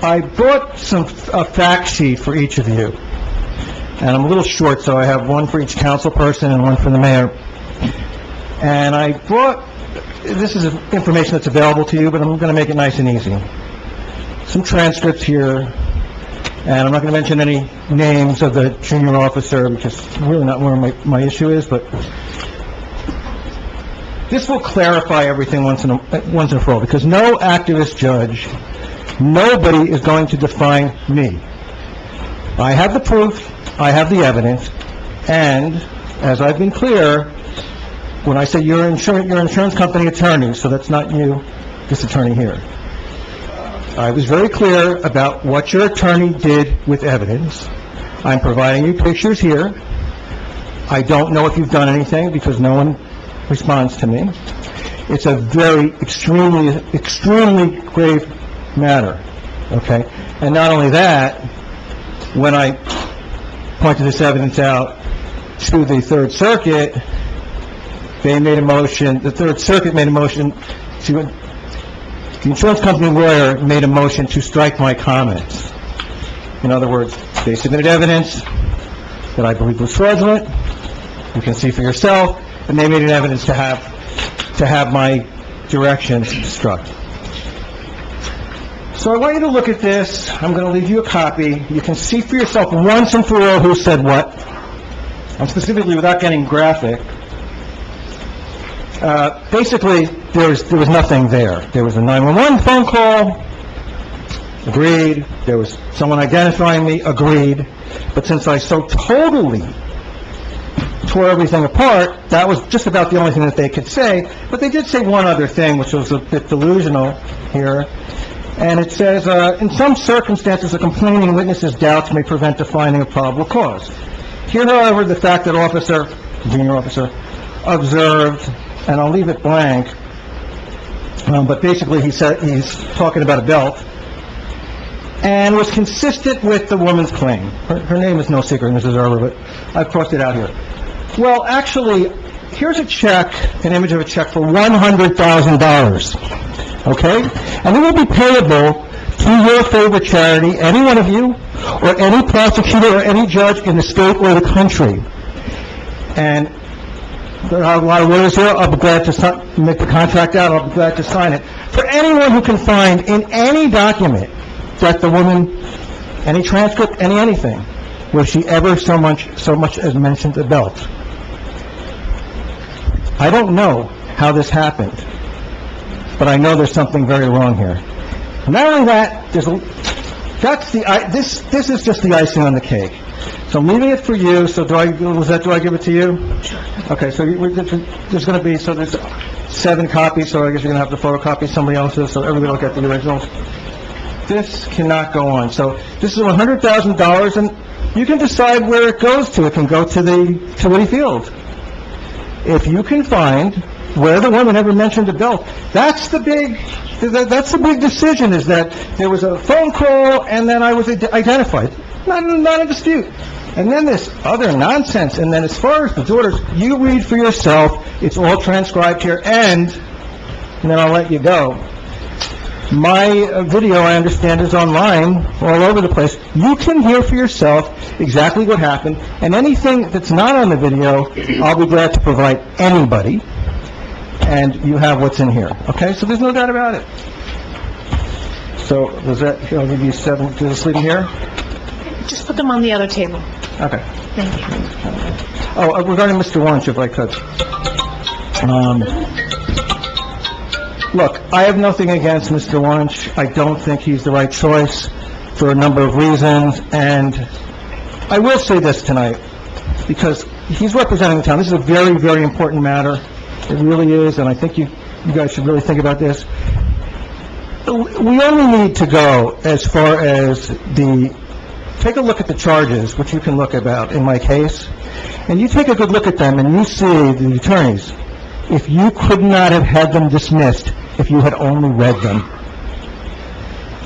I brought a fact sheet for each of you. And I'm a little short, so I have one for each council person and one for the mayor. And I brought, this is information that's available to you, but I'm going to make it nice and easy. Some transcripts here. And I'm not going to mention any names of the junior officer, because it's really not where my issue is, but this will clarify everything once and for all, because no activist judge, Nobody is going to define me. I have the proof, I have the evidence, and as I've been clear, when I say you're an insurance company attorney, so that's not you, this attorney here. I was very clear about what your attorney did with evidence. I'm providing you pictures here. I don't know if you've done anything because no one responds to me. It's a very extremely grave matter, okay? And not only that, when I pointed this evidence out to the Third Circuit, they made a motion, the Third Circuit made a motion to, the insurance company lawyer made a motion to strike my comments. In other words, they submitted evidence that I believe was fraudulent, you can see for yourself, and they made an evidence to have my directions struck. So I want you to look at this. I'm going to leave you a copy. You can see for yourself once and for all who said what. And specifically, without getting graphic, basically, there was nothing there. There was a 911 phone call, agreed. There was someone identifying me, agreed. But since I so totally tore everything apart, that was just about the only thing that they could say. But they did say one other thing, which was a bit delusional here. And it says, in some circumstances, a complaining witness's doubts may prevent the finding of probable cause. Here, however, the fact that junior officer, observed, and I'll leave it blank, but basically he's talking about a belt, and was consistent with the woman's claim. Her name is no secret, Mrs. Erber, but I've crossed it out here. Well, actually, here's a check, an image of a check for $100,000, okay? And it will be payable to your favorite charity, any one of you, or any prosecutor or any judge in the state or the country. And there are a lot of lawyers here. I'll be glad to make the contract out. I'll be glad to sign it. For anyone who can find in any document that the woman, any transcript, anything, where she ever so much as mentioned a belt. I don't know how this happened, but I know there's something very wrong here. Not only that, this is just the icing on the cake. So I'm leaving it for you, so do I give it to you? Okay, so there's going to be, so there's 7 copies, so I guess you're going to have to photocopy somebody else's, so everybody will get the originals. This cannot go on. So this is $100,000, and you can decide where it goes to. It can go to Woody Field. If you can find where the woman ever mentioned a belt, that's the big decision, is that there was a phone call and then I was identified. Not a dispute. And then this other nonsense, and then as far as the daughters, you read for yourself, it's all transcribed here, and then I'll let you go. My video, I understand, is online all over the place. You can hear for yourself exactly what happened, and anything that's not on the video, I'll be glad to provide anybody, and you have what's in here, okay? So there's no doubt about it. So, I'll give you 7, do this leave them here?
Just put them on the other table.
Okay.
Thank you.
Oh, regarding Mr. Wunsch, if I could. Look, I have nothing against Mr. Wunsch. I don't think he's the right choice for a number of reasons, and I will say this tonight, because he's representing the town. This is a very, very important matter. It really is, and I think you guys should really think about this. We only need to go as far as take a look at the charges, which you can look about in my case, and you take a good look at them, and you see the attorneys, if you could not have had them dismissed if you had only read them.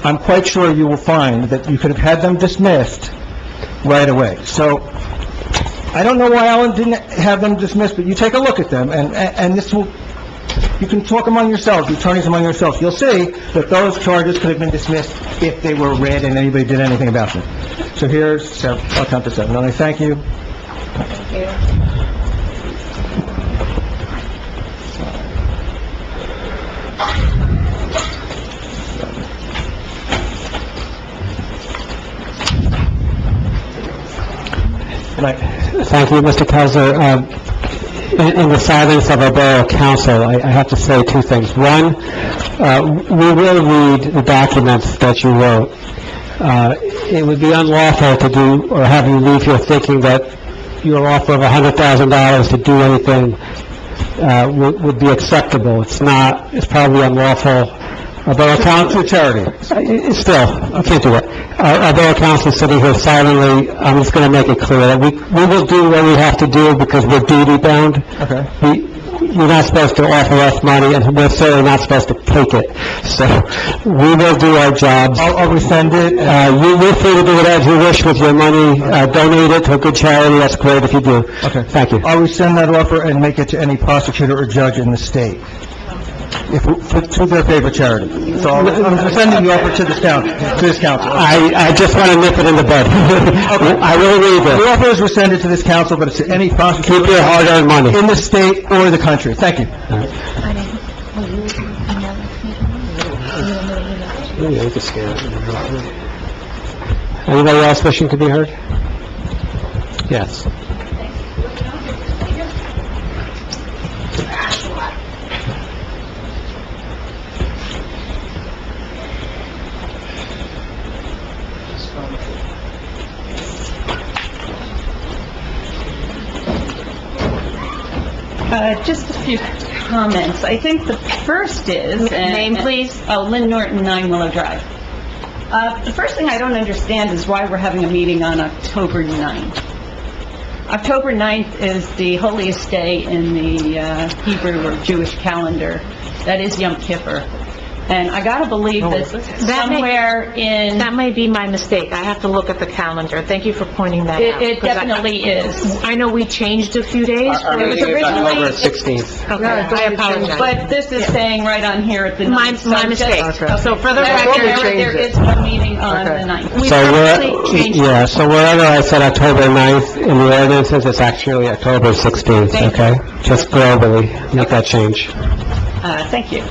I'm quite sure you will find that you could have had them dismissed right away. So, I don't know why Alan didn't have them dismissed, but you take a look at them, and this will, you can talk among yourselves, the attorneys among yourselves. You'll see that those charges could have been dismissed if they were read and anybody did anything about them. So here's 7, I'll count to 7. And I thank you.
Thank you.
Thank you, Mr. Kaiser. in the silence of our borough council, I have to say two things. One, we will read the documents that you wrote. It would be unlawful to do, or have you leave here thinking that your offer of $100,000 to do anything would be acceptable. It's not. It's probably unlawful. Our borough council...
To charity.
Still, I can't do that. Our borough council is sitting here silently. I'm just going to make it clear that we will do what we have to do because we're duty-bound.
Okay.
You're not supposed to offer us money, and we're certainly not supposed to take it. So, we will do our jobs.
I'll resend it.
You're free to do whatever you wish with your money. Donate it to a good charity. That's great if you do.
Okay.
Thank you.
I'll resend that offer and make it to any prosecutor or judge in the state, to their favorite charity. So I'm sending the offer to this council.
I just want to nip it in the bud. I will read
The
it.
offer is rescinded to this council, but it's to any prosecutor...
Keep your hard-earned money.
...in the state or the country. Thank you.
Anybody else wishing to be heard? Yes.
Just a few comments. I think the first is...
Name, please.
Oh, Lynn Norton, 9 Willow Drive. The first thing I don't understand is why we're having a meeting on October 9th. October 9th is the holiest day in the Hebrew or Jewish calendar. That is Yom Kippur. And I gotta believe that somewhere in...
That may be my mistake. I have to look at the calendar. Thank you for pointing that out.
It definitely is.
I know we changed a few days.
Our
It was
meeting is
originally-
October 16th.
Okay, I apologize.
But this is saying right on here at the 9th. So
My
just-
mistake. So for the
There-
record,
there is no meeting on the 9th.
we
So
purposely changed it.
so wherever I said October 9th in the ordinances, it's actually October 16th, okay? Just globally, make that change.
Thank you.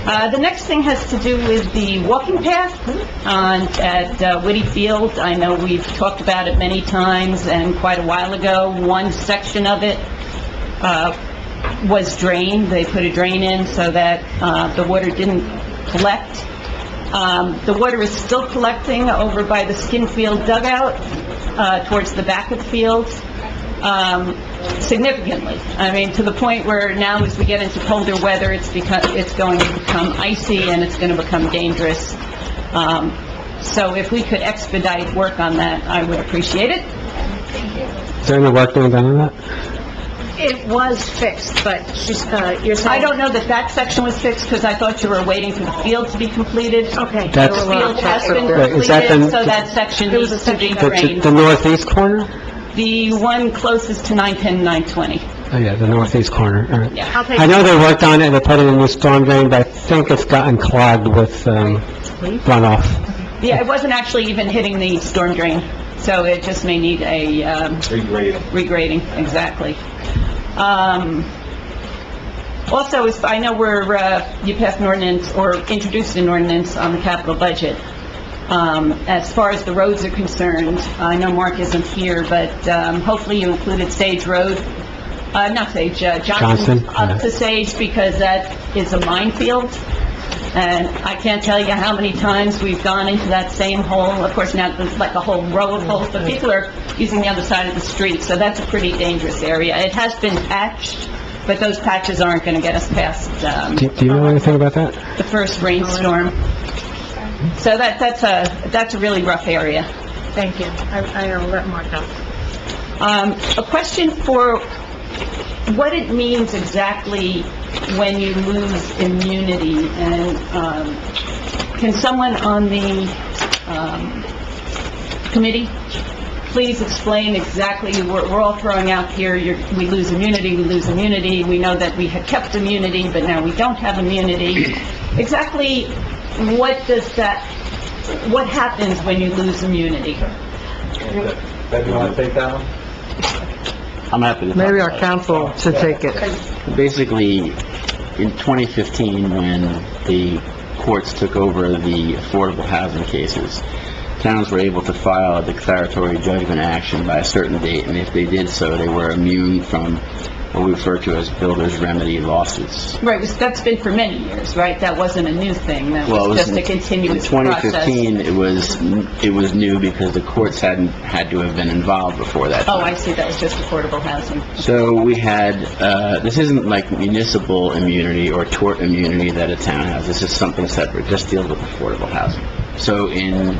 The next thing has to do with the walking path at Whitty Field. I know we've talked about it many times, and quite a while ago, one section of it was drained. They put a drain in so that the water didn't collect. The water is still collecting over by the Skinfield dugout towards the back of the field. Significantly. I mean, to the point where now as we get into colder weather, it's going to become icy and it's going to become dangerous. So if we could expedite work on that, I would appreciate it.
Is there any work being done on that?
It was fixed, but you're saying...
I don't know that section was fixed because I thought you were waiting for the field to be completed.
Okay.
The
That's-
field has been
Wait, is that
completed,
the-
so that section needs to be drained.
The northeast corner?
The one closest to 910 and 920.
Oh, yeah, the northeast corner, all right.
Yeah.
I know they worked on it, they put in a new storm drain, but I think it's gotten clogged with runoff.
Yeah, it wasn't actually even hitting the storm drain, so it just may need a, regrading, exactly. Also, I know you passed an ordinance, or introduced an ordinance on the capital budget. As far as the roads are concerned, I know Mark isn't here, but hopefully you included Sage Road, not Sage, Johnson up to Sage, because that is a minefield. And I can't tell you how many times we've gone into that same hole. Of course, now there's like a whole row of holes, but people are using the other side of the street, so that's a pretty dangerous area. It has been patched, but those patches aren't going to get us past
Do you know anything about that?
the first rainstorm. So that's a really rough area.
Thank you. I'll let Mark know.
A question for what it means exactly when you lose immunity, and can someone on the committee please explain exactly, we're all throwing out here, we lose immunity, we know that we had kept immunity, but now we don't have immunity. Exactly what happens when you lose immunity?
Bev, you want to take that one?
I'm happy to talk
Maybe our
about it.
council should take it.
Basically, in 2015, when the courts took over the affordable housing cases, towns were able to file a declaratory judgment action by a certain date, and if they did so, they were immune from what we refer to as builder's remedy lawsuits.
Right, that's been for many years, right? That wasn't a new thing, that
Well, it
was
was
just a
in
continuous process.
2015, it was new because the courts had to have been involved before that
Oh,
time.
I see, that was just affordable housing.
So we had, this isn't like municipal immunity or tort immunity that a town has. This is something separate, just deals with affordable housing. So in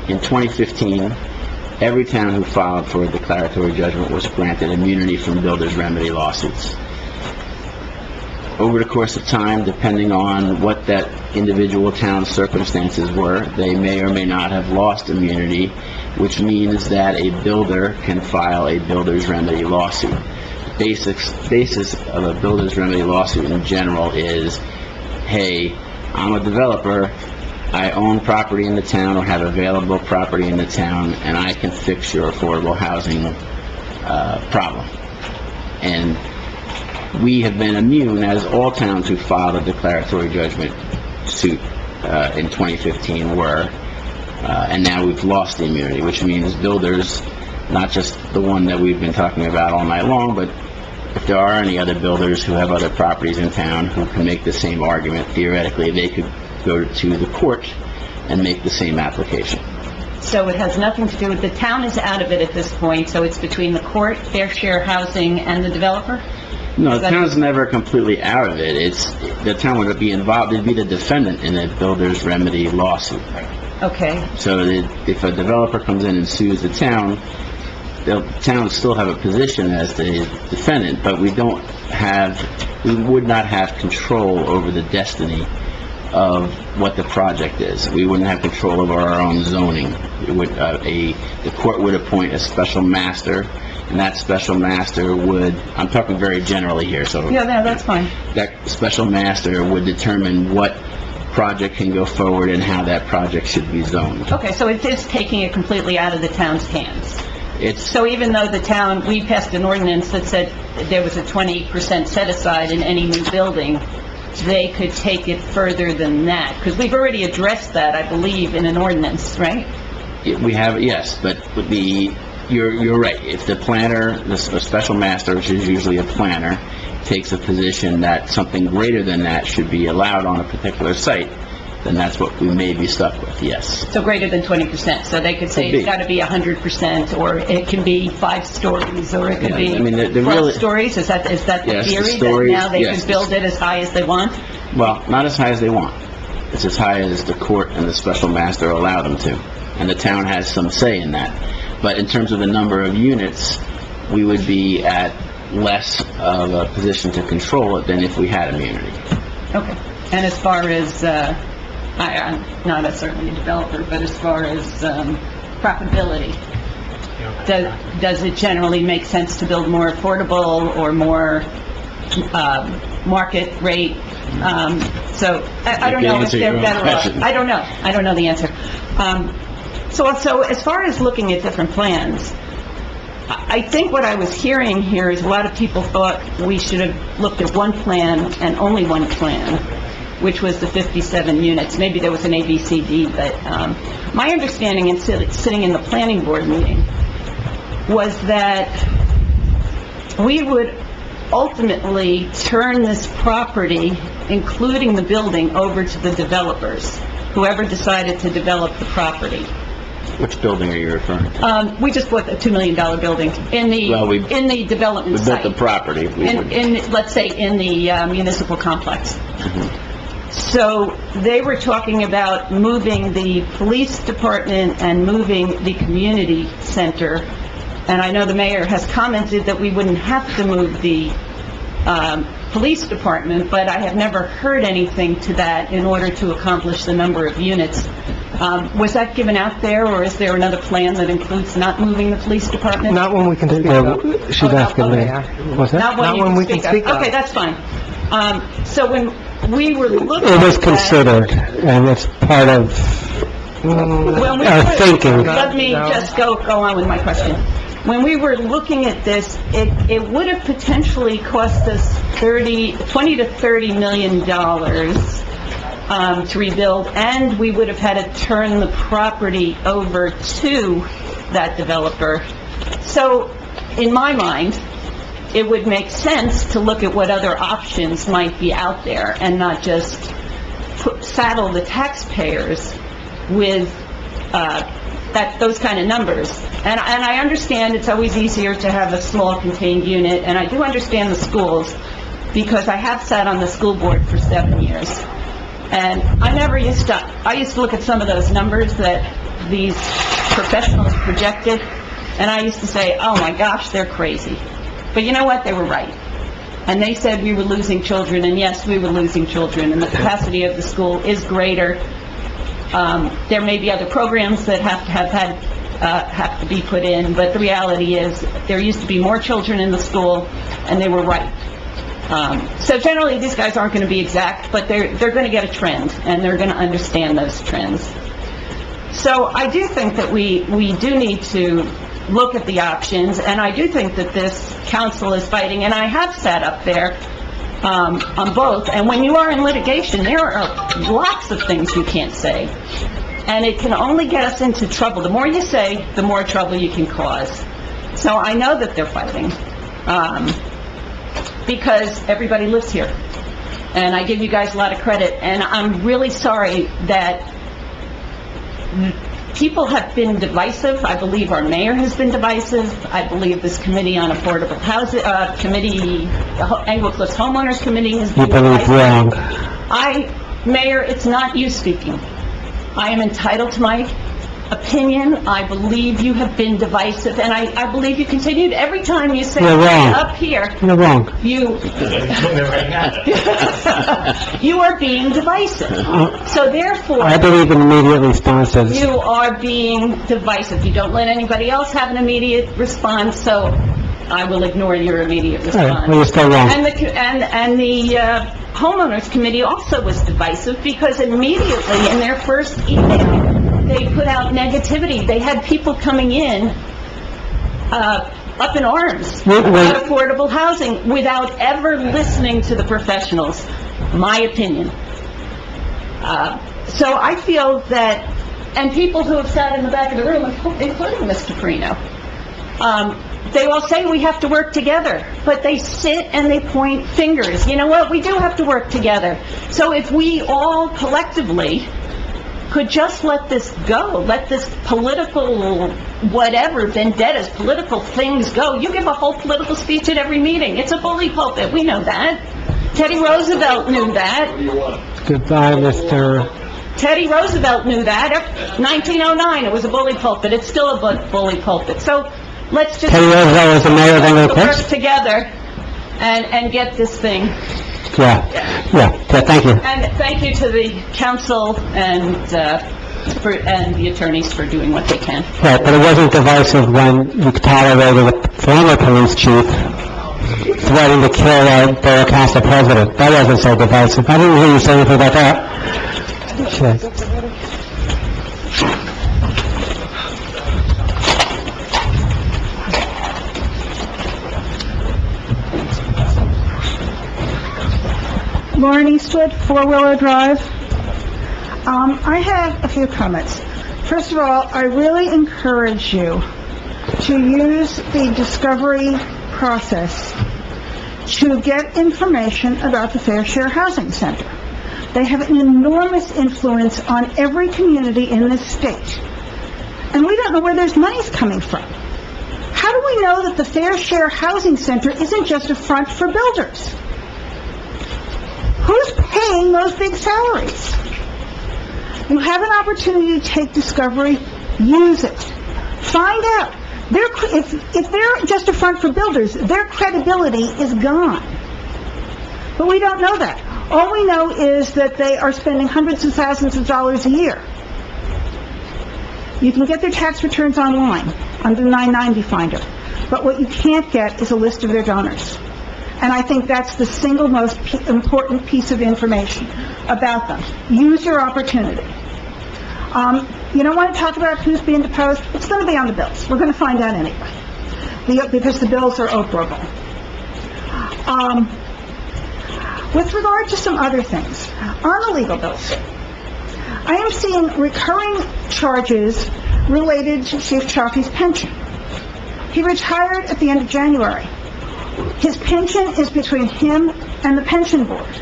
2015, every town who filed for a declaratory judgment was granted immunity from builder's remedy lawsuits. Over the course of time, depending on what that individual town's circumstances were, they may or may not have lost immunity, which means that a builder can file a builder's remedy lawsuit. Basis of a builder's remedy lawsuit in general is, hey, I'm a developer, I own property in the town or have available property in the town, and I can fix your affordable housing problem. And we have been immune, as all towns who filed a declaratory judgment suit in 2015 were, and now we've lost the immunity, which means builders, not just the one that we've been talking about all night long, but if there are any other builders who have other properties in town who can make the same argument, theoretically, they could go to the court and make the same application.
So it has nothing to do with, the town is out of it at this point, so it's between the court, Fair Share Housing, and the developer?
No, the town's never completely out of it. The town would be involved, they'd be the defendant in a builder's remedy lawsuit.
Okay.
So that if a developer comes in and sues the town would still have a position as the defendant, but we would not have control over the destiny of what the project is. We wouldn't have control over our own zoning. The court would appoint a special master, and that special master would, I'm talking very generally here, so...
Yeah, that's fine.
That special master would determine what project can go forward and how that project should be zoned.
Okay, so it is taking it completely out of the town's hands.
It's...
So even though the town, we passed an ordinance that said there was a 20% set aside in any new building, they could take it further than that? Because we've already addressed that, I believe, in an ordinance, right?
We have, yes, but you're right. If the planner, the special master, which is usually a planner, takes a position that something greater than that should be allowed on a particular site, then that's what we may be stuck with, yes.
So greater than 20%, so they could say
Could be.
it's got to be 100%, or it can be 5 stories, or it could
Yeah,
be
I mean, the
12
really-
stories? Is that the
Yes, the
theory,
stories,
that now they
yes.
can build it as high as they want?
Well, not as high as they want. It's as high as the court and the special master allow them to. And the town has some say in that. But in terms of the number of units, we would be at less of a position to control it than if we had immunity.
Okay. And as far as, I'm not certainly a developer, but as far as profitability, does it generally make sense to build more affordable or more market rate? So I don't know if they're better off. I don't know the answer. So as far as looking at different plans, I think what I was hearing here is a lot of people thought we should have looked at one plan and only one plan, which was the 57 units. Maybe there was an A, B, C, D, but my understanding in sitting in the planning board meeting was that we would ultimately turn this property, including the building, over to the developers, whoever decided to develop the property.
Which building are you referring to?
We just bought a $2 million building in the development
We
site.
built the property.
Let's say, in the municipal complex. So they were talking about moving the police department and moving the community center. And I know the mayor has commented that we wouldn't have to move the police department, but I have never heard anything to that in order to accomplish the number of units. Was that given out there, or is there another plan that includes not moving the police department?
Not when we can speak of. She's asking me. What's that?
Not when we can speak of. Okay, that's fine. So when we were looking
It was
at that-
considered, and it's part of
When we
our
were-
thinking.
Let me just go on with my question. When we were looking at this, it would have potentially cost us $20 to $30 million to rebuild, and we would have had to turn the property over to that developer. So, in my mind, it would make sense to look at what other options might be out there and not just saddle the taxpayers with those kind of numbers. And I understand it's always easier to have a small contained unit, and I do understand the schools, because I have sat on the school board for 7 years. And I used to look at some of those numbers that these professionals projected, and I used to say, oh my gosh, they're crazy. But you know what? They were right. And they said we were losing children, and yes, we were losing children, and the capacity of the school is greater. There may be other programs that have to be put in, but the reality is there used to be more children in the school, and they were right. So generally, these guys aren't going to be exact, but they're going to get a trend, and they're going to understand those trends. So I do think that we do need to look at the options, and I do think that this council is fighting, and I have sat up there on both, and when you are in litigation, there are lots of things you can't say, and it can only get us into trouble. The more you say, the more trouble you can cause. So I know that they're fighting, because everybody lives here, and I give you guys a lot of credit, and I'm really sorry that people have been divisive. I believe our mayor has been divisive. I believe this committee on affordable housing, the Englewood Cliffs Homeowners Committee has been divisive.
wrong.
Mayor, it's not you speaking. I am entitled to my opinion. I believe you have been divisive, and I believe you continued every time you say
You're wrong.
up here.
You're wrong.
You are being divisive. So therefore,
I believe in immediate responses.
you are being divisive. You don't let anybody else have an immediate response, so I will ignore your immediate
All right,
response.
well, you're still wrong.
And the homeowners committee also was divisive, because immediately in their first email, they put out negativity. They had people coming in, up in arms about affordable housing without ever listening to the professionals, my opinion. So I feel that, and people who have sat in the back of the room, including Mr. Perino, they all say we have to work together, but they sit and they point fingers. You know what? We do have to work together. So if we all collectively could just let this go, let this political, whatever, vendettas, political things go. You give a whole political speech at every meeting. It's a bully pulpit. We know that. Teddy Roosevelt knew that.
Goodbye, Mr.
Teddy Roosevelt knew that. 1909, it was a bully pulpit. It's still a bully pulpit. So let's just...
Teddy Roosevelt was the mayor of Englewood Cliffs?
...work together and get this thing.
Yeah, thank you.
And thank you to the council and the attorneys for doing what they can.
Right, but it wasn't divisive when you tolerated a former police chief threatening to kill our borough council president. That wasn't so divisive. I didn't hear you say anything about that. Okay.
Lauren Eastwood, Four Willow Drive. I have a few comments. First of all, I really encourage you to use the discovery process to get information about the Fair Share Housing Center. They have an enormous influence on every community in this state. And we don't know where those monies coming from. How do we know that the Fair Share Housing Center isn't just a front for builders? Who's paying those big salaries? You have an opportunity to take discovery, use it. Find out. If they're just a front for builders, their credibility is gone. But we don't know that. All we know is that they are spending hundreds of thousands of dollars a year. You can get their tax returns online, under the 990 Finder. But what you can't get is a list of their donors. And I think that's the single most important piece of information about them. Use your opportunity. You don't want to talk about who's being deposed? It's going to be on the bills. We're going to find out anyway, because the bills are operable. With regard to some other things, on the legal bills, I am seeing recurring charges related to Chief Chaffee's pension. He retired at the end of January. His pension is between him and the pension board.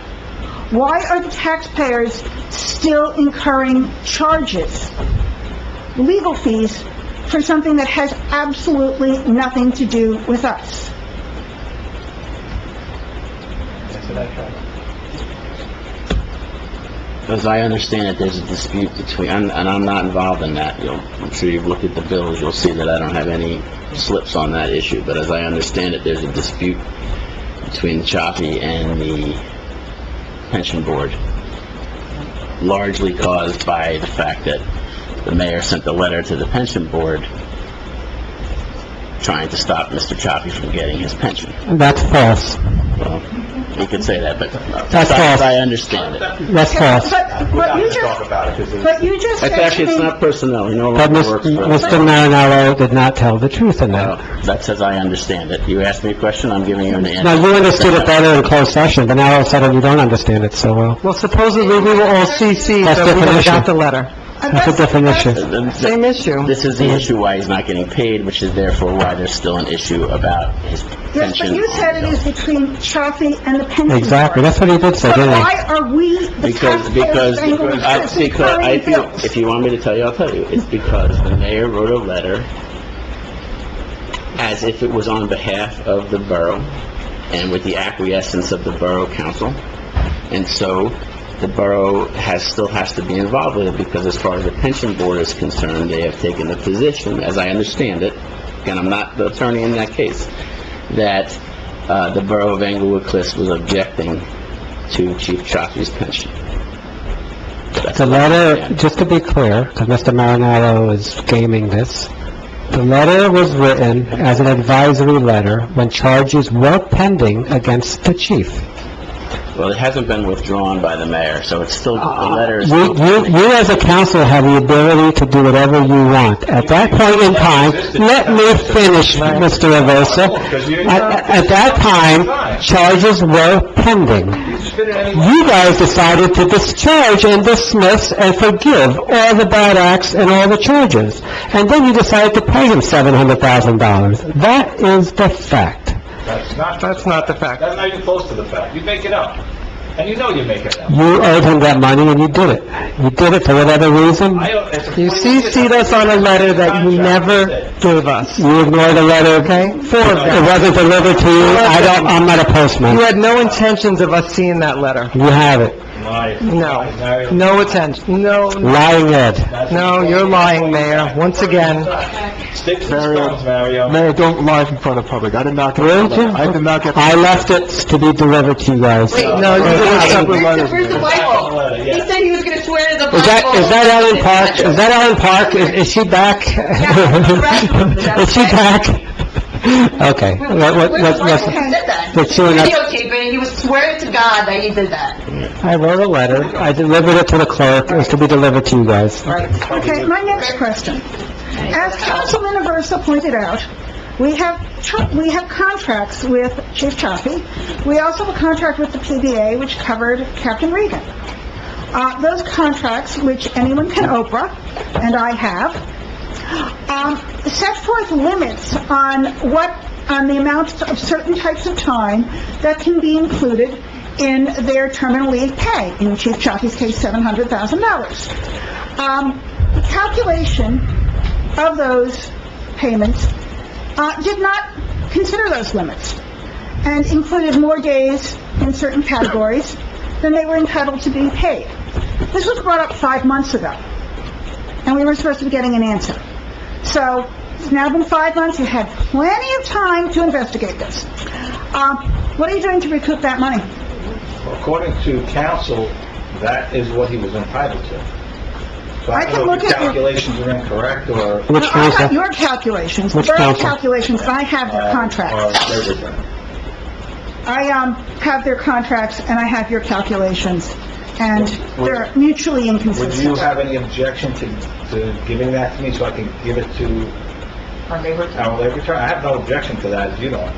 Why are the taxpayers still incurring charges, legal fees, for something that has absolutely nothing to do with us?
As I understand it, there's a dispute between, and I'm not involved in that. I'm sure you've looked at the bills, you'll see that I don't have any slips on that issue. But as I understand it, there's a dispute between Chaffee and the pension board, largely caused by the fact that the mayor sent a letter to the pension board trying to stop Mr. Chaffee from getting his pension.
That's false.
Well, you could say that, but
That's false.
I understand it.
That's false.
But you just said
Actually,
to
it's
me...
not personnel, he no
But
longer works for...
Mr. Marinello did not tell the truth in that.
That's as I understand it. You asked me a question, I'm giving you an answer.
Now, you understood it better in closed session, but now all of a sudden you don't understand it so well.
Well, supposedly we were all CC'd,
That's
so we would have
different
got
issue.
the letter.
That's a different issue.
Same issue.
This is the issue why he's not getting paid, which is therefore why there's still an issue about his
Yes,
pension.
but you said it is between Chaffee and the pension board.
Exactly, that's what he did say,
But
didn't he?
why are we, the taxpayers,
Because
incurring bills?
if you want me to tell you, I'll tell you. It's because the mayor wrote a letter as if it was on behalf of the borough and with the acquiescence of the borough council. And so the borough still has to be involved with it, because as far as the pension board is concerned, they have taken the position, as I understand it, and I'm not the attorney in that case, that the borough of Englewood Cliffs was objecting to Chief Chaffee's pension.
The letter, just to be clear, because Mr. Marinello is gaming this, the letter was written as an advisory letter when charges were pending against the chief.
Well, it hasn't been withdrawn by the mayor, so it's still, the letter is
You
still...
as a council have the ability to do whatever you want. At that point in time, let me finish, Mr. Aversa. At that time, charges were pending. You guys decided to discharge and dismiss and forgive all the bad acts and all the charges. And then you decided to pay him $700,000. That is the fact.
That's not the fact. That's not even close to the fact. You make it up. And you know you make it up.
You owed him that money and you did it. You did it for whatever reason.
You CC'd us on a letter that you never gave us.
You ignored the letter, okay? It wasn't delivered to you. I'm not a postman.
You had no intentions of us seeing that letter.
You have it.
No. No attention. No.
Lying Ed.
No, you're lying, Mayor, once again.
Sticks and stones, Mario.
Mayor, don't lie in front of the public. I did not get the letter. I did not get the
I left it to be delivered to you guys.
No, you did a separate letter.
Where's the Bible? He said he was gonna swear to the Bible.
Is that Ellen Park? Is that Ellen Park? Is she back? Is she back? Okay.
He said that.
Let's see what I-
Videotape it, and he was swearing to God that he did that.
I wrote a letter. I delivered it to the clerk. It was to be delivered to you guys.
Okay, my next question. As Councilman Aversa pointed out, we have contracts with Chief Chaffee. We also have a contract with the PBA, which covered Captain Regan. Those contracts, which anyone can Oprah, and I have, set forth limits on the amount of certain types of time that can be included in their terminal leave pay. In Chief Chaffee's case, $700,000. The calculation of those payments did not consider those limits and included more days in certain categories than they were entitled to be paid. This was brought up 5 months ago, and we were supposed to be getting an answer. So, it's now been 5 months, you had plenty of time to investigate this. What are you doing to recoup that money?
According to council, that is what he was entitled to. So I don't know if your calculations are incorrect or...
Which
I
council?
have your calculations, the
Which
borough
council?
calculations, and I have their contracts. I have their contracts, and I have your calculations, and they're mutually
Would
inconsistent.
you have any objection to giving that to me so I can give it to our labor attorney? I have no objection to that, if you don't.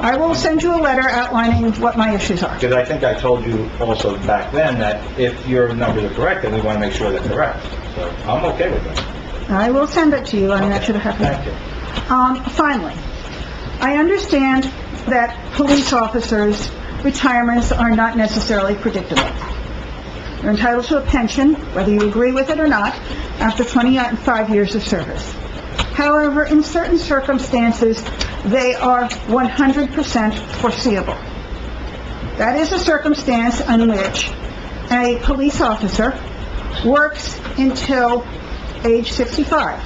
I will send you a letter outlining what my issues are.
Because I think I told you also back then that if your numbers are correct, then we want to make sure they're correct. So I'm okay with that.
I will send it to you, and that should have happened.
Thank you.
Finally, I understand that police officers' retirements are not necessarily predictable. They're entitled to a pension, whether you agree with it or not, after 25 years of service. However, in certain circumstances, they are 100% foreseeable. That is a circumstance in which a police officer works until age 65,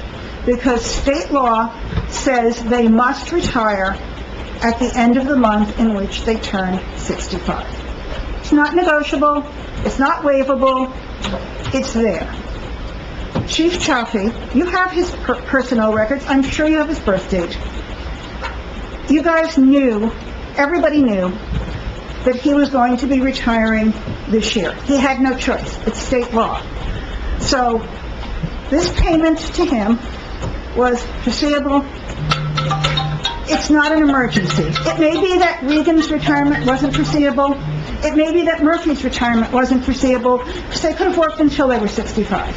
because state law says they must retire at the end of the month in which they turn 65. It's not negotiable, it's not waivable, it's there. Chief Chaffee, you have his personnel records, I'm sure you have his birth date. You guys knew, everybody knew, that he was going to be retiring this year. He had no choice, it's state law. So, this payment to him was foreseeable. It's not an emergency. It may be that Regan's retirement wasn't foreseeable. It may be that Murphy's retirement wasn't foreseeable, because they could have worked until they were 65.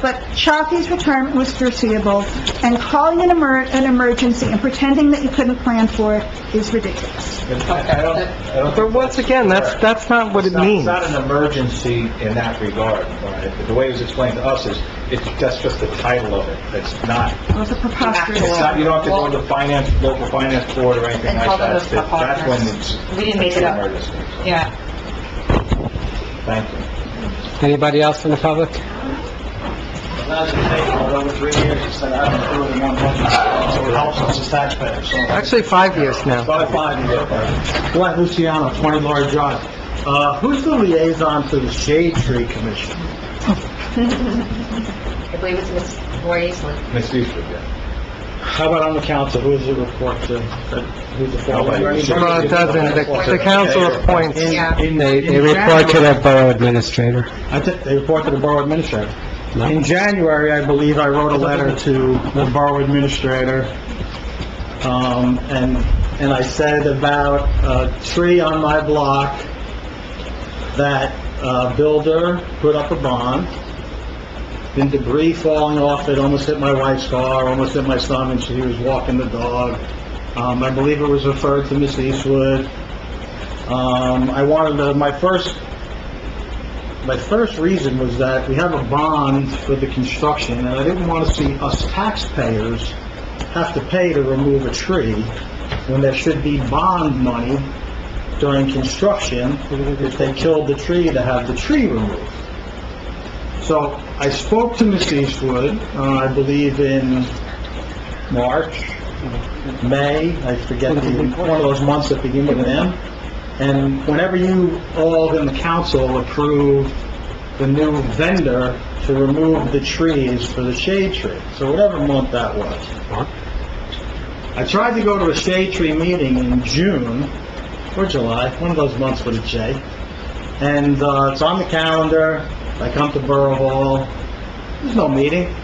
But Chaffee's retirement was foreseeable, and calling it an emergency and pretending that you couldn't plan for it is ridiculous.
But once again, that's not what it means.
It's not an emergency in that regard, right? The way it was explained to us is, that's just the title of it. It's not,
It was a preposterous...
it's not, you don't have to go to the local finance board or anything like that. That's when it's...
We didn't make it up.
an emergency.
Yeah.
Thank you.
Anybody else from the public?
Over 3 years, instead of having to do it in one budget, so it helps us as taxpayers. So
Actually, 5 years now.
About 5 years. Glenn Luciano, 20 Laura Drive. Who's the liaison to the Shade Tree Commission?
I believe it's Ms. Eastwood.
Ms. Eastwood, yeah.
How about on the council? Who does it report to? Who's the
Nobody.
Well, it doesn't, the council appoints.
Yeah.
They report to the borough administrator.
I think they report to the borough administrator. In January, I believe I wrote a letter to the borough administrator, and I said about a tree on my block that a builder put up a bond, then debris falling off it, almost hit my wife's car, almost hit my son when she was walking the dog. I believe it was referred to Miss Eastwood. I wanted to, my first reason was that we have a bond for the construction, and I didn't want to see us taxpayers have to pay to remove a tree when there should be bond money during construction if they killed the tree to have the tree removed. So I spoke to Ms. Eastwood, I believe in March, May, I forget, one of those months that begin with an M. And whenever you all in the council approve the new vendor to remove the trees for the shade tree, so whatever month that was. I tried to go to a shade tree meeting in June or July, one of those months with a J, and it's on the calendar. I come to Borough Hall, there's no meeting.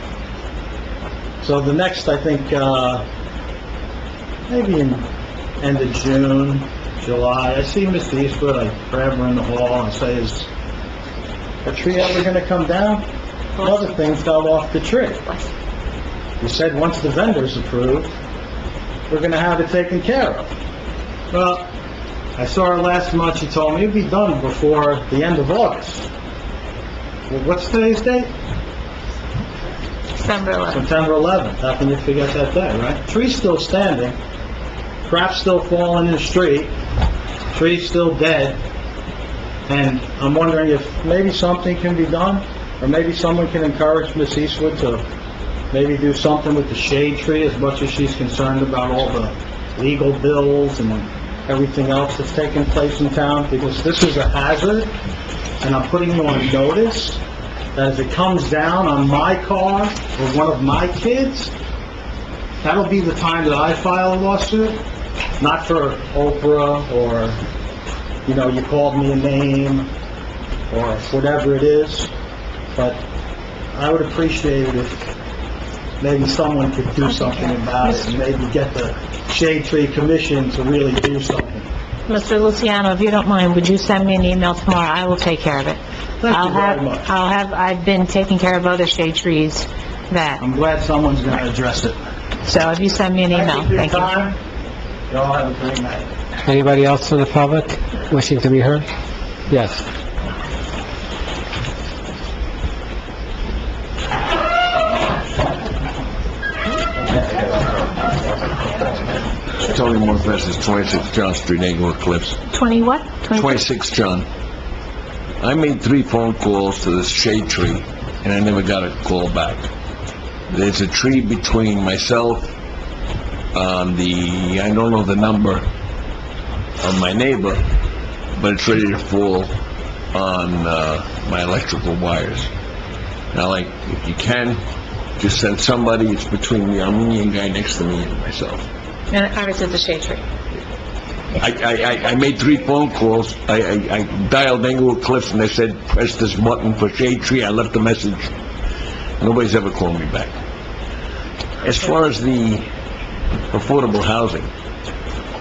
So the next, I think, maybe in end of June, July, I see Miss Eastwood, I grab her in the hall and say, is a tree ever going to come down? Another thing fell off the tree. You said once the vendor's approved, we're going to have it taken care of. Well, I saw her last month, she told me it'd be done before the end of August. Well, what's today's date?
September 11th.
September 11th. How can you forget that day, right? Tree's still standing, crap's still falling in the street, tree's still dead, and I'm wondering if maybe something can be done, or maybe someone can encourage Miss Eastwood to maybe do something with the shade tree as much as she's concerned about all the legal bills and everything else that's taking place in town, because this is a hazard, and I'm putting you on notice that if it comes down on my car or one of my kids, that'll be the time that I file a lawsuit, not for Oprah or, you called me a name or whatever it is, but I would appreciate it if maybe someone could do something about it and maybe get the Shade Tree Commission to really do something.
Mr. Luciano, if you don't mind, would you send me an email tomorrow? I will take care of it.
Thank you very much.
I've been taking care of other shade trees that,
I'm glad someone's going to address it.
so if you send me an email, thank you.
You all have a great night.
Anybody else from the public wishing to be heard? Yes.
Tony Morfess, 26 John Street, Englewood Cliffs.
20 what?
26 John. I made 3 phone calls to this shade tree, and I never got a call back. There's a tree between myself, I don't know the number of my neighbor, but it's ready to fall on my electrical wires. Now, like, if you can, just send somebody. It's between the Armenian guy next to me and myself.
And obviously it's a shade tree.
I made 3 phone calls. I dialed Englewood Cliffs and they said, press this button for shade tree. I left a message. Nobody's ever called me back. As far as the affordable housing,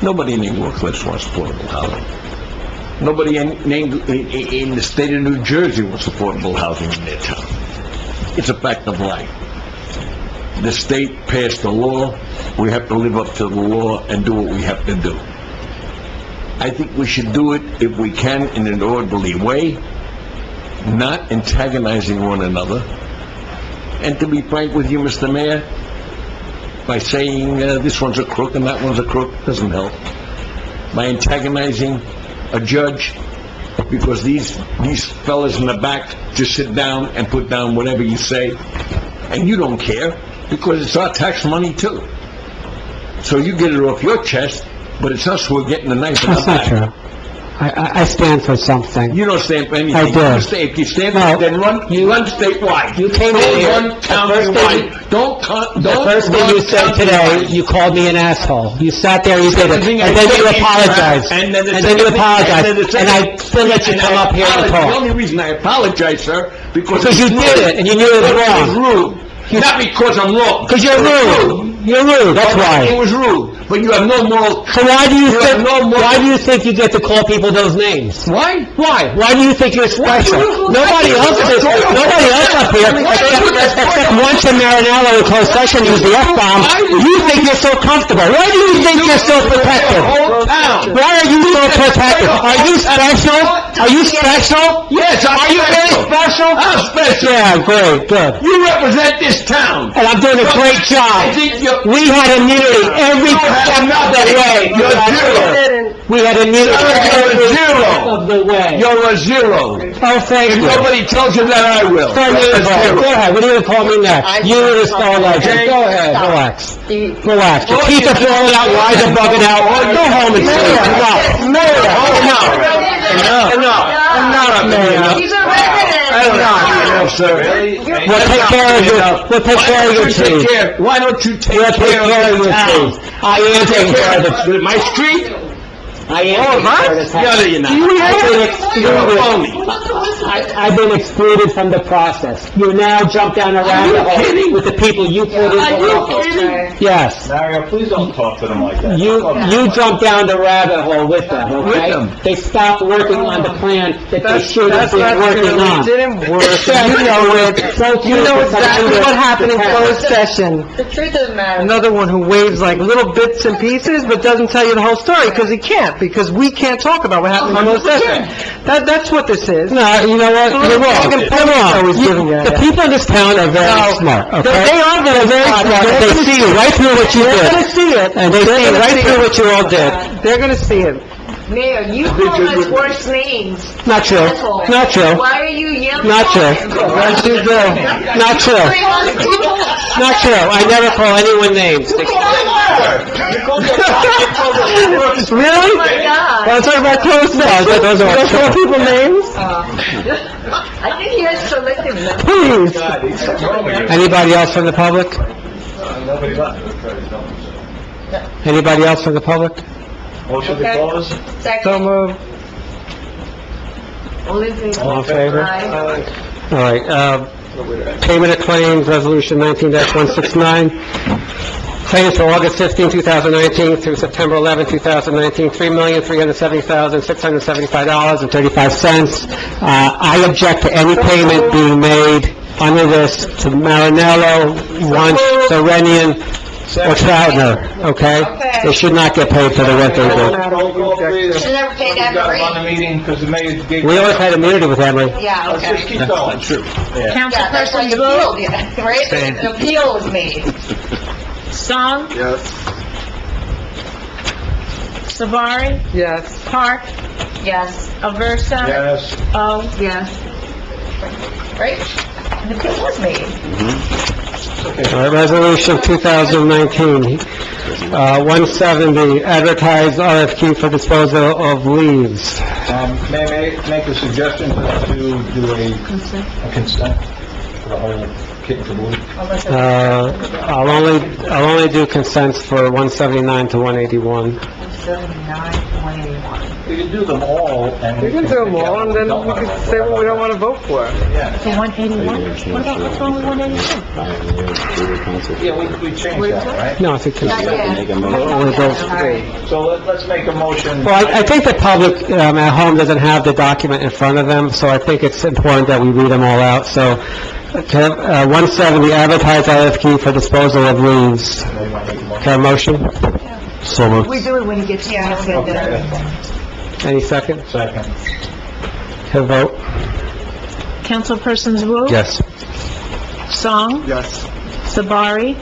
nobody in Englewood Cliffs wants affordable housing. Nobody in the state of New Jersey wants affordable housing in their town. It's a fact of life. The state passed a law. We have to live up to the law and do what we have to do. I think we should do it, if we can, in an orderly way, not antagonizing one another. And to be frank with you, Mr. Mayor, by saying this one's a crook and that one's a crook doesn't help. By antagonizing a judge because these fellas in the back just sit down and put down whatever you say, and you don't care, because it's our tax money too. So you get it off your chest, but it's us who are getting the knife in the
That's not
back.
true. I stand for something.
You don't stand for anything.
I do.
If you stand for it, then run statewide.
You came in
Don't
here,
run countywide. Don't
the first thing you said today, you called me an asshole. You sat there, you did it,
Everything I
and then you
said,
apologized.
and then the
And then you
second thing-
apologized,
and then the
and
second-
I still let you
and
come
I
up here and
apologize. The
talk.
only reason I apologize, sir, because
you did it, and you knew it was wrong.
It was rude. Not because I'm wrong.
Because you're rude. You're rude, that's why.
It was rude, but you have no moral...
So why do you
have
think,
no moral...
why do you think you get to call people those names?
Why?
Why? Why do you think you're special? Nobody else up here, except once in Marinello in closed session used the F-bomb, you think you're so comfortable. Why do you think you're so protected? Why are you so protected? Are you special? Are you special?
Yes, I'm
Are you really special?
I'm special.
Yeah, great, good.
You represent this town.
And I'm doing a great job. We had immunity every step of the way.
You're zero.
We had immunity every step of the way.
You're a zero.
Oh, thank you.
If nobody tells you that, I will.
Go ahead, what are you gonna call me next? You and the Star Legend. Go ahead, relax. Relax. Your teeth are falling out, your eyes are bugging out. Go home and sleep. Enough.
He's a resident.
No, sir.
We'll take care of your teeth.
Why don't you take
We'll take
care of your town?
I am taking care of the
My street?
I am taking care of the town.
No, you're not.
I've been excluded from the process. You now jump down a rabbit hole with the people you put in office. Yes.
Mario, please don't talk to them like that.
You jump down the rabbit hole with them, okay?
With them.
They stopped working on the plan that they should have been working on.
It didn't work.
You know it.
You know exactly what happened in closed session.
The truth of the matter.
Another one who waves like little bits and pieces, but doesn't tell you the whole story, because he can't, because we can't talk about what happened in closed session. That's what this is.
No, you know what? You're wrong. You're wrong. The people in this town are very smart, okay?
They are very smart.
They see right through what you
They're
did.
gonna see it.
And they see right through what you all did.
They're gonna see it.
Mayor, you call us worse names.
Not true.
Asshole.
Not true.
Why are you yelling?
Not true.
Yes, you do.
Not true. Not true. I never call anyone names.
Really?
Oh my God.
Want to talk about closed session?
those are
Don't call people names?
I think he has selective memory.
Please.
Anybody else from the public? Anybody else from the public?
Motion to close?
Second.
So moved.
All in favor?
All in favor?
Aye.
All right, payment of claims, Resolution 19-169. Claims for August 15, 2019 through September 11, 2019, $3,370,675.35. I object to any payment being made under this to Marinello, Wunsch, Serenian, or Troutner, okay?
Okay.
They should not get paid for the work they do.
Roll call, please.
Should never pay that
We've got to
rate.
run the meeting because the mayor gave...
We always had immunity with Henry.
Yeah,
Let's just
okay.
keep going.
True.
Yeah.
Yeah, that's why
Councilperson
you
Wu,
appealed, yeah, right? An appeal was made.
Song,
Yes.
Savari,
Yes.
Park,
Yes.
Aversa,
Yes.
O.
Yes. Right? An appeal was made.
All right, Resolution 2019, 170, advertise RFQ for disposal of leaves.
May I make a suggestion to do a consent for the whole kit and caboodle?
I'll only do consents for 179 to 181.
79, 181.
We can do them all, and...
We can do them all, and then we can say what we don't want to vote for.
Yeah,
For 181? What about, what's wrong with 182?
yeah, we changed that, right?
No, I think
Not yet.
Make a
only
motion.
goes...
All right.
So let's make a motion.
Well, I think the public at home doesn't have the document in front of them, so I think it's important that we read them all out. So, 170, advertise RFQ for disposal of leaves.
Anybody wanna make a motion?
Can I have a motion? So moved.
We do it when he gets
Yeah,
to
okay.
Okay,
Any second?
second.
Can I vote?
Councilpersons Wu?
Yes.
Song,
Yes.
Sabari,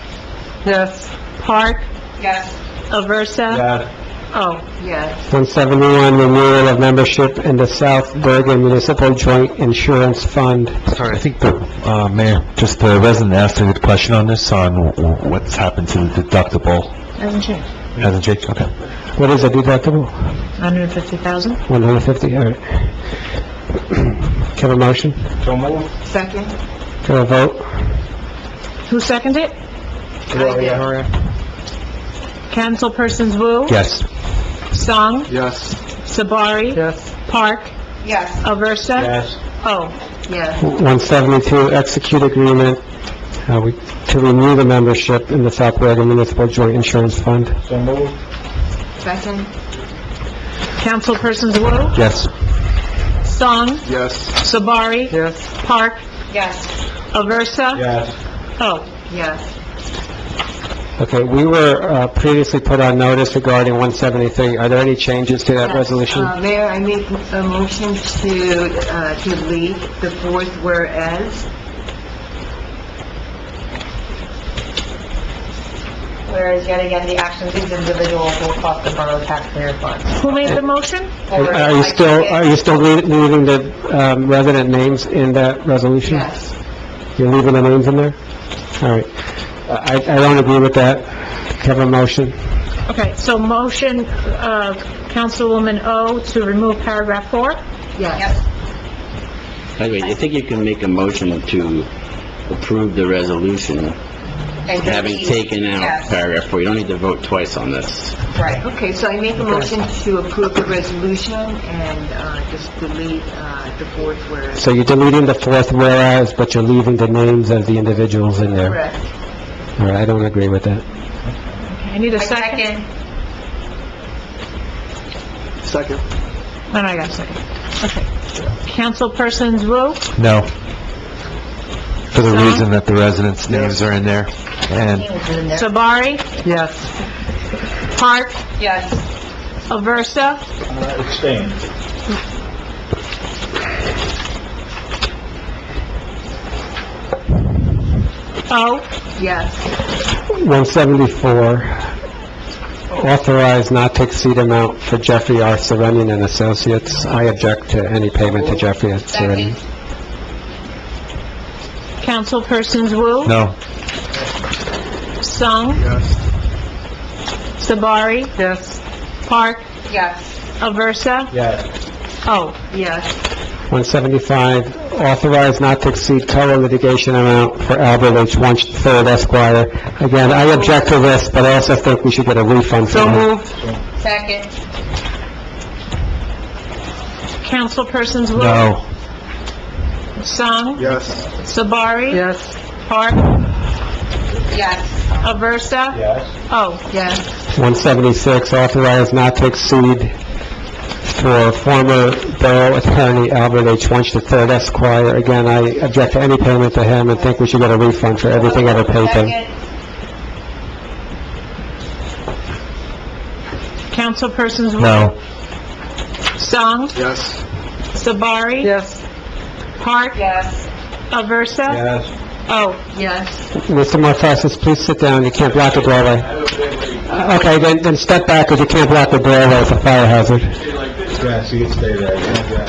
Yes.
Park,
Yes.
Aversa,
Yeah,
O.
Yes.
171, renewal of membership in the South Bergen Municipal Joint Insurance Fund.
Sorry, I think the, Mayor, just the resident asked a good question on this, on what's happened to the deductible.
Hasn't changed.
Hasn't changed? Okay.
What is the deductible?
150,000?
150, all right. Can I have a motion?
so move.
Second?
Can I vote?
Who seconded it? Councilpersons Wu?
Yes.
Song,
Yes.
Sabari,
Yes.
Park,
Yes.
Aversa,
Yes.
O.
Yes.
172, execute agreement to renew the membership in the South Bergen Municipal Joint Insurance Fund.
So move.
Second?
Councilpersons Wu?
Yes.
Song,
Yes.
Sabari,
Yes.
Park,
Yes.
Aversa,
Yes.
O.
Yes.
Okay, we were previously put on notice regarding 173. Are there any changes to that resolution?
Mayor, I make a motion to delete the fourth whereas.
Whereas yet again, the actions of these individuals will cost the borough taxpayer funds.
Who made the motion?
Are you still leaving the resident names in that resolution?
Yes.
You're leaving the names in there? All right. I don't agree with that. Have a motion?
Okay, so motion, Councilwoman O to remove paragraph 4?
Yes.
By the way, I think you can make a motion to approve the resolution,
And
having
delete-
taken out
Yes.
paragraph 4. You don't need to vote twice on this.
Right.
Okay, so I make a motion to approve the resolution and just delete the fourth whereas.
So you're deleting the fourth whereas, but you're leaving the names of the individuals in there?
Correct.
All right, I don't agree with that.
I need a second.
Second.
Oh, no, I got a second. Okay. Councilpersons Wu?
No. For the
So?
reason that the residents' names are in there, and
Sabari,
Yes.
Park,
Yes.
Aversa,
Abstain.
O.
Yes.
174, authorize not to exceed amount for Jeffrey R. Serenian and Associates. I object to any payment to Jeffrey R. Serenian.
Councilpersons Wu?
no.
Song,
Yes.
Sabari,
Yes.
Park,
Yes.
Aversa,
Yes.
O.
Yes.
175, authorize not to exceed total litigation amount for Albert H. Wunsch III Esquire. Again, I object to this, but I also think we should get a refund for
So
that.
moved.
Second.
Councilpersons Wu?
No.
Song,
Yes.
Sabari,
Yes.
Park,
Yes.
Aversa,
Yes.
O.
Yes.
176, authorize not to exceed for former Borough Attorney Albert H. Wunsch III Esquire. Again, I object to any payment to him and think we should get a refund for everything ever paid to him.
Second.
Councilpersons Wu?
No.
Song?
Yes.
Sabari?
Yes.
Park?
Yes.
Aversa?
Yes.
Oh.
Yes.
Mr. Morfesis, please sit down, you can't block the doorway. Okay, then step back, because you can't block the doorway, it's a fire hazard.
Yes, you can stay there.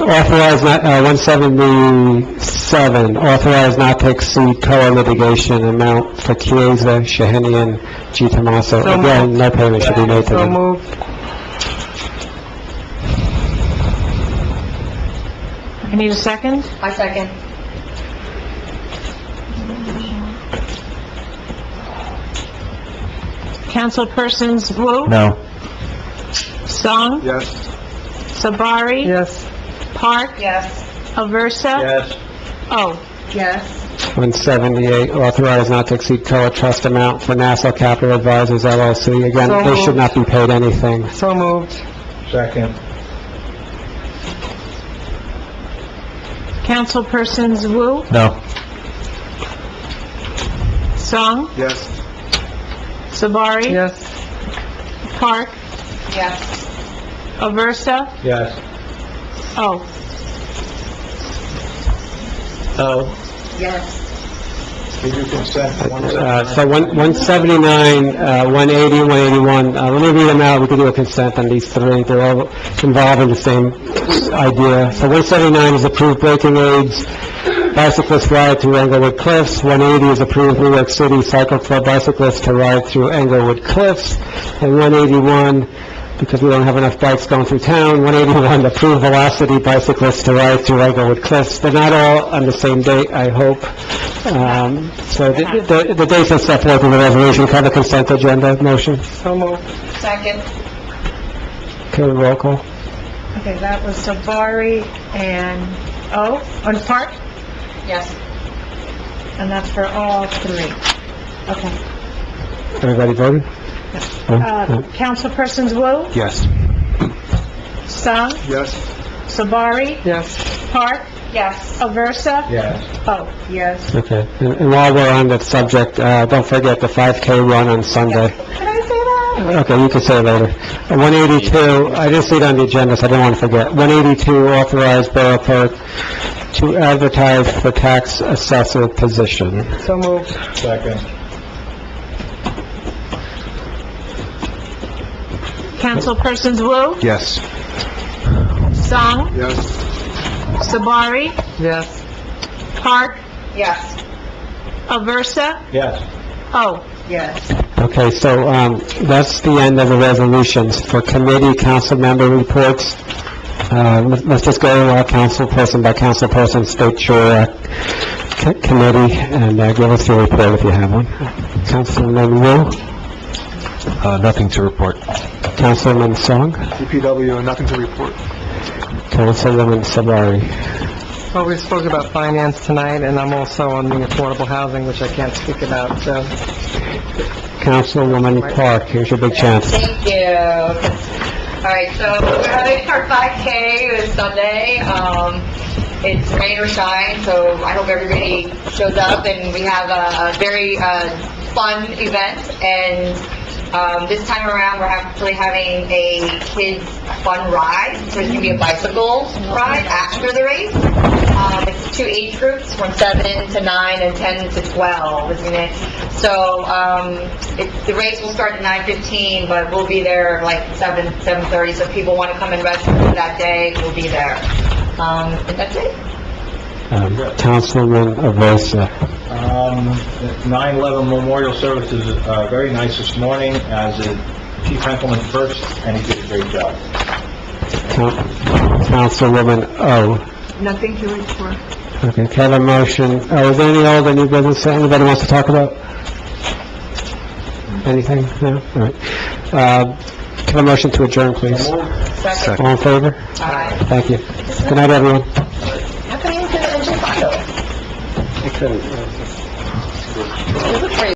Authorized, 177, authorized not to exceed COA litigation amount for Chiesa, Shahinian, G. Tomaso.
So
Again, no payment should be made to
So
them.
moved.
I need a second?
I second.
Councilpersons Wu?
No.
Song?
Yes.
Sabari?
Yes.
Park?
Yes.
Aversa?
Yes.
Oh.
Yes.
178, authorized not to exceed COA trust amount for Nassau Capital Advisors LLC. Again,
So
they should
moved.
not be paid anything.
So moved.
Second.
Councilpersons Wu?
No.
Song?
Yes.
Sabari?
Yes.
Park?
Yes.
Aversa?
Yes.
Oh.
Oh.
Yes.
Did you consent to 179?
So 179, 180, 181, let me read them out, we can do a consent on these three, they're all involved in the same idea. So 179 is approved braking aids, bicyclist ride through Englewood Cliffs. 180 is approved New York City Cycle Club bicyclists to ride through Englewood Cliffs. And 181, because we don't have enough bikes going through town, 181, approved Velocity bicyclists to ride through Englewood Cliffs. They're not all on the same date, I hope. So the dates are set forth in the resolution. Can I have a consent agenda motion?
So moved.
Second.
Okay, roll call.
Okay, that was Sabari and, on Park?
Yes.
And that's for all three. Okay.
Everybody voted?
Councilpersons Wu?
Yes.
Song?
Yes.
Sabari?
Yes.
Park?
Yes.
Aversa?
Yes.
Oh, yes.
Okay, and while we're on that subject, don't forget the 5K run on Sunday.
Can I say that?
Okay, you can say it later. 182, I didn't see it on the agenda, so I didn't want to forget. 182, authorized Borough Clerk to advertise for tax assessor position.
So moved.
Second.
Councilpersons Wu?
Yes.
Song?
Yes.
Sabari?
Yes.
Park?
Yes.
Aversa?
Yes.
Oh,
Yes.
Okay, so, that's the end of the resolutions. For committee, council member reports, let's just go, councilperson by councilperson, state your, committee, and, give us your report if you have one. Councilman Wu?
Nothing to report.
Councilman Song?
DPW, nothing to report.
Councilwoman Sabari?
Well, we spoke about finance tonight, and I'm also on the affordable housing, which I can't speak about, so.
Councilwoman Park, here's your big chance.
Thank you. All right, so we're having our 5K this Sunday. It's rain or shine, so I hope everybody shows up, and we have a very fun event. And this time around, we're actually having a kids' fun ride. So there's going to be a bicycle ride after the race. It's two age groups, from 7 to 9 and 10 to 12, isn't it? So the race will start at 9:15, but we'll be there like 7:30. So if people want to come and register for that day, we'll be there. And that's it.
Councilwoman Aversa.
The 9/11 memorial service is very nice this morning, as did Chief Henkelman first, and he did a great job.
Councilwoman O.
Nothing to report.
Okay, can I have a motion? Is there any old or new business that anybody wants to talk about? Anything? No? All right. Can I have a motion to adjourn, please?
Second.
All in favor?
Aye.
Thank you. Good night, everyone.
How come you couldn't mention Fido?
I couldn't.